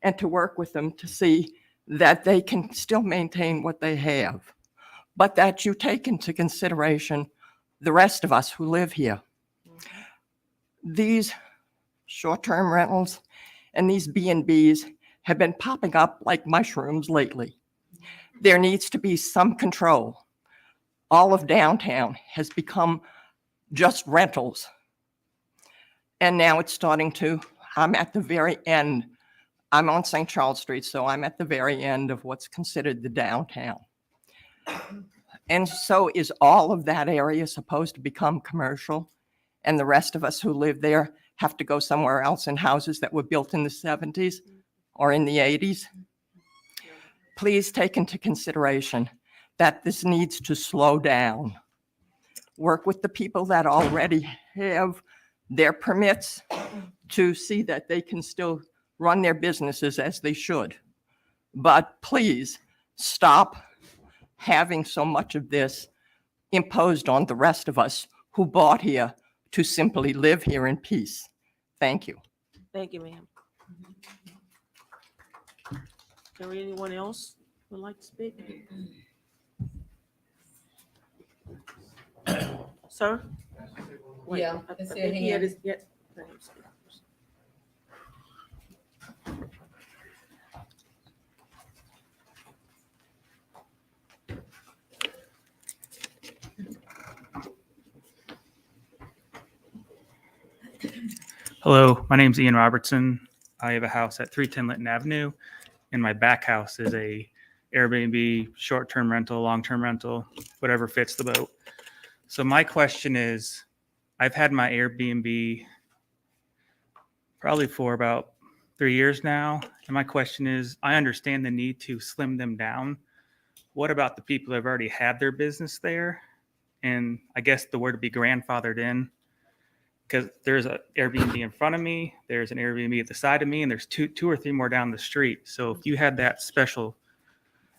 and to work with them to see that they can still maintain what they have, but that you take into consideration the rest of us who live here. These short-term rentals and these B&Bs have been popping up like mushrooms lately. There needs to be some control. All of downtown has become just rentals. And now it's starting to, I'm at the very end. I'm on St. Charles Street, so I'm at the very end of what's considered the downtown. And so is all of that area supposed to become commercial? And the rest of us who live there have to go somewhere else in houses that were built in the 70s or in the 80s? Please take into consideration that this needs to slow down. Work with the people that already have their permits to see that they can still run their businesses as they should. But please stop having so much of this imposed on the rest of us who bought here to simply live here in peace. Thank you. Thank you, ma'am. Is there anyone else who would like to speak? Sir? Wait, Yeah, I it's think your he had hand. his- yeah, let him speak first. Hello, my name's Ian Robertson. I have a house at 310 Linton Avenue, and my back house is a Airbnb, short-term rental, long-term rental, whatever fits the boat. So my question is, I've had my Airbnb probably for about 3 years now, and my question is, I understand the need to slim them down. What about the people that have already had their business there? And I guess the word would be grandfathered in. because there's an Airbnb in front of me, there's an Airbnb at the side of me, and there's two or three more down the street. So if you had that special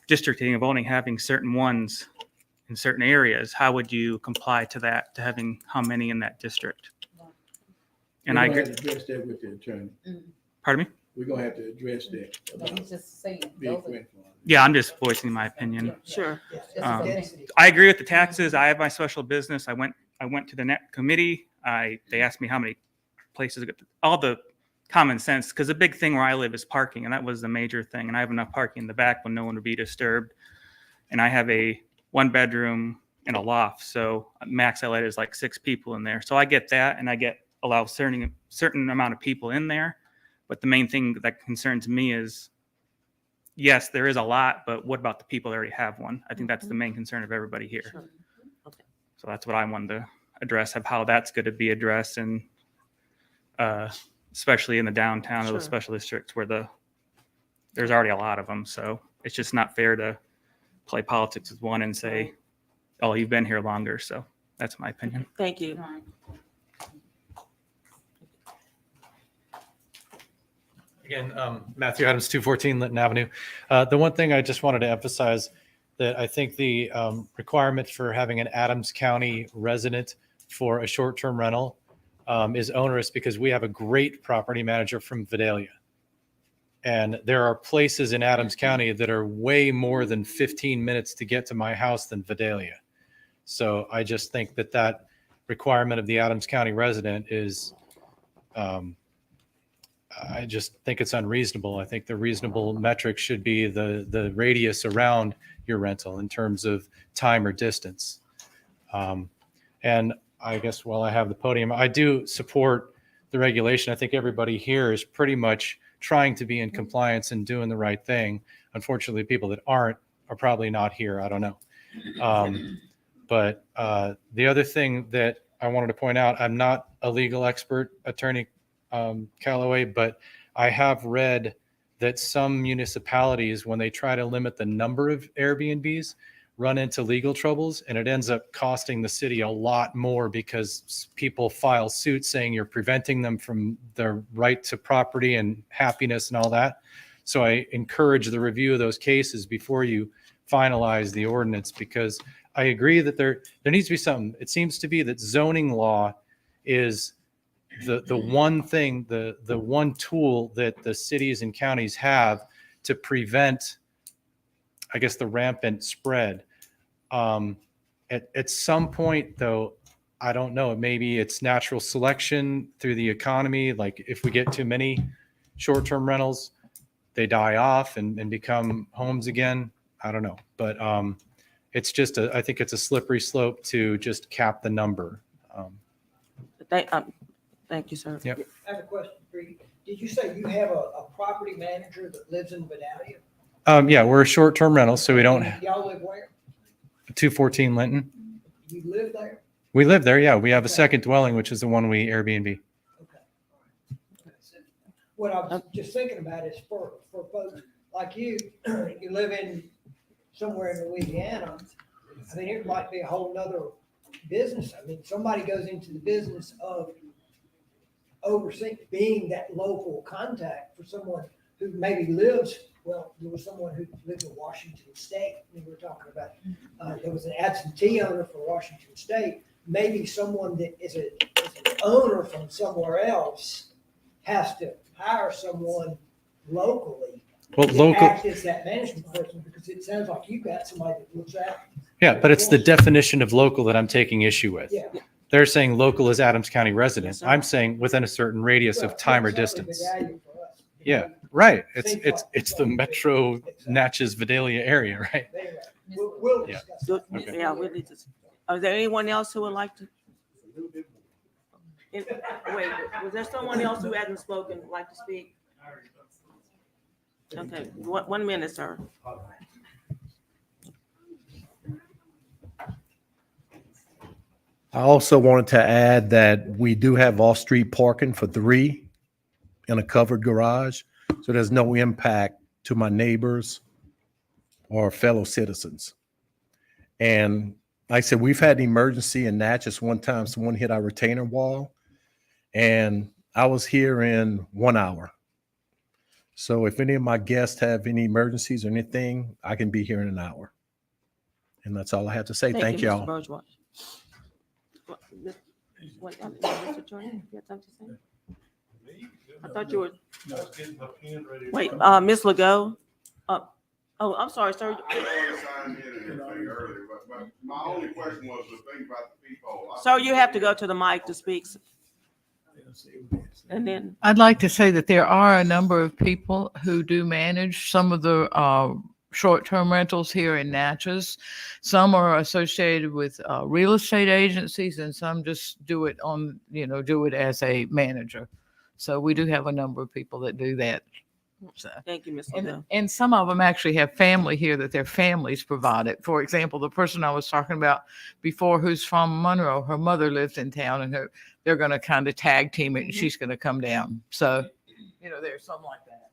districting of only having certain ones in certain areas, how would you comply to that, to having how many in that district? And I We're agree. gonna have to address that with the attorney. Pardon me? We're gonna have to address that. about He's just saying. being those are- grandfathered. Yeah, I'm just voicing my opinion. Sure. I agree with the taxes. I have my special business. I went to the net committee. They asked me how many places, all the common sense, because the big thing where I live is parking, and that was the major thing. And I have enough parking in the back when no one would be disturbed. And I have a 1-bedroom and a loft, so max I let is like 6 people in there. So I get that, and I allow certain amount of people in there. But the main thing that concerns me is, yes, there is a lot, but what about the people that already have one? I think that's the main concern of everybody here. Sure. Okay. So that's what I wanted to address, of how that's going to be addressed, and especially in the downtown of the Sure. special districts where there's already a lot of them. So it's just not fair to play politics with one and say, oh, you've been here longer. So that's my opinion. Thank you. Again, Matthew Adams, 214 Linton Avenue. The one thing I just wanted to emphasize that I think the requirement for having an Adams County resident for a short-term rental is onerous because we have a great property manager from Vidalia. And there are places in Adams County that are way more than 15 minutes to get to my house than Vidalia. So I just think that requirement of the Adams County resident is, I just think it's unreasonable. I think the reasonable metric should be the radius around your rental in terms of time or distance. And I guess while I have the podium, I do support the regulation. I think everybody here is pretty much trying to be in compliance and doing the right thing. Unfortunately, people that aren't are probably not here. I don't know. But the other thing that I wanted to point out, I'm not a legal expert, Attorney Callaway, but I have read that some municipalities, when they try to limit the number of Airbnbs, run into legal troubles, and it ends up costing the city a lot more because people file suits saying you're preventing them from their right to property and happiness and all that. So I encourage the review of those cases before you finalize the ordinance, because I agree that there needs to be something. It seems to be that zoning law is the one thing, the one tool that the cities and counties have to prevent, I guess, the rampant spread. At some point, though, I don't know, maybe it's natural selection through the economy. Like if we get too many short-term rentals, they die off and become homes again. I don't know. But it's just, I think it's a slippery slope to just cap the number. Thank you, sir. Yep. I have a question for you. Did you say you have a property manager that lives in Vidalia? Yeah, we're a short-term rental, so we don't. Y'all live where? 214 Linton. You live there? We live there, yeah. We have a second dwelling, which is the one we Airbnb. What I was just thinking about is for folks like you, you live in somewhere in Louisiana. I mean, it might be a whole nother business. I mean, somebody goes into the business of overseeing, being that local contact for someone who maybe lives, well, there was someone who lived in Washington State. We were talking about, there was an absentee owner for Washington State. Maybe someone that is an owner from somewhere else has to hire someone locally. Well, to local. act as that management person, because it sounds like you've got somebody that looks out. Yeah, but it's the definition of local that I'm taking issue with. Yeah. They're saying local is Adams County resident. I'm saying within a certain radius of time or distance. Yeah, right. It's the Metro Natchez Vidalia area, right? We'll Yeah. discuss. Okay. Yeah, we need to. Is there anyone else who would like to? Wait, was there someone else who hasn't spoken, would like to speak? Okay, 1 minute, sir. I also wanted to add that we do have off-street parking for 3 in a covered garage. So there's no impact to my neighbors or fellow citizens. And like I said, we've had an emergency in Natchez one time. Someone hit our retainer wall. and I was here in 1 hour. So if any of my guests have any emergencies or anything, I can be here in an hour. And that's all I have to say. Thank you, Mr. y'all. Bourgeois. Mr. Jordan, you have something to say? I thought you were, No, it's getting my pen ready. wait, Ms. Legault? Oh, I'm sorry, sir. My only question was the thing about the people. Sir, you have to go to the mic to speak. And then, I'd like to say that there are a number of people who do manage some of the short-term rentals here in Natchez. Some are associated with real estate agencies, and some just do it on, do it as a manager. So we do have a number of people that do that. So, thank you, Ms. and, Legault. and some of them actually have family here that their families provide it. For example, the person I was talking about before, who's from Monroe, her mother lives in town, and they're going to kind of tag team it, and she's going to come down. So, there's something like that.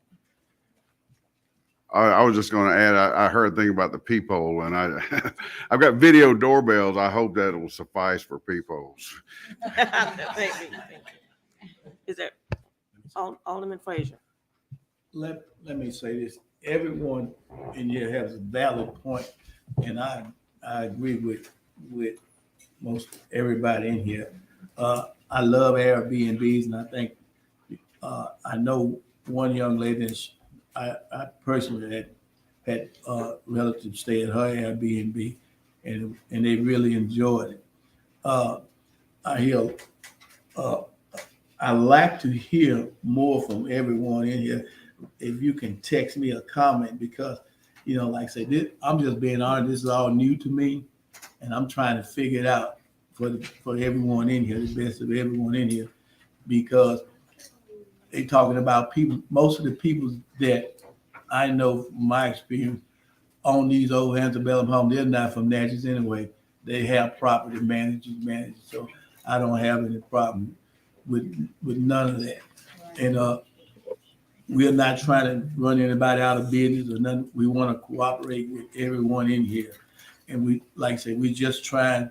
I was just going to add, I heard a thing about the peephole, and I've got video doorbells. I hope that will suffice for peepholes. Thank you. Is there, Alderman Frazier? Let me say this. Everyone in here has a valid point, and I agree with most everybody in here. I love Airbnbs, and I think I know one young lady, and I personally had relatives stay at her Airbnb, and they really enjoyed it. I like to hear more from everyone in here. If you can text me a comment, because, like I said, I'm just being honest, this is all new to me, and I'm trying to figure it out for everyone in here, the best of everyone in here, because they talking about people, most of the people that I know from my experience own these old antebellum homes, they're not from Natchez anyway. They have property managers, so I don't have any problem with none of that. And we're not trying to run anybody out of business or nothing. We want to cooperate with everyone in here. And we, like I said, we're just trying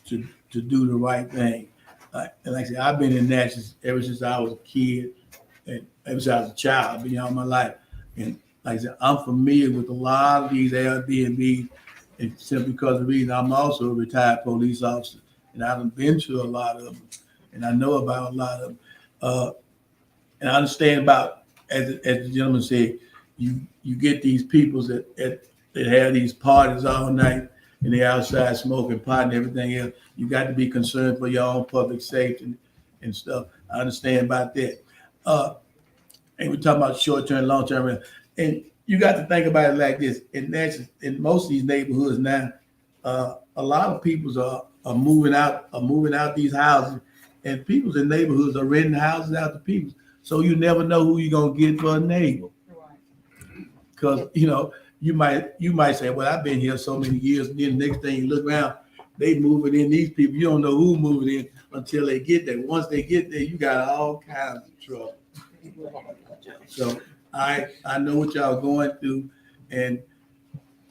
to do the right thing. And like I said, I've been in Natchez ever since I was a kid, and ever since I was a child, I've been here all my life. And like I said, I'm familiar with a lot of these Airbnbs, and simply because of the reason I'm also a retired police officer, and I've been to a lot of them, and I know about a lot of them. And I understand about, as the gentleman said, you get these people that have these parties all night, and they're outside smoking pot and everything else. You got to be concerned for your own public safety and stuff. I understand about that. And we're talking about short-term, long-term, and you got to think about it like this. In Natchez, in most of these neighborhoods now, a lot of people are moving out these houses, and people in neighborhoods are renting houses out to people. So you never know who you're gonna get for a neighbor. Because you might say, well, I've been here so many years, and then the next thing you look around, they moving in these people. You don't know who moving in until they get there. Once they get there, you got all kinds of trouble. So I know what y'all going through, and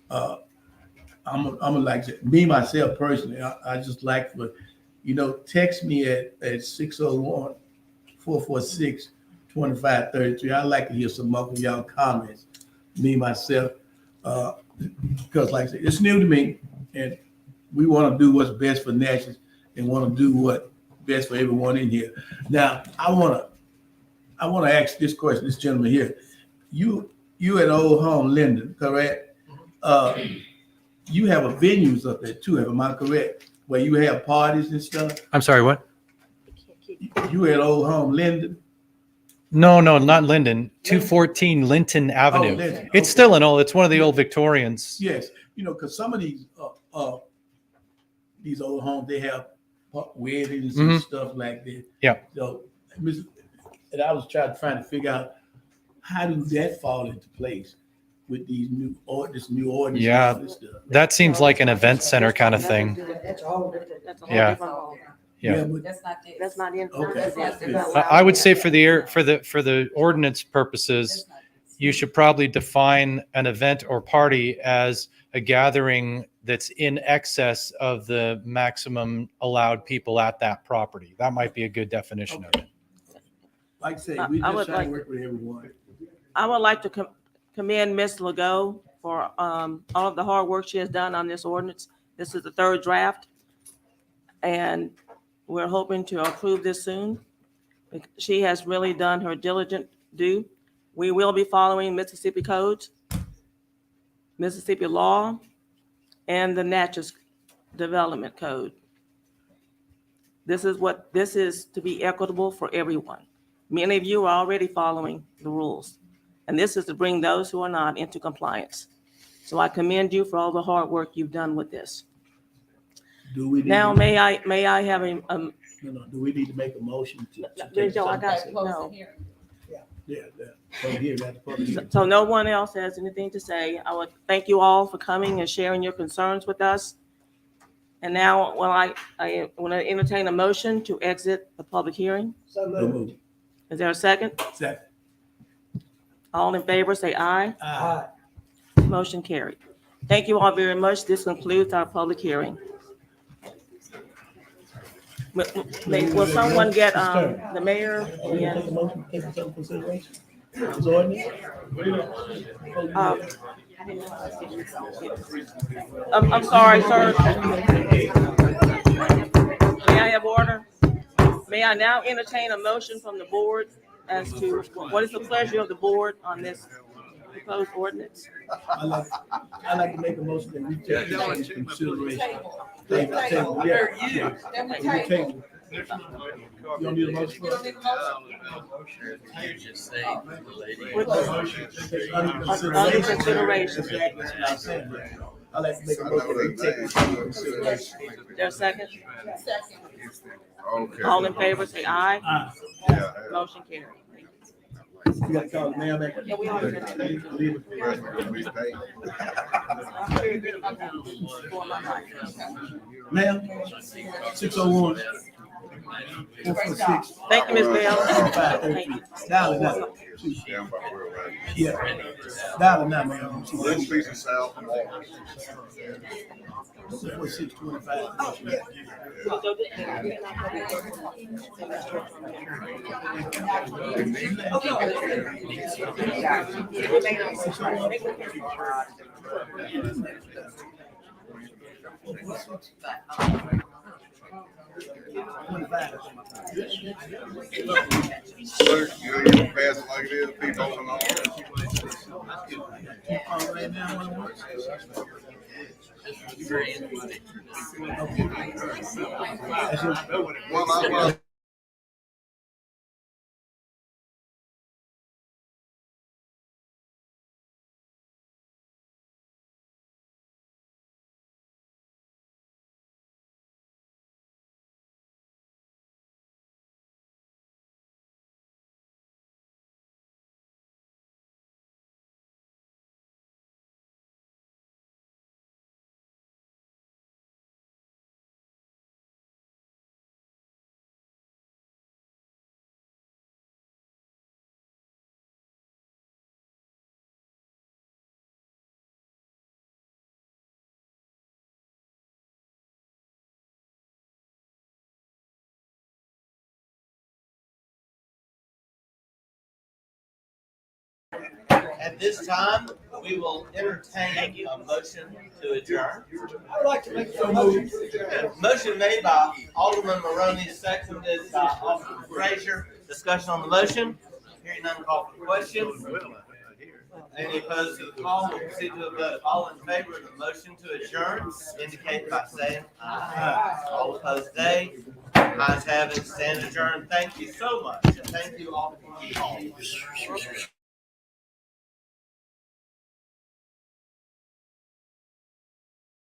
I'm like me myself personally. I just like for text me at 601-446-2533. I like to hear some of y'all comments. Me myself, because like I said, it's new to me, and we want to do what's best for Natchez and want to do what's best for everyone in here. Now, I want to ask this question, this gentleman here. You at Old Home Linden, correct? You have a venues up there too, am I correct? Where you have parties and stuff? I'm sorry, what? You at Old Home Linden? No, not Linden. 214 Linton Avenue. Linton, It's still it's one of the old Victorians. Yes, because some of these old homes, they have weddings and stuff like that. Yeah. So, and I was trying to figure out how does that fall into place with these new ordinance Yeah, and stuff. that seems like an event center kind of thing. That's a whole different. Yeah. Yeah. but That's not in. Okay. I would say for the ordinance purposes, you should probably define an event or party as a gathering that's in excess of the maximum allowed people at that property. That might be a good definition of it. Like I say, we I just would trying to like- work with everyone. I would like to commend Ms. Legault for all of the hard work she has done on this ordinance. This is the third draft, and we're hoping to approve this soon. She has really done her diligent due. We will be following Mississippi codes, Mississippi law, and the Natchez Development Code. This is to be equitable for everyone. Many of you are already following the rules, and this is to bring those who are not into compliance. So I commend you for all the hard work you've done with this. Do we? Now, may I have a, No, do we need to make a motion to? Joe, I got, no. Yeah, so here, that's public hearing. So no one else has anything to say. I would thank you all for coming and sharing your concerns with us. And now, well, I want to entertain a motion to exit the public hearing. So So moved. moved. Is there a second? Second. All in favor, say aye. Aye. Motion carried. Thank you all very much. This concludes our public hearing. Will someone get the mayor? Take a motion, take it into consideration. This ordinance? I'm sorry, sir. May I have order? May I now entertain a motion from the board as to what is the pleasure of the board on this proposed ordinance? I like to make a motion that we take this into consideration. Table, yeah. Table. You don't need a motion for it? Under consideration. I like to make a motion that we take this into consideration. There a second? Okay. All in favor, say aye. Aye. Motion carried. You gotta call the mayor back. Yeah, we already did. Leave it. Ma'am, 601. 446. Thank you, Ms. Bell. Thank you. Dial it now. Yeah. Dial it now, ma'am. One piece of south. 4625. Clerk, you gonna pass it like it is, keep holding on. Right now, what it works? Well, At this time, we will entertain a motion to adjourn. I'd like to make a motion to adjourn. Motion made by Alderman Maroney, seconded by Alderman Frazier. Discussion on the motion. Hearing none, call for the question. Any opposed to the call, we'll proceed to a vote. All in favor of the motion to adjourn, indicate by saying aye. All opposed, nay. Ayes have it, stand adjourned. Thank you so much, and thank you all for coming.